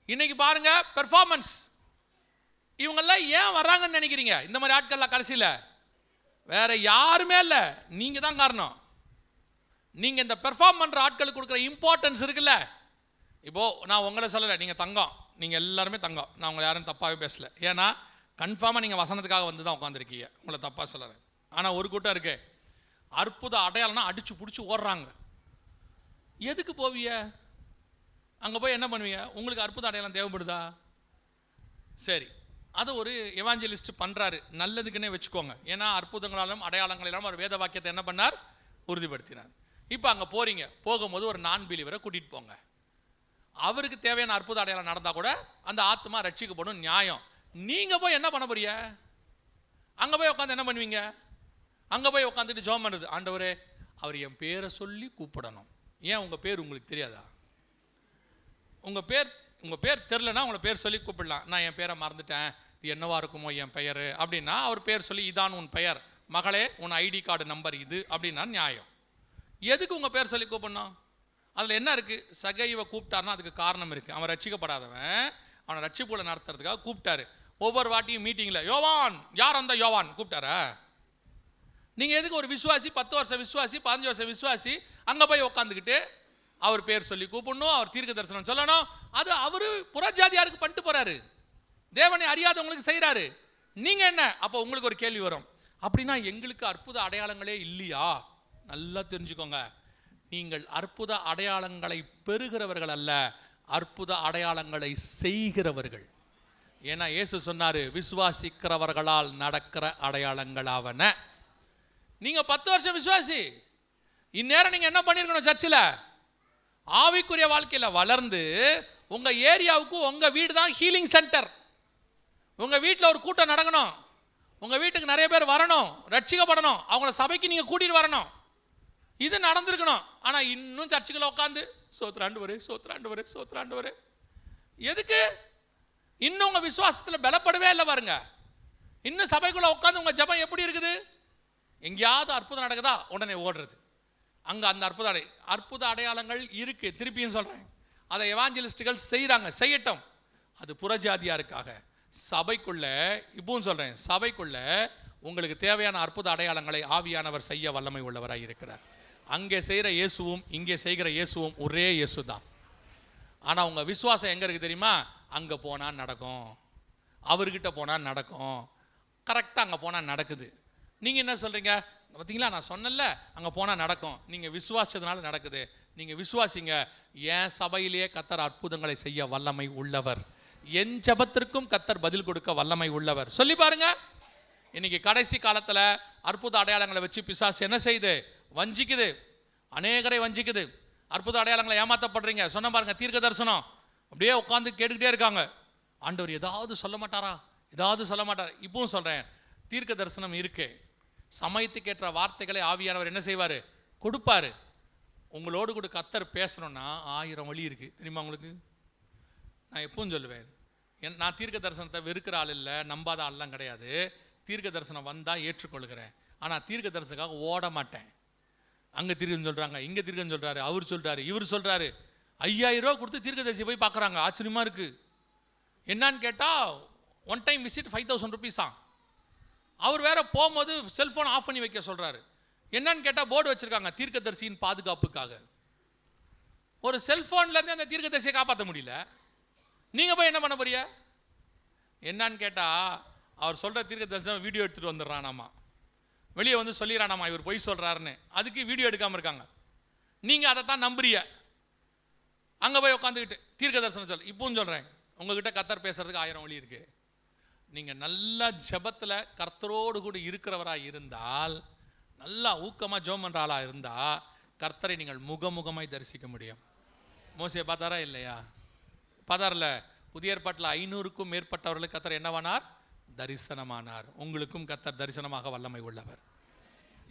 இன்னைக்கு பாருங்க பெர்ஃபார்மன்ஸ். இவங்கெல்லாம் ஏன் வர்றாங்கன்னு நினைக்கிறீங்க? இந்த மாதிரி ஆட்கள்லாம் கடைசியில் வேற யாருமே இல்லை, நீங்கள் தான் காரணம். நீங்கள் இந்த பெர்ஃபார்ம் பண்ணுற ஆட்களுக்கு கொடுக்குற இம்பார்ட்டன்ஸ் இருக்குல்ல. இப்போது நான் உங்களை சொல்லலை, நீங்கள் தங்கம், நீங்கள் எல்லாருமே தங்கம், நான் உங்களை யாரும் தப்பாகவே பேசலை. ஏன்னா கன்ஃபார்மாக நீங்கள் வசனத்துக்காக வந்து தான் உட்காந்துருக்கீங்க, உங்களை தப்பாக சொல்லலை. ஆனால் ஒரு கூட்டம் இருக்கு, அற்புத அடையாளம்னா அடித்து பிடிச்சி ஓடுறாங்க. எதுக்கு போவிய? அங்கே போய் என்ன பண்ணுவீங்க? உங்களுக்கு அற்புத அடையாளம் தேவைப்படுதா? சரி, அது ஒரு எவாஞ்சலிஸ்ட் பண்ணுறாரு, நல்லதுக்குன்னே வச்சுக்கோங்க. ஏன்னா அற்புதங்களாலும் அடையாளங்களிலும் அவர் வேத வாக்கியத்தை என்ன பண்ணார், உறுதிப்படுத்தினார். இப்போ அங்கே போகிறீங்க, போகும்போது ஒரு நான் பிலீவரை கூட்டிகிட்டு போங்க. அவருக்கு தேவையான அற்புத அடையாளம் நடந்தால் கூட அந்த ஆத்மா ரட்சிக்கப்படும், நியாயம். நீங்கள் போய் என்ன பண்ண போறீங்க? அங்கே போய் உட்காந்து என்ன பண்ணுவீங்க? அங்கே போய் உட்காந்துட்டு ஜெபம் பண்ணுறது, ஆண்டவரே அவர் என் பேரை சொல்லி கூப்பிடணும். ஏன் உங்கள் பேர் உங்களுக்கு தெரியாதா? உங்கள் பேர் தெரிலனா உங்களை பேர் சொல்லி கூப்பிடலாம். நான் என் பேரை மறந்துட்டேன், இது என்னவா இருக்குமோ என் பெயர் அப்படின்னா அவர் பேர் சொல்லி, இதான் உன் பெயர் மகளே, உன் ஐடி கார்டு நம்பர் இது அப்படின்னா நியாயம். எதுக்கு உங்கள் பேர் சொல்லி கூப்பிடணும்? அதில் என்ன இருக்குது? சகைவை கூப்பிட்டாருன்னா அதுக்கு காரணம் இருக்குது. அவன் ரட்சிக்கப்படாதவன், அவனை ரட்சிப்புல நடத்துறதுக்காக கூப்பிட்டாரு. ஒவ்வொரு வாட்டியும் மீட்டிங்கில் யோவான், யார் அந்த யோவான் கூப்பிட்டாரா? நீங்கள் எதுக்கு ஒரு விசுவாசி, 10 வருஷம் விசுவாசி, 15 வருஷம் விசுவாசி அங்கே போய் உட்காந்துக்கிட்டு அவர் பேர் சொல்லி கூப்பிடணும், அவர் தீர்க்க தரிசனம் சொல்லணும்? அது அவரு புறஜாதியாருக்கு பண்ணிட்டு போறாரு, தேவனை அறியாதவங்களுக்கு செய்கிறாரு. நீங்கள் என்ன? அப்போ உங்களுக்கு ஒரு கேள்வி வரும், அப்படின்னா எங்களுக்கு அற்புத அடையாளங்களே இல்லையா? நல்லா தெரிஞ்சுக்கோங்க, நீங்கள் அற்புத அடையாளங்களை பெறுகிறவர்கள் அல்ல, அற்புத அடையாளங்களை செய்கிறவர்கள். ஏன்னா இயேசு சொன்னாரு, விசுவாசிக்கிறவர்களால் நடக்கிற அடையாளங்களாவன. நீங்க 10 வருஷம் விசுவாசி, இந்நேரம் நீங்க என்ன பண்ணிருக்கணும்? சர்ச்சில் ஆவிக்குரிய வாழ்க்கையில வளர்ந்து உங்க ஏரியாவுக்கு உங்க வீடு தான் ஹீலிங் சென்டர். உங்க வீட்டில் ஒரு கூட்டம் நடக்கணும், உங்க வீட்டுக்கு நிறைய பேர் வரணும், ரட்சிக்கப்படணும், அவங்கள சபைக்கு நீங்க கூட்டிட்டு வரணும். இது நடந்திருக்கணும். ஆனா இன்னும் சர்ச்சுக்குள்ள உட்காந்து சோத்ராண்டவரே சோத்ராண்டவரே சோத்ராண்டவரே. எதுக்கு? இன்னும் உங்க விசுவாசத்துல பலப்படவே இல்லை பாருங்க. இன்னும் சபைக்குள்ள உட்காந்து உங்க ஜெபம் எப்படி இருக்குது? எங்கேயாவது அற்புதம் நடக்குதா உடனே ஓடுறது. அங்க அந்த அற்புத அடையாளங்கள் இருக்கு. திருப்பியும் சொல்றேன், அதை எவாஞ்சலிஸ்டுகள் செய்யறாங்க, செய்யட்டும். அது புறஜாதியாருக்காக, சபைக்குள்ள இப்பவும் சொல்கிறேன், சபைக்குள்ள உங்களுக்கு தேவையான அற்புத அடையாளங்களை ஆவியானவர் செய்ய வல்லமை உள்ளவராக இருக்கிறார். அங்கே செய்கிற இயேசுவும் இங்கே செய்கிற இயேசுவும் ஒரே இயேசு தான். ஆனால் உங்கள் விசுவாசம் எங்கே இருக்குது தெரியுமா? அங்கே போனால் நடக்கும், அவர்கிட்ட போனால் நடக்கும், கரெக்டாக அங்கே போனால் நடக்குது. நீங்கள் என்ன சொல்கிறீங்க? பார்த்தீங்களா, நான் சொன்னல அங்கே போனால் நடக்கும். நீங்கள் விசுவாசத்தினால நடக்குது. நீங்கள் விசுவாசிங்க. என் சபையிலேயே கர்த்தர் அற்புதங்களை செய்ய வல்லமை உள்ளவர். என் ஜெபத்திற்கும் கர்த்தர் பதில் கொடுக்க வல்லமை உள்ளவர். சொல்லி பாருங்க. இன்னைக்கு கடைசி காலத்தில் அற்புத அடையாளங்களை வச்சு பிசாசு என்ன செய்யுது? வஞ்சிக்குது, அநேகரை வஞ்சிக்குது. அற்புத அடையாளங்களை ஏமாற்றப்படுறீங்க. சொன்ன பாருங்க, தீர்க்க தரிசனம் அப்படியே உட்காந்து கேட்டுக்கிட்டே இருக்காங்க. ஆண்டவர் ஏதாவது சொல்ல மாட்டாரா, ஏதாவது சொல்ல மாட்டாரா? இப்பவும் சொல்கிறேன், தீர்க்க தரிசனம் இருக்கு. சமயத்துக்கேற்ற வார்த்தைகளை ஆவியானவர் என்ன செய்வார்? கொடுப்பாரு. உங்களோடு கூட கர்த்தர் பேசணும்னா 1000 வழி இருக்குது தெரியுமா உங்களுக்கு? நான் எப்பவும் சொல்லுவேன், நான் தீர்க்க தரிசனத்தை வெறுக்கிற ஆள் இல்லை, நம்பாத ஆள்லாம் கிடையாது. தீர்க்க தரிசனம் வந்தால் ஏற்றுக்கொள்கிறேன். ஆனால் தீர்க்க தரிசனத்துக்காக ஓட மாட்டேன். அங்கே தீர்க்கன்னு சொல்கிறாங்க, இங்கே தீர்க்கன்னு சொல்கிறாரு, அவர் சொல்கிறாரு, இவர் சொல்கிறாரு. 5000 ரூபா கொடுத்து தீர்க்க தரிசி போய் பார்க்குறாங்க. ஆச்சரியமாக இருக்குது. என்னான்னு கேட்டால் ஒன் டைம் விசிட் 5000 ருபீஸ் தான். அவர் வேற போகும்போது செல்ஃபோன் ஆஃப் பண்ணி வைக்க சொல்கிறாரு. என்னன்னு கேட்டால் போர்டு வச்சுருக்காங்க, தீர்க்கதரிசியின் பாதுகாப்புக்காக. ஒரு செல்ஃபோன்லேருந்து அந்த தீர்க்கதரிசியை காப்பாற்ற முடியல. நீங்கள் போய் என்ன பண்ண போறிய? என்னான்னு கேட்டால் அவர் சொல்கிற தீர்க்கதரிசனம் வீடியோ எடுத்துகிட்டு வந்துடுறானாமா, வெளியே வந்து சொல்லிடுறானாமா இவர் பொய் சொல்கிறாருன்னு. அதுக்கு வீடியோ எடுக்காமல் இருக்காங்க. நீங்கள் அதை தான் நம்புறிய. அங்கே போய் உட்காந்துக்கிட்டு தீர்க்க தரிசனம் சொல். இப்பவும் சொல்கிறேன், உங்ககிட்ட கர்த்தர் பேசுறதுக்கு 1000 வழி இருக்குது. நீங்கள் நல்லா ஜெபத்தில் கர்த்தரோடு கூட இருக்கிறவராக இருந்தால், நல்லா ஊக்கமாக ஜெபம் பண்ணுற ஆளாக இருந்தால், கர்த்தரை நீங்கள் முகமுகமாய் தரிசிக்க முடியும். மோசே பார்த்தாரா இல்லையா? பார்த்தார்ல. புதிய ஏற்பாட்டில் 500க்கும் மேற்பட்டவர்களுக்கு கர்த்தர் என்னவானார்? தரிசனமானார். உங்களுக்கும் கர்த்தர் தரிசனமாக வல்லமை உள்ளவர்.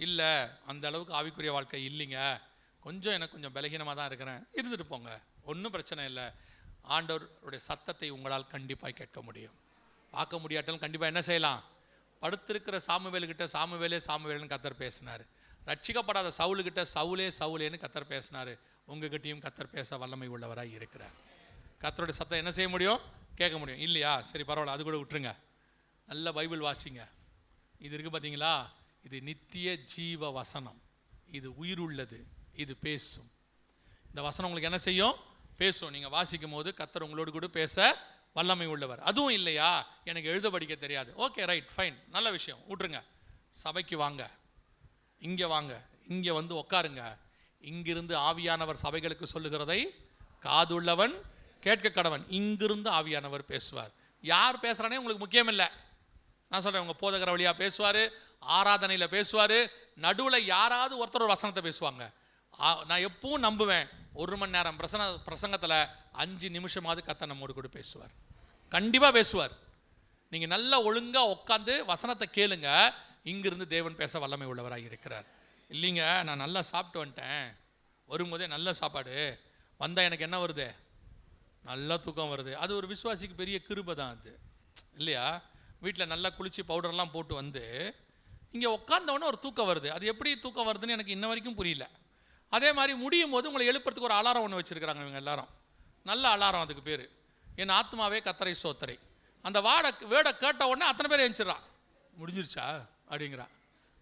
இல்லை அந்த அளவுக்கு ஆவிக்குரிய வாழ்க்கை இல்லைங்க, எனக்கு கொஞ்சம் பலகீனமாக தான் இருக்கிறேன், இருந்துட்டு போங்க, ஒன்றும் பிரச்சனை இல்லை. ஆண்டவருடைய சத்தத்தை உங்களால் கண்டிப்பாக கேட்க முடியும். பார்க்க முடியாட்டாலும் கண்டிப்பாக என்ன செய்யலாம்? படுத்திருக்கிற சாமுவேலுக்கிட்ட சாமுவேல்னு கர்த்தர் பேசினார். ரட்சிக்கப்படாத சவுலுக்கிட்ட சவுலேன்னு கர்த்தர் பேசினார். உங்ககிட்டையும் கர்த்தர் பேச வல்லமை உள்ளவராக இருக்கிறார். கர்த்தருடைய சத்தம் என்ன செய்ய முடியும்? கேட்க முடியும். இல்லையா? சரி பரவாயில்ல, அது கூட விட்டுருங்க. நல்ல பைபிள் வாசிங்க. இது இருக்குது பார்த்தீங்களா? இது நித்திய ஜீவ வசனம். இது உயிருள்ளது, இது பேசும். இந்த வசனம் உங்களுக்கு என்ன செய்யும்? பேசும். நீங்கள் வாசிக்கும் போது கர்த்தர் உங்களோடு கூட பேச வல்லமை உள்ளவர். அதுவும் இல்லையா, எனக்கு எழுத படிக்க தெரியாது, ஓகே ரைட் ஃபைன், நல்ல விஷயம், விட்டுருங்க. சபைக்கு வாங்க, இங்கே வாங்க, இங்கே வந்து உட்காருங்க. இங்கிருந்து ஆவியானவர் சபைகளுக்கு சொல்லுகிறதை காதுள்ளவன் கேட்க கடவன். இங்கிருந்து ஆவியானவர் பேசுவார். யார் பேசுகிறானே உங்களுக்கு முக்கியம் இல்லை. நான் சொல்கிறேன், உங்கள் போதகர வழியாக பேசுவார், ஆராதனையில் பேசுவார், நடுவில் யாராவது ஒருத்தர் ஒரு வசனத்தை பேசுவாங்க. நான் எப்பவும் நம்புவேன், 1 மணி நேரம் பிரசங்கத்தில் 5 நிமிஷமாவது கர்த்தர் நம்மோடு கூட பேசுவார். கண்டிப்பாக பேசுவார். நீங்கள் நல்லா ஒழுங்காக உட்காந்து வசனத்தை கேளுங்க. இங்கிருந்து தேவன் பேச வல்லமை உள்ளவராக இருக்கிறார். இல்லைங்க, நான் நல்லா சாப்பிட்டு வந்துட்டேன், வரும்போதே நல்ல சாப்பாடு வந்தால் எனக்கு என்ன வருது? நல்லா தூக்கம் வருது. அது ஒரு விசுவாசிக்கு பெரிய கிருபை தான் அது, இல்லையா? வீட்டில் நல்லா குளித்து பவுடர்லாம் போட்டு வந்து இங்கே உட்காந்தவொடனே ஒரு தூக்கம் வருது. அது எப்படி தூக்கம் வருதுன்னு எனக்கு இன்ன வரைக்கும் புரியல. அதே மாதிரி முடியும் போது உங்களை எழுப்புறதுக்கு ஒரு அலாரம் ஒன்று வச்சுருக்கிறாங்க இவங்க எல்லாரும். நல்ல அலாரம், அதுக்கு பேர் என் ஆத்மாவே கர்த்தரை சோத்தரை. அந்த வேடை கேட்ட உடனே அத்தனை பேர் எழுந்திரிச்சிடறான். முடிஞ்சிருச்சா அப்படிங்கிறா.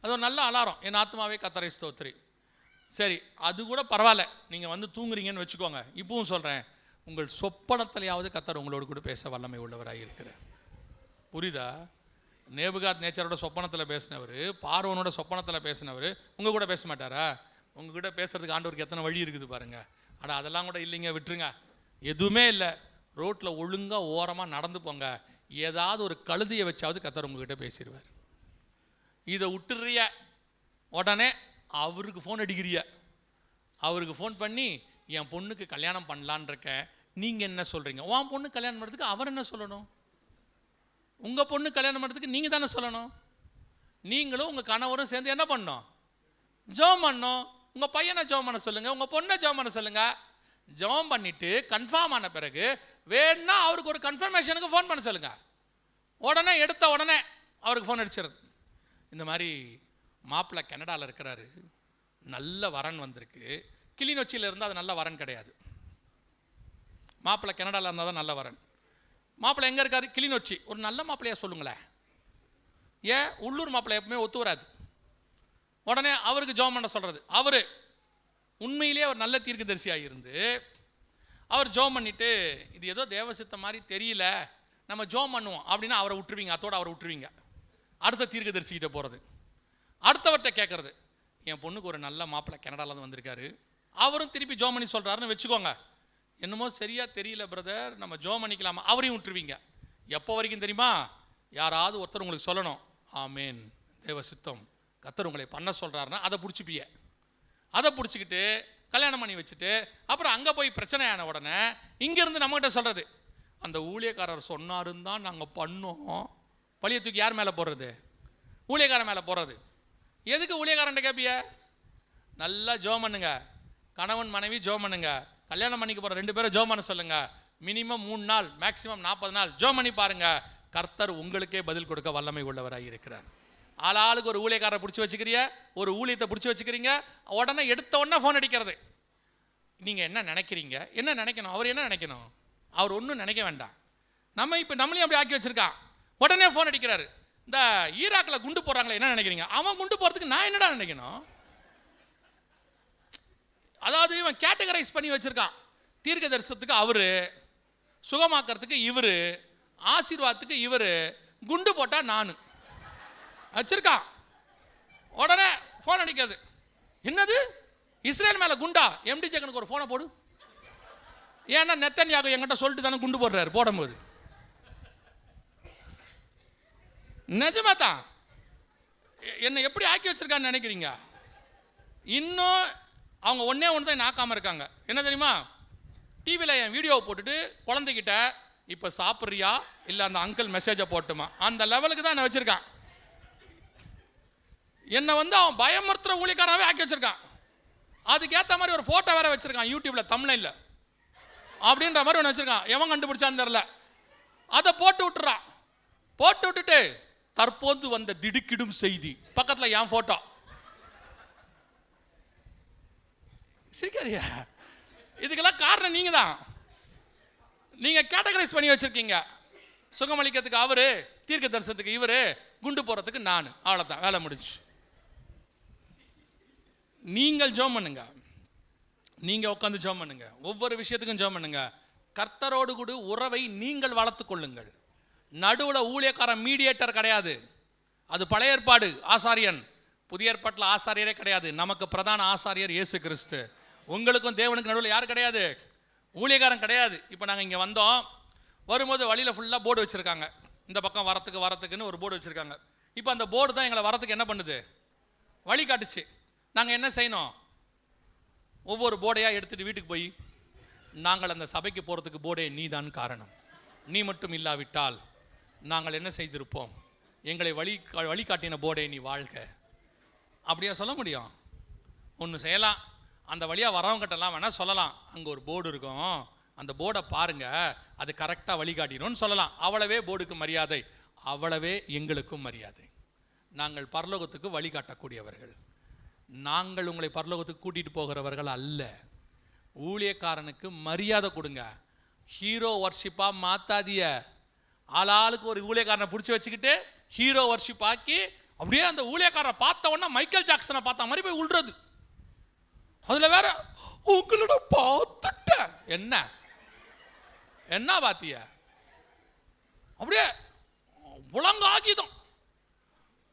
அது ஒரு நல்ல அலாரம், என் ஆத்மாவே கர்த்தரை ஸ்தோத்திரி. சரி, அது கூட பரவாயில்ல, நீங்கள் வந்து தூங்குறீங்கன்னு வச்சுக்கோங்க. இப்பவும் சொல்கிறேன், உங்கள் சொப்பனத்திலையாவது கர்த்தர் உங்களோடு கூட பேச வல்லமை உள்ளவராக இருக்கிறார். புரியுதா? நேபுகாத் நேச்சரோட சொப்பனத்தில் பேசினவர், பார்வோனோட சொப்பனத்தில் பேசினவர் உங்கள் கூட பேச மாட்டாரா? உங்ககிட்ட பேசுறதுக்கு ஆண்டவருக்கு எத்தனை வழி இருக்குது பாருங்கள். ஆனால் அதெல்லாம் கூட இல்லைங்க, விட்டுருங்க. எதுவுமே இல்லை. ரோட்டில் ஒழுங்காக ஓரமாக நடந்து போங்க. ஏதாவது ஒரு கழுதியை வச்சாவது கர்த்தர் உங்ககிட்ட பேசிடுவார். இதை விட்டுறிய உடனே அவருக்கு ஃபோன் அடிக்கிறிய. அவருக்கு ஃபோன் பண்ணி என் பொண்ணுக்கு கல்யாணம் பண்ணலான் இருக்கேன், நீங்கள் என்ன சொல்கிறீங்க? உன் பொண்ணு கல்யாணம் பண்ணுறதுக்கு அவர் என்ன சொல்லணும்? உங்கள் பொண்ணு கல்யாணம் பண்ணுறதுக்கு நீங்கள் தானே சொல்லணும். நீங்களும் உங்கள் கணவரும் சேர்ந்து என்ன பண்ணணும்? ஜெபம் பண்ணணும். உங்கள் பையனை ஜெபம் பண்ண சொல்லுங்கள், உங்கள் பொண்ணை ஜெபம் பண்ண சொல்லுங்கள். ஜெபம் பண்ணிவிட்டு கன்ஃபார்ம் ஆன பிறகு வேணா அவருக்கு ஒரு கன்ஃபர்மேஷனுக்கு ஃபோன் பண்ண சொல்லுங்கள். உடனே எடுத்த உடனே அவருக்கு ஃபோன் அடிச்சிருது. இந்த மாதிரி மாப்பிள்ளை கனடாவில் இருக்கிறாரு, நல்ல வரன் வந்திருக்கு. கிளிநொச்சியில் இருந்தால் அது நல்ல வரன் கிடையாது. மாப்பிள்ளை கனடாவில் இருந்தால் தான் நல்ல வரன். மாப்பிள்ளை எங்கே இருக்காரு? கிளிநொச்சி. ஒரு நல்ல மாப்பிள்ளையா சொல்லுங்களேன். ஏன் உள்ளூர் மாப்பிள்ளை எப்பவுமே ஒத்து வராது. உடனே அவருக்கு ஜெபம் பண்ண சொல்கிறது. அவர் உண்மையிலேயே ஒரு நல்ல தீர்க்கதரிசியாக இருந்து அவர் ஜெபம் பண்ணிவிட்டு இது ஏதோ தேவசித்த மாதிரி தெரியல, நம்ம ஜெபம் பண்ணுவோம் அப்படின்னா அவரை விட்டுருவீங்க. அதோடு அவரை விட்டுருவீங்க. அடுத்த தீர்க்கதரிசிக்கிட்ட போகிறது, அடுத்தவர்கிட்ட கேட்குறது. என் பொண்ணுக்கு ஒரு நல்ல மாப்பிள்ளை கனடாவில் வந்திருக்காரு, அவரும் திருப்பி ஜெபம் பண்ணி சொல்கிறாருன்னு வச்சுக்கோங்க. என்னமோ சரியா தெரியல பிரதர், நம்ம ஜெபம் பண்ணிக்கலாமா? அவரையும் விட்டுருவீங்க. எப்போ வரைக்கும் தெரியுமா? யாராவது ஒருத்தர் உங்களுக்கு சொல்லணும், ஆமேன் தேவ சித்தம் கர்த்தர் உங்களை பண்ண சொல்கிறாருன்னா அதை பிடிச்சிப்பிய. அதை பிடிச்சிக்கிட்டு கல்யாணம் பண்ணி வச்சுட்டு அப்புறம் அங்கே போய் பிரச்சனையான உடனே இங்கேருந்து நம்மகிட்ட சொல்கிறது, அந்த ஊழியக்காரர் சொன்னாருன்னு தான் நாங்கள் பண்ணோம். பழிய தூக்கி யார் மேலே போடுறது? ஊழியக்காரன் மேலே போடுறது. எதுக்கு ஊழியக்காரன்ட்ட கேட்பிய? நல்லா ஜெபம் பண்ணுங்க, கணவன் மனைவி ஜெபம் பண்ணுங்க, கல்யாணம் பண்ணிக்க போகிற 2 பேரும் ஜெபம் பண்ண சொல்லுங்க. மினிமம் 3 நாள், மேக்சிமம் 40 நாள் ஜெபம் பண்ணி பாருங்க. கர்த்தர் உங்களுக்கே பதில் கொடுக்க வல்லமை உள்ளவராக இருக்கிறார். ஆளாளுக்கு ஒரு ஊழியக்காரரை பிடிச்சி வச்சுக்கிறிய, ஒரு ஊழியத்தை பிடிச்சி வச்சுக்கிறீங்க. உடனே எடுத்த உடனே ஃபோன் அடிக்கிறது. நீங்கள் என்ன நினைக்கிறீங்க? என்ன நினைக்கணும்? அவர் என்ன நினைக்கணும்? அவர் ஒன்றும் நினைக்க வேண்டாம். நம்ம இப்போ நம்மளையும் அப்படி ஆக்கி வச்சிருக்கான். உடனே ஃபோன் அடிக்கிறாரு. இந்த ஈராக்கில் குண்டு போடுறாங்களே என்ன நினைக்கிறீங்க? அவன் குண்டு போகிறதுக்கு நான் என்னடா நினைக்கணும்? அதாவது இவன் கேட்டகரைஸ் பண்ணி வச்சிருக்கான். தீர்க்க தரிசனத்துக்கு அவரு, சுகமாக்கிறதுக்கு இவரு, ஆசீர்வாதத்துக்கு இவரு, குண்டு போட்டா நான் வச்சிருக்கான். உடனே ஃபோன் அடிக்கிறது. என்னது இஸ்ரேல் மேல குண்டா? எம்டி ஜெகனுக்கு ஒரு ஃபோனை போடு. ஏன்னா நெத்தன்யாகு என்கிட்ட சொல்லிட்டு தானே குண்டு போடுறாரு. போடும்போது நிஜமா தான் என்னை எப்படி ஆக்கி வச்சிருக்கான்னு நினைக்கிறீங்க? இன்னும் அவங்க ஒன்றே ஒன்று தான் நாக்காமல் இருக்காங்க. என்ன தெரியுமா? டிவியில் என் வீடியோவை போட்டுட்டு குழந்தைகிட்ட இப்போ சாப்பிட்றியா இல்லை அந்த அங்கிள் மெசேஜை போட்டுமா, அந்த லெவலுக்கு தான் என்னை வச்சுருக்கான். என்னை அவன் பயமுறுத்துகிற ஊழியக்காரனாகவே ஆக்கி வச்சுருக்கான். அதுக்கேற்ற மாதிரி ஒரு ஃபோட்டோ வேறு வச்சுருக்கான் யூடியூப்பில் தம்ப்நெயில்ல அப்படின்ற மாதிரி ஒன்று வச்சுருக்கான். எவன் கண்டுபிடிச்சான்னு தெரில. அதை போட்டு விட்டுறான். போட்டு விட்டுட்டு தற்போது வந்த திடுக்கிடும் செய்தி பக்கத்தில் என் ஃபோட்டோ. சிரிக்காதியா? இதுக்கெல்லாம் காரணம் நீங்கள் தான். நீங்கள் கேட்டகரைஸ் பண்ணி வச்சுருக்கீங்க. சுகமளிக்கிறதுக்கு அவரு, தீர்க்க தரிசனத்துக்கு இவரு, குண்டு போகிறதுக்கு நான். அவ்வளோதான், வேலை முடிஞ்சு. நீங்கள் ஜெபம் பண்ணுங்க, நீங்கள் உட்காந்து ஜெபம் பண்ணுங்க, ஒவ்வொரு விஷயத்துக்கும் ஜெபம் பண்ணுங்க. கர்த்தரோடு கூட உறவை நீங்கள் வளர்த்து கொள்ளுங்கள். நடுவில் ஊழியக்காரன் மீடியேட்டர் கிடையாது. அது பழைய ஏற்பாடு ஆசாரியன். புதிய ஏற்பாட்டில் ஆசாரியரே கிடையாது. நமக்கு பிரதான ஆசாரியர் இயேசு கிறிஸ்து. உங்களுக்கும் தேவனுக்கு நடுவில் யார் கிடையாது? ஊழியக்காரன் கிடையாது. இப்போ நாங்கள் இங்கே வந்தோம், வரும்போது வழியில் ஃபுல்லாக போர்டு வச்சுருக்காங்க. இந்த பக்கம் வரத்துக்குன்னு ஒரு போர்டு வச்சுருக்காங்க. இப்போ அந்த போர்டு தான் எங்களை வரத்துக்கு என்ன பண்ணுது? வழி காட்டுச்சு. நாங்கள் என்ன செய்யணும்? ஒவ்வொரு போர்டையாக எடுத்துகிட்டு வீட்டுக்கு போய், நாங்கள் அந்த சபைக்கு போகிறதுக்கு போர்டே நீ தான் காரணம், நீ மட்டும் இல்லாவிட்டால் நாங்கள் என்ன செய்திருப்போம், எங்களை வழிகாட்டின போர்டே நீ வாழ்க, அப்படியா சொல்ல முடியும்? ஒன்று செய்யலாம், அந்த வழியாக வரவங்கிட்டலாம் வேணால் சொல்லலாம், அங்கே ஒரு போர்டு இருக்கும், அந்த போர்டை பாருங்கள், அது கரெக்டாக வழிகாட்டினோன்னு சொல்லலாம். அவ்வளவே போர்டுக்கு மரியாதை, அவ்வளவே எங்களுக்கும் மரியாதை. நாங்கள் பரலோகத்துக்கு வழிகாட்டக்கூடியவர்கள். நாங்கள் உங்களை பரலோகத்துக்கு கூட்டிகிட்டு போகிறவர்கள் அல்ல. ஊழியக்காரனுக்கு மரியாதை கொடுங்க. ஹீரோ வர்ஷிப்பாக மாற்றாதிய. ஆளாளுக்கு ஒரு ஊழியக்காரனை பிடிச்சி வச்சுக்கிட்டு ஹீரோ வர்ஷிப் ஆக்கி அப்படியே அந்த ஊழியக்காரனை பார்த்த உடனே மைக்கேல் ஜாக்சனை பார்த்த மாதிரி போய் உள்றது. அதில் வேற உங்களோட பார்த்துட்ட என்ன என்ன பாத்திய, அப்படியே உலங்காகிதம்,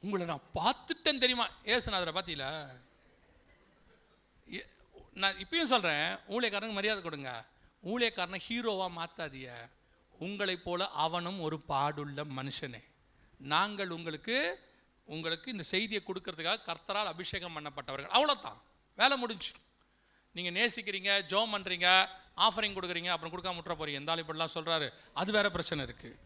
உங்களை நான் பார்த்துட்டேன் தெரியுமா? ஏசுநாதரை பார்த்தீங்களா? நான் இப்பயும் சொல்கிறேன், ஊழியக்காரனுக்கு மரியாதை கொடுங்க. ஊழியக்காரனை ஹீரோவாக மாற்றாதிய. உங்களைப் போல அவனும் ஒரு பாடுள்ள மனுஷனே. நாங்கள் உங்களுக்கு இந்த செய்தியை கொடுக்கறதுக்காக கர்த்தரால் அபிஷேகம் பண்ணப்பட்டவர்கள். அவ்வளோதான், வேலை முடிஞ்சு. நீங்கள் நேசிக்கிறீங்க, ஜெபம் பண்ணுறீங்க, ஆஃபரிங் கொடுக்குறீங்க, அப்புறம் கொடுக்காம விட்டுற போகிறீங்க. எந்தாலும் இப்படிலாம் சொல்கிறாரு, அது வேறு பிரச்சனை இருக்குது.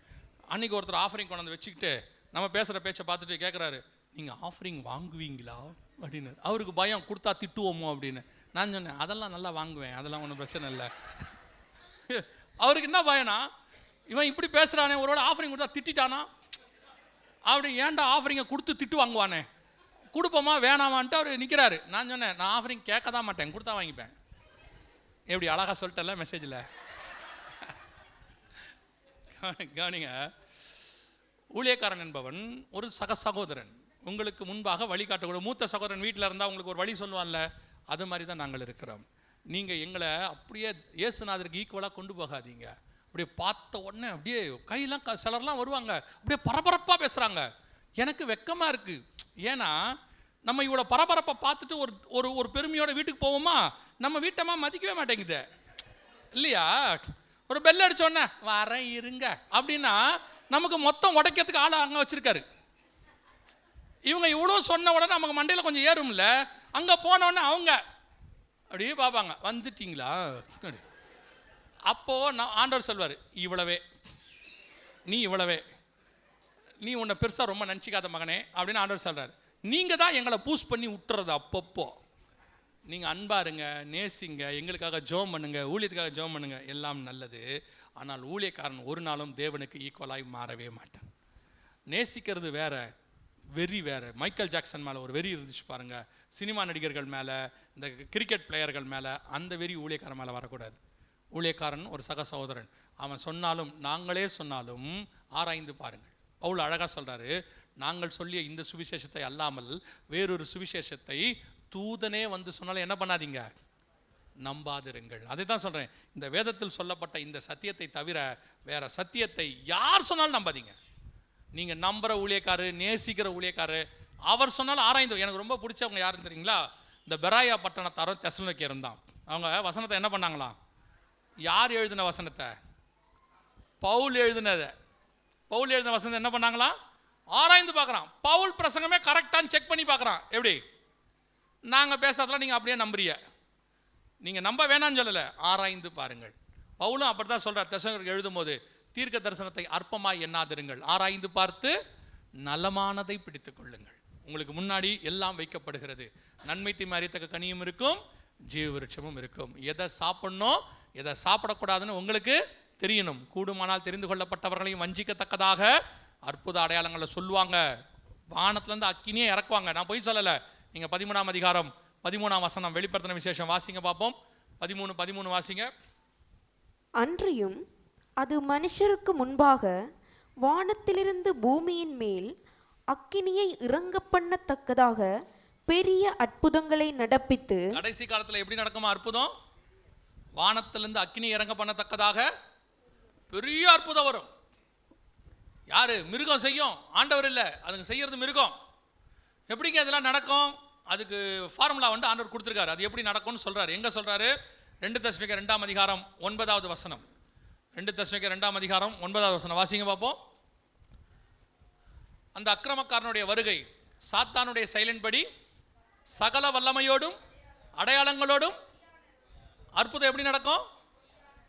அன்றைக்கி ஒருத்தர் ஆஃபரிங் கொண்டு வந்து வச்சுக்கிட்டு நம்ம பேசுகிற பேச்சை பார்த்துட்டு கேட்குறாரு, நீங்கள் ஆஃபரிங் வாங்குவீங்களா அப்படின்னு. அவருக்கு பயம், கொடுத்தா திட்டுவோமோ அப்படின்னு. நான் சொன்னேன், அதெல்லாம் நல்லா வாங்குவேன், அதெல்லாம் ஒன்றும் பிரச்சனை இல்லை. அவருக்கு என்ன பயனா, இவன் இப்படி பேசுகிறானே, ஒருவேளை ஆஃபரிங் கொடுத்தா திட்டானா அப்படி, ஏன்டா ஆஃபரிங்கை கொடுத்து திட்டு வாங்குவானே, கொடுப்போமா வேணாமான்ட்டு அவர் நிற்கிறாரு. நான் சொன்னேன், நான் ஆஃபரிங் கேட்க தான் மாட்டேன், கொடுத்தா வாங்கிப்பேன். எப்படி அழகாக சொல்லிட்டல மெசேஜில். கவனிங்க, ஊழியக்காரன் என்பவன் ஒரு சக சகோதரன், உங்களுக்கு முன்பாக வழிகாட்டக்கூடிய மூத்த சகோதரன். வீட்டில் இருந்தால் உங்களுக்கு ஒரு வழி சொல்லுவான்ல, அது மாதிரி தான் நாங்கள் இருக்கிறோம். நீங்கள் எங்களை அப்படியே இயேசுநாதருக்கு ஈக்குவலாக கொண்டு போகாதீங்க. அப்படியே பார்த்த உடனே அப்படியே கையெல்லாம் சிலர்லாம் வருவாங்க, அப்படியே பரபரப்பாக பேசுகிறாங்க. எனக்கு வெக்கமாக இருக்குது. ஏன்னா நம்ம இவ்வளோ பரபரப்பை பார்த்துட்டு ஒரு ஒரு பெருமையோட வீட்டுக்கு போவோமா? நம்ம வீட்டம்மா மதிக்கவே மாட்டேங்குது இல்லையா? ஒரு பெல் அடிச்சோடனே வரேன் இருங்க அப்படின்னா நமக்கு மொத்தம் உடைக்கிறதுக்கு ஆளை அங்கே வச்சிருக்காரு. இவங்க இவ்வளோ சொன்ன உடனே நமக்கு மண்டையில் கொஞ்சம் ஏறும்ல. அங்கே போனோடனே அவங்க அப்படியே பார்ப்பாங்க, வந்துட்டீங்களா? அப்போது நான் ஆண்டவர் சொல்வார், இவ்வளவே நீ உன்னை பெருசாக ரொம்ப நினச்சிக்காத மகனே அப்படின்னு ஆண்டவர் சொல்கிறார். நீங்கள் தான் எங்களை பூஸ் பண்ணி விட்டுறது. அப்பப்போ நீங்கள் அன்பாருங்க, நேசிங்க, எங்களுக்காக ஜெபம் பண்ணுங்க, ஊழியத்துக்காக ஜெபம் பண்ணுங்க, எல்லாம் நல்லது. ஆனால் ஊழியக்காரன் ஒரு நாளும் தேவனுக்கு ஈக்குவலாக மாறவே மாட்டான். நேசிக்கிறது வேற, வெறி வேறு. மைக்கேல் ஜாக்சன் மேலே ஒரு வெறி இருந்துச்சு பாருங்க, சினிமா நடிகர்கள் மேலே, இந்த கிரிக்கெட் பிளேயர்கள் மேலே. அந்த வெறி ஊழியக்காரன் மேலே வரக்கூடாது. ஊழியக்காரன் ஒரு சக சகோதரன். அவன் சொன்னாலும் நாங்களே சொன்னாலும் ஆராய்ந்து பாருங்கள். பவுல் அழகாக சொல்கிறாரு, நாங்கள் சொல்லிய இந்த சுவிசேஷத்தை அல்லாமல் வேறொரு சுவிசேஷத்தை தூதனே வந்து சொன்னாலும் என்ன பண்ணாதீங்க, நம்பாதிருங்கள். அதை தான் சொல்கிறேன். இந்த வேதத்தில் சொல்லப்பட்ட இந்த சத்தியத்தை தவிர வேற சத்தியத்தை யார் சொன்னாலும் நம்பாதீங்க. நீங்கள் நம்புகிற ஊழியக்காரு, நேசிக்கிற ஊழியக்காரு, அவர் சொன்னாலும் ஆராய்ந்து. எனக்கு ரொம்ப பிடிச்சவங்க யாருன்னு தெரியுங்களா? இந்த பெராயா பட்டணத்தாரும் தெசலோனிக்கேயரும் தான். அவங்க வசனத்தை என்ன பண்ணாங்களாம்? யார் எழுதின வசனத்தை? பவுல் எழுதினதை. பவுல் எழுதின வசனத்தை என்ன பண்ணாங்களாம்? ஆராய்ந்து பார்க்குறான். பவுல் பிரசங்கமே கரெக்டான்னு செக் பண்ணி பார்க்குறான். எப்படி? நாங்கள் பேசுறதுலாம் நீங்கள் அப்படியே நம்புறீங்க. நீங்கள் நம்ப வேணான்னு சொல்லலை, ஆராய்ந்து பாருங்கள். பவுலும் அப்படி தான் சொல்கிறார் தெசலோனிக்கேயருக்கு எழுதும் போது, தீர்க்க தரிசனத்தை அற்பமாய் எண்ணாதிருங்கள், ஆராய்ந்து பார்த்து நலமானதை பிடித்து கொள்ளுங்கள். உங்களுக்கு முன்னாடி எல்லாம் வைக்கப்படுகிறது. நன்மை தீமை அறியத்தக்க கனியும் இருக்கும், ஜீவ விருட்சமும் இருக்கும். எதை சாப்பிடணும் எதை சாப்பிடக்கூடாதுன்னு உங்களுக்கு தெரியணும். கூடுமானால் தெரிந்து கொள்ளப்பட்டவர்களையும் வஞ்சிக்கத்தக்கதாக அற்புத அடையாளங்களை சொல்லுவாங்க. வானத்திலேருந்து அக்கினியே இறக்குவாங்க. நான் போய் சொல்லலை. நீங்கள் 13ஆம் அதிகாரம் 13ஆம் வசனம் வெளிப்படுத்தின விசேஷம் வாசிங்க பார்ப்போம். 13 வாசிங்க. அன்றியும் அது மனுஷருக்கு முன்பாக வானத்திலிருந்து பூமியின் மேல் அக்கினியை இறங்க பண்ணத்தக்கதாக பெரிய அற்புதங்களை நடப்பித்து. கடைசி காலத்தில் எப்படி நடக்குமா அற்புதம்? வானத்திலிருந்து அக்கினி இறங்க பண்ணத்தக்கதாக பெரிய அற்புதம் வரும். யாரு? மிருகம் செய்யும், ஆண்டவர் இல்லை. அதுங்க செய்யறது மிருகம். எப்படிங்க இதெல்லாம் நடக்கும்? அதுக்கு ஃபார்முலா வந்து ஆண்டவர் கொடுத்துருக்காரு. அது எப்படி நடக்கும்னு சொல்றாரு. எங்க சொல்றாரு? 2 தெசலோனிக்கேயர் 2ஆம் அதிகாரம் 9வது வசனம். 2 தெசலோனிக்கேயர் 2ஆம் அதிகாரம் 9வது வசனம் வாசிங்க பார்ப்போம். அந்த அக்கிரமக்காரனுடைய வருகை சாத்தானுடைய செயலின்படி சகல வல்லமையோடும் அடையாளங்களோடும் அற்புதம் எப்படி நடக்கும்?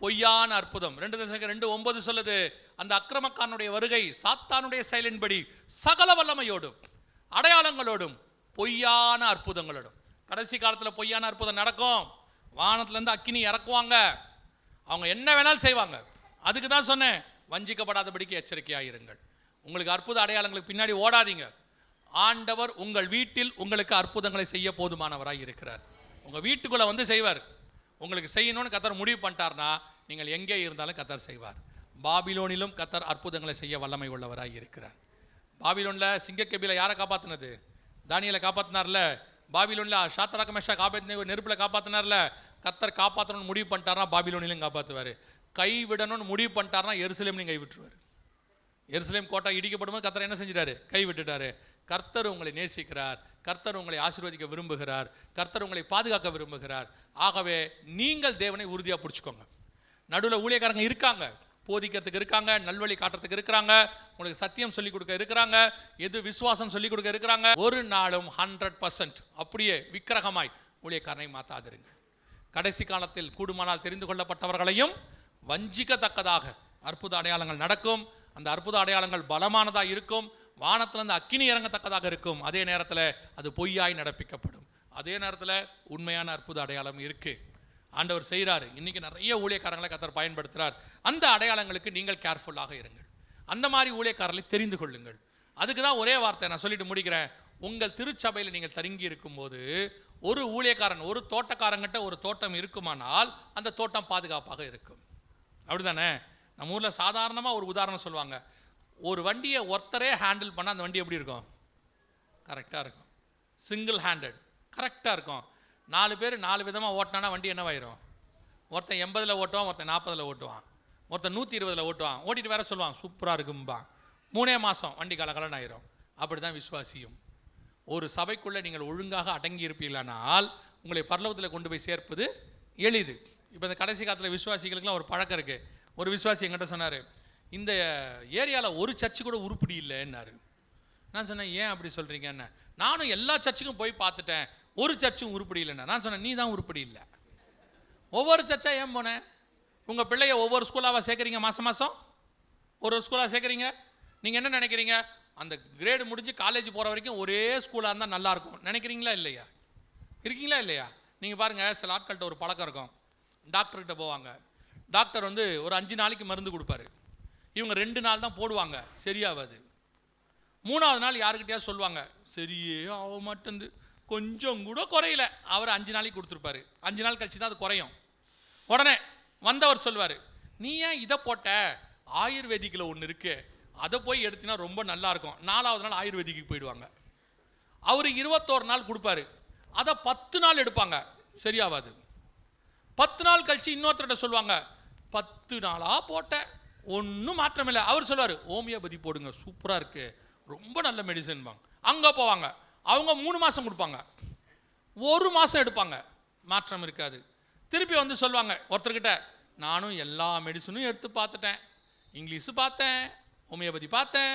பொய்யான அற்புதம். 2 தெசலோனிக்கேயர் 2:9 சொல்லுது, அந்த அக்கிரமக்காரனுடைய வருகை சாத்தானுடைய செயலின்படி சகல வல்லமையோடும் அடையாளங்களோடும் பொய்யான அற்புதங்களோடும். கடைசி காலத்தில் பொய்யான அற்புதம் நடக்கும். வானத்திலேருந்து அக்கினி இறக்குவாங்க. அவங்க என்ன வேணாலும் செய்வாங்க. அதுக்கு தான் சொன்னேன், வஞ்சிக்கப்படாதபடிக்கு எச்சரிக்கையாயிருங்கள். உங்களுக்கு அற்புத அடையாளங்களுக்கு பின்னாடி ஓடாதீங்க. ஆண்டவர் உங்கள் வீட்டில் உங்களுக்கு அற்புதங்களை செய்ய போதுமானவராய் இருக்கிறார். உங்கள் வீட்டுக்குள்ளே வந்து செய்வார். உங்களுக்கு செய்யணும்னு கர்த்தர் முடிவு பண்ணிட்டார்னா நீங்கள் எங்கே இருந்தாலும் கர்த்தர் செய்வார். பாபிலோனிலும் கர்த்தர் அற்புதங்களை செய்ய வல்லமை உள்ளவராய் இருக்கிறார். பாபிலோனில் சிங்கக்கெபியில் யாரை காப்பாற்றினது? தானியேலை காப்பாற்றினார்ல. பாபிலோனில் ஷாத்ராக் மேஷாக் ஆபேத்நேகோ நெருப்பில் காப்பாற்றினார்ல. கர்த்தர் காப்பாற்றணும்னு முடிவு பண்ணிட்டார்னா பாபிலோனிலும் காப்பாற்றுவார். கைவிடணும்னு முடிவு பண்ணிட்டார்னா எருசலேம்லையும் கைவிட்டுருவார். எருசலேம் கோட்டை இடிக்கப்படும்போது கர்த்தர் என்ன செஞ்சிட்டாரு? கைவிட்டுட்டாரு. கர்த்தர் உங்களை நேசிக்கிறார். கர்த்தர் உங்களை ஆசீர்வதிக்க விரும்புகிறார். கர்த்தர் உங்களை பாதுகாக்க விரும்புகிறார். ஆகவே நீங்கள் தேவனை உறுதியாக பிடிச்சிக்கோங்க. நடுவில் ஊழியக்காரங்க இருக்காங்க, போதிக்கிறதுக்கு இருக்காங்க, நல்வழி காட்டுறதுக்கு இருக்கிறாங்க, உங்களுக்கு சத்தியம் சொல்லிக் கொடுக்க இருக்கிறாங்க, எது விசுவாசம் சொல்லிக் கொடுக்க இருக்கிறாங்க. ஒரு நாளும் 100% அப்படியே விக்கிரகமாய் ஊழியக்காரனை மாத்தாதிருங்க. கடைசி காலத்தில் கூடுமானால் தெரிந்து கொள்ளப்பட்டவர்களையும் வஞ்சிக்கத்தக்கதாக அற்புத அடையாளங்கள் நடக்கும். அந்த அற்புத அடையாளங்கள் பலமானதாக இருக்கும். வானத்திலிருந்து அக்கினி இறங்கத்தக்கதாக இருக்கும். அதே நேரத்தில் அது பொய்யாய் நடப்பிக்கப்படும். அதே நேரத்தில் உண்மையான அற்புத அடையாளம் இருக்கு. ஆண்டவர் செய்கிறாரு. இன்னைக்கு நிறைய ஊழியக்காரங்களை கர்த்தர் பயன்படுத்துகிறார். அந்த அடையாளங்களுக்கு நீங்கள் கேர்ஃபுல்லாக இருங்கள். அந்த மாதிரி ஊழியக்காரர்களை தெரிந்து கொள்ளுங்கள். அதுக்கு தான் ஒரே வார்த்தை நான் சொல்லிட்டு முடிக்கிறேன். உங்கள் திருச்சபையில் நீங்கள் தங்கி இருக்கும்போது ஒரு ஊழியக்காரன், ஒரு தோட்டக்காரங்கிட்ட ஒரு தோட்டம் இருக்குமானால் அந்த தோட்டம் பாதுகாப்பாக இருக்கும். அப்படிதானே? நம்ம ஊரில் சாதாரணமாக ஒரு உதாரணம் சொல்லுவாங்க, ஒரு வண்டியை ஒருத்தரே ஹேண்டில் பண்ணால் அந்த வண்டி எப்படி இருக்கும்? கரெக்டாக இருக்கும். சிங்கிள் ஹேண்டட் கரெக்டாக இருக்கும். 4 பேர் 4 விதமாக ஓட்டினானா வண்டி என்னவாயிரும்? ஒருத்தன் 80ல் ஓட்டுவான், ஒருத்தன் 40ல் ஓட்டுவான், ஒருத்தன் 120ல் ஓட்டுவான். ஓட்டிட்டு வேற சொல்லுவான் சூப்பராக இருக்கும்பா. 3 மாதம் வண்டி கலகலன்னு ஆயிரும். அப்படி தான் விசுவாசியும். ஒரு சபைக்குள்ளே நீங்கள் ஒழுங்காக அடங்கி இருப்பீர்களானால் உங்களை பரலோகத்தில் கொண்டு போய் சேர்ப்பது எளிது. இப்போ இந்த கடைசி காலத்தில் விசுவாசிகளுக்குலாம் ஒரு பழக்கம் இருக்குது. ஒரு விசுவாசி என்கிட்ட சொன்னார், இந்த ஏரியாவில் ஒரு சர்ச்சு கூட உருப்படி இல்லைன்னாரு. நான் சொன்னேன், ஏன் அப்படி சொல்கிறீங்க? என்ன, நானும் எல்லா சர்ச்சுக்கும் போய் பார்த்துட்டேன், ஒரு சர்ச்சும் உருப்படி இல்லைன்னா. நான் சொன்னேன், நீ தான் உருப்படி இல்லை. ஒவ்வொரு சர்ச்சாக ஏன் போனேன்? உங்கள் பிள்ளைய ஒவ்வொரு ஸ்கூலாக சேர்க்குறீங்க, மாதம் ஒரு ஸ்கூலாக சேர்க்குறீங்க. நீங்கள் என்ன நினைக்கிறீங்க? அந்த கிரேடு முடிஞ்சு காலேஜ் போகிற வரைக்கும் ஒரே ஸ்கூலாக இருந்தால் நல்லாயிருக்கும் நினைக்கிறீங்களா இல்லையா? இருக்கீங்களா இல்லையா? நீங்கள் பாருங்கள், சில ஆட்கள்கிட்ட ஒரு பழக்கம் இருக்கும். டாக்டர்கிட்ட போவாங்க. டாக்டர் வந்து ஒரு 5 நாளைக்கு மருந்து கொடுப்பாரு. இவங்க 2 நாள் தான் போடுவாங்க, சரியாகாது. 3ஆவது நாள் யாருக்கிட்டையாவது சொல்லுவாங்க, சரியே ஆக மாட்டேந்து, கொஞ்சம் கூட குறையில. அவர் 5 நாளைக்கு கொடுத்துருப்பாரு. 5 நாள் கழிச்சு தான் அது குறையும். உடனே வந்தவர் சொல்வார், நீ ஏன் இதை போட்ட? ஆயுர்வேதிக்கில் ஒன்று இருக்கு, அதை போய் எடுத்தினா ரொம்ப நல்லா இருக்கும். 4ஆவது நாள் ஆயுர்வேதிக்கு போயிடுவாங்க. அவர் 21 நாள் கொடுப்பாரு. அதை 10 நாள் எடுப்பாங்க, சரியாகாது. 10 நாள் கழிச்சு இன்னொருத்தர்கிட்ட சொல்லுவாங்க, 10 நாளாக போட்ட ஒன்றும் மாற்றம் இல்லை. அவர் சொல்லுவார், ஹோமியோபதி போடுங்க, சூப்பராக இருக்கு, ரொம்ப நல்ல மெடிசன் வாங்க. அங்கே போவாங்க, அவங்க 3 மாதம் கொடுப்பாங்க, 1 மாதம் எடுப்பாங்க, மாற்றம் இருக்காது. திருப்பி வந்து சொல்லுவாங்க ஒருத்தர்கிட்ட, நானும் எல்லா மெடிசனும் எடுத்து பார்த்துட்டேன், இங்கிலீஷு பார்த்தேன், ஹோமியோபதி பார்த்தேன்,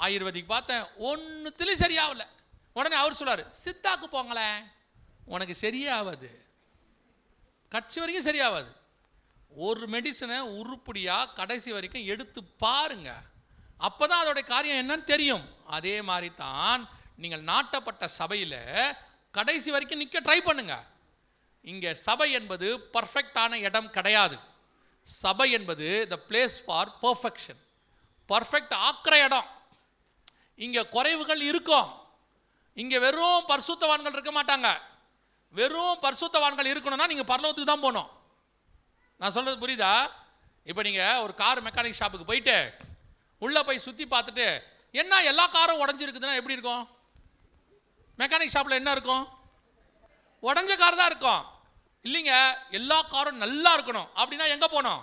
ஆயுர்வேதிக் பார்த்தேன், ஒன்றுத்துலேயும் சரியாகல. உடனே அவர் சொல்லுவார், சித்தாக்கு போங்களேன், உனக்கு சரியே ஆகாது, கட்சி வரைக்கும் சரியாகாது. ஒரு மெடிசனை உருப்படியாக கடைசி வரைக்கும் எடுத்து பாருங்க, அப்போ தான் அதோடைய காரியம் என்னன்னு தெரியும். அதே மாதிரி தான் நீங்கள் நாட்டப்பட்ட சபையில் கடைசி வரைக்கும் நிற்க ட்ரை பண்ணுங்க. இங்கே சபை என்பது பர்ஃபெக்டான இடம் கிடையாது. சபை என்பது the place for perfection, perfect ஆக்கிற இடம். இங்கே குறைவுகள் இருக்கும். இங்கே வெறும் பரிசுத்தவான்கள் இருக்க மாட்டாங்க. வெறும் பரிசுத்தவான்கள் இருக்கணும்னா நீங்கள் பரலோகத்துக்கு தான் போகணும். நான் சொல்கிறது புரியுதா? இப்போ நீங்கள் ஒரு கார் மெக்கானிக் ஷாப்புக்கு போயிட்டு உள்ளே போய் சுற்றி பார்த்துட்டு, என்ன எல்லா காரும் உடஞ்சிருக்குதுன்னா எப்படி இருக்கும்? மெக்கானிக் ஷாப்பில் என்ன இருக்கும்? உடஞ்ச கார் தான் இருக்கும். இல்லைங்க, எல்லா காரும் நல்லா இருக்கணும் அப்படின்னா எங்கே போகணும்?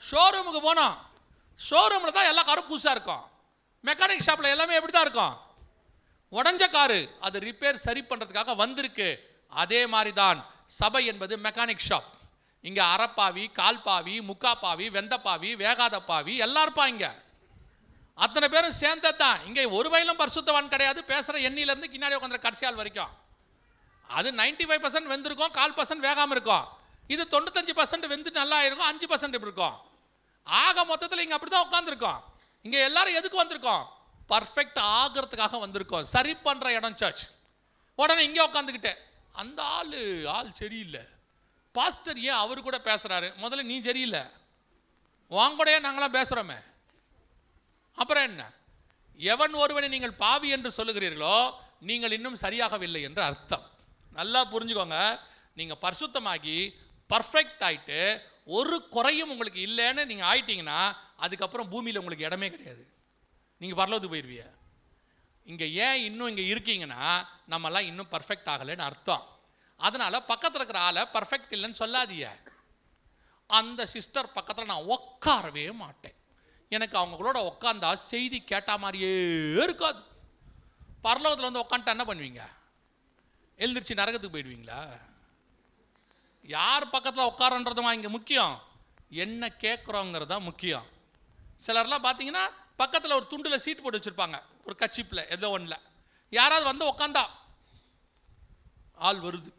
ஷோரூமுக்கு போகணும். ஷோரூமில் தான் எல்லா காரும் புதுசாக இருக்கும். மெக்கானிக் ஷாப்பில் எல்லாமே எப்படி தான் இருக்கும்? உடஞ்ச காரு, அது ரிப்பேர் சரி பண்ணுறதுக்காக வந்திருக்கு. அதே மாதிரி தான் சபை என்பது மெக்கானிக் ஷாப். இங்கே அரைப்பாவி, கால்பாவி, முக்காப்பாவி, வெந்தப்பாவி, வேகாத பாவி எல்லாம் இருப்பாங்க. அத்தனை பேரும் சேர்ந்ததான். இங்கே ஒரு வயலும் பரிசுத்தவான் கிடையாது. பேசுகிற எண்ணிலேருந்து பின்னாடி உட்காந்துற கடைசியால் வரைக்கும் அது 95% வெந்திருக்கும், 1/4% வேகாமல் இருக்கும். இது 95% வெந்து நல்லா இருக்கும், 5% இப்படி இருக்கும். ஆக மொத்தத்தில் இங்கே அப்படி தான் உட்காந்துருக்கோம். இங்கே எல்லாரும் எதுக்கு வந்திருக்கோம்? பர்ஃபெக்ட் ஆகிறதுக்காக வந்திருக்கோம். சரி பண்ணுற இடம் சர்ச். உடனே இங்கே உட்காந்துக்கிட்டே, அந்த ஆள் சரியில்லை, பாஸ்டர் ஏன் அவர் கூட பேசுகிறாரு? முதல்ல நீ சரியில்லை, வாங்க கூடயே நாங்களாம் பேசுகிறோமே, அப்புறம் என்ன? எவன் ஒருவனை நீங்கள் பாவி என்று சொல்லுகிறீர்களோ நீங்கள் இன்னும் சரியாகவில்லை என்று அர்த்தம். நல்லா புரிஞ்சுக்கோங்க. நீங்கள் பரிசுத்தமாகி பர்ஃபெக்ட் ஆகிட்டு ஒரு குறையும் உங்களுக்கு இல்லைன்னு நீங்கள் ஆயிட்டீங்கன்னா அதுக்கப்புறம் பூமியில் உங்களுக்கு இடமே கிடையாது. நீங்கள் பரலோகத்துக்கு போயிடுவீங்க. இங்கே ஏன் இன்னும் இங்கே இருக்கீங்கன்னா நம்மெல்லாம் இன்னும் பர்ஃபெக்ட் ஆகலைன்னு அர்த்தம். அதனால் பக்கத்தில் இருக்கிற ஆளை பர்ஃபெக்ட் இல்லைன்னு சொல்லாதீங்க. அந்த சிஸ்டர் பக்கத்தில் நான் உட்காரவே மாட்டேன், எனக்கு அவங்களோட உட்காந்தா செய்தி கேட்டா மாதிரியே இருக்காது. பரலோகத்தில் வந்து உட்காந்துட்டு என்ன பண்ணுவீங்க? எழுந்திரிச்சு நரகத்துக்கு போயிடுவீங்களா? யார் பக்கத்தில் உட்காரன்றதுமா இங்கே முக்கியம், என்ன கேட்குறோங்கிறது தான் முக்கியம். சிலர்லாம் பார்த்தீங்கன்னா பக்கத்தில் ஒரு துண்டில் சீட் போட்டு வச்சுருப்பாங்க, ஒரு கச்சிப்பில் ஏதோ ஒன்றில். யாராவது வந்து உட்காந்தா ஆள் வருது,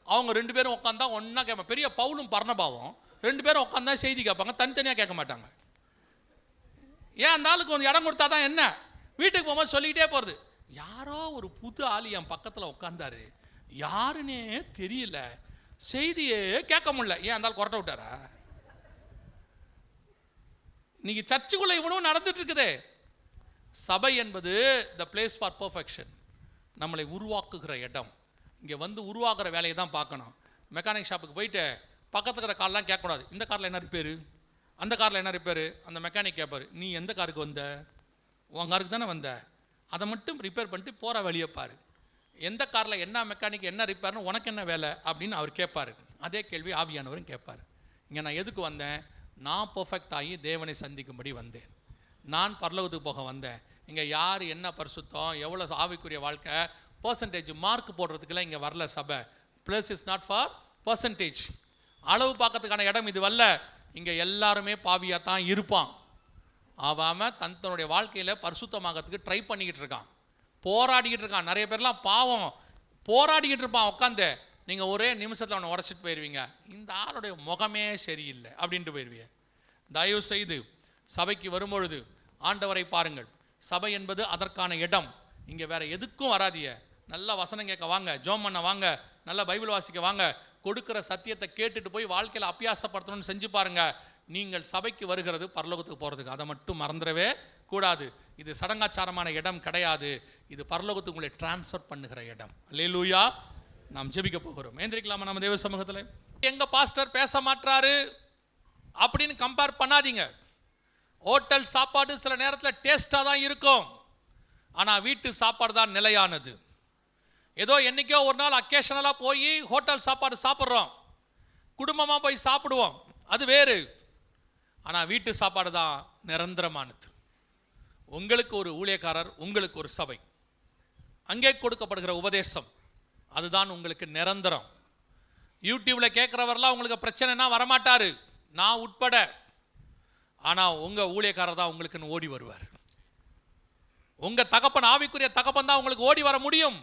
அவங்க 2 பேரும் உட்காந்தா ஒன்றா கேட்பாங்க. பெரிய பவுலும் பர்ணபாவும் 2 பேரும் உட்காந்தா செய்தி கேட்பாங்க, தனித்தனியாக கேட்க மாட்டாங்க. ஏன் அந்த ஆளுக்கு வந்து இடம் கொடுத்தா தான் என்ன? வீட்டுக்கு போகும்போது சொல்லிக்கிட்டே போகிறது, யாரோ ஒரு புது ஆள் என் பக்கத்தில் உட்காந்தாரு, யாருன்னே தெரியல, செய்தியே கேட்க முடியல. ஏன் அந்த ஆள் கொரட்டை விட்டாரா? இன்னைக்கு சர்ச்சுக்குள்ள இவ்வளவு நடந்துட்டு இருக்குது. சபை என்பது த பிளேஸ் ஃபார் பர்ஃபெக்ஷன், நம்மளை உருவாக்குகிற இடம். இங்கே வந்து உருவாக்குற வேலையை தான் பார்க்கணும். மெக்கானிக் ஷாப்புக்கு போயிட்டு பக்கத்தில் இருக்கிற கார்லாம் கேட்கக்கூடாது, இந்த காரில் என்ன ரிப்பேரு, அந்த காரில் என்ன ரிப்பேரு? அந்த மெக்கானிக் கேட்பார், நீ எந்த காருக்கு வந்த? உன் காருக்கு தானே வந்த, அதை மட்டும் ரிப்பேர் பண்ணிட்டு போகிற வழியை பாரு. எந்த காரில் என்ன மெக்கானிக் என்ன ரிப்பேர்னு உனக்கு என்ன வேலை அப்படின்னு அவர் கேட்பார். அதே கேள்வி ஆவியானவரும் கேட்பார். இங்கே நான் எதுக்கு வந்தேன்? நான் பர்ஃபெக்ட் ஆகி தேவனை சந்திக்கும்படி வந்தேன். நான் பரலோகத்துக்கு போக வந்தேன். இங்கே யார் என்ன பரிசுத்தம், எவ்வளோ ஆவிக்குரிய வாழ்க்கை, பர்சன்டேஜ் மார்க் போடுறதுக்கெல்லாம் இங்கே வரல சபை. Plus is not for percentage. அளவு பார்க்கறதுக்கான இடம் இது வரல. இங்கே எல்லாருமே பாவியாக தான் இருப்பான். அவன் தன்னுடைய வாழ்க்கையில் பரிசுத்தமாகறதுக்கு ட்ரை பண்ணிக்கிட்டு இருக்கான், போராடிக்கிட்டு இருக்கான். நிறைய பேர்லாம் பாவம் போராடிக்கிட்டு இருப்பான் உட்காந்து. நீங்கள் ஒரே நிமிஷத்தில் அவனை உடச்சிட்டு போயிடுவீங்க. இந்த ஆளுடைய முகமே சரியில்லை அப்படின்ட்டு போயிடுவீங்க. தயவு செய்து சபைக்கு வரும்பொழுது ஆண்டவரை பாருங்கள். சபை என்பது அதற்கான இடம். இங்கே வேற எதுக்கும் வராதிய. நல்லா வசனம் கேட்க வாங்க, ஜோம் பண்ண வாங்க, நல்லா பைபிள் வாசிக்க வாங்க, கொடுக்குற சத்தியத்தை கேட்டுட்டு போய் வாழ்க்கையில் அபியாசப்படுத்தணும்னு செஞ்சு பாருங்க. நீங்கள் சபைக்கு வருகிறது பரலோகத்துக்கு போகிறதுக்கு. அதை மட்டும் மறந்துடவே கூடாது. இது சடங்காச்சாரமான இடம் கிடையாது. இது பரலோகத்துக்கு உங்களை டிரான்ஸ்ஃபர் பண்ணுகிற இடம். அல்லேலூயா. நாம் ஜெபிக்க போகிறோம். ஏந்திரிக்கலாமா நம்ம தேவ சமூகத்தில்? எங்க பாஸ்டர் பேச மாட்டாரு அப்படின்னு கம்பேர் பண்ணாதீங்க. ஹோட்டல் சாப்பாடு சில நேரத்தில் டேஸ்டாக தான் இருக்கும், ஆனால் வீட்டு சாப்பாடு தான் நிலையானது. ஏதோ என்னைக்கோ ஒரு நாள் அக்கேஷனலாக போய் ஹோட்டல் சாப்பாடு சாப்பிட்றோம், குடும்பமாக போய் சாப்பிடுவோம், அது வேறு. ஆனால் வீட்டு சாப்பாடு தான் நிரந்தரமானது. உங்களுக்கு ஒரு ஊழியக்காரர், உங்களுக்கு ஒரு சபை, அங்கே கொடுக்கப்படுகிற உபதேசம் அதுதான் உங்களுக்கு நிரந்தரம். யூடியூப்ல கேட்குறவரெல்லாம் உங்களுக்கு பிரச்சனைனா வரமாட்டாரு, நான் உட்பட. ஆனால் உங்கள் ஊழியக்காரர் தான் உங்களுக்குன்னு ஓடி வருவார். உங்கள் தகப்பன், ஆவிக்குரிய தகப்பன் தான் உங்களுக்கு ஓடி வர முடியும்.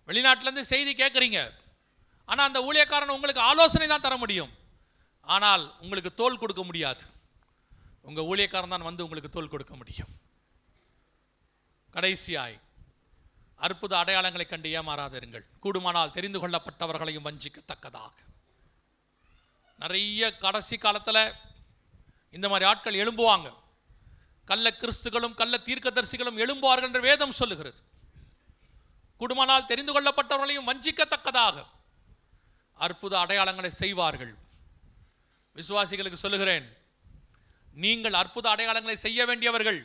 வெளிநாட்டிலேருந்து செய்தி கேட்குறீங்க, ஆனால் அந்த ஊழியக்காரன் உங்களுக்கு ஆலோசனை தான் தர முடியும், ஆனால் உங்களுக்கு தோள் கொடுக்க முடியாது. உங்கள் ஊழியக்காரன் தான் வந்து உங்களுக்கு தோள் கொடுக்க முடியும். கடைசியாய், அற்புத அடையாளங்களை கண்டு ஏமாறாதிருங்கள், கூடுமானால் தெரிந்து கொள்ளப்பட்டவர்களையும் வஞ்சிக்கத்தக்கதாக. நிறைய கடைசி காலத்தில் இந்த மாதிரி ஆட்கள் எழும்புவாங்க. கள்ள கிறிஸ்துகளும் கள்ள தீர்க்கதரிசிகளும் எழும்புவார்கள் என்று வேதம் சொல்லுகிறது. கூடுமானால் தெரிந்து கொள்ளப்பட்டவர்களையும் வஞ்சிக்கத்தக்கதாக அற்புத அடையாளங்களை செய்வார்கள். விசுவாசிகளுக்கு சொல்லுகிறேன், நீங்கள் அற்புத அடையாளங்களை செய்ய வேண்டியவர்கள்.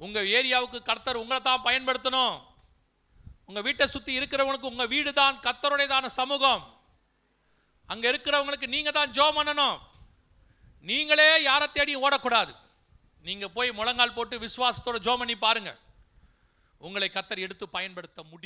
உங்கள் ஏரியாவுக்கு கர்த்தர் உங்களை தான் பயன்படுத்தணும். உங்கள் வீட்டை சுற்றி இருக்கிறவங்களுக்கு உங்கள் வீடு தான் கர்த்தருடையதான சமூகம். அங்கே இருக்கிறவங்களுக்கு நீங்கள் தான் ஜெபம் பண்ணணும். நீங்களே யாரை தேடி ஓடக்கூடாது. நீங்கள் போய் முழங்கால் போட்டு விசுவாசத்தோட ஜெபம் பண்ணி பாருங்க, உங்களை கர்த்தர் எடுத்து பயன்படுத்த முடியும்.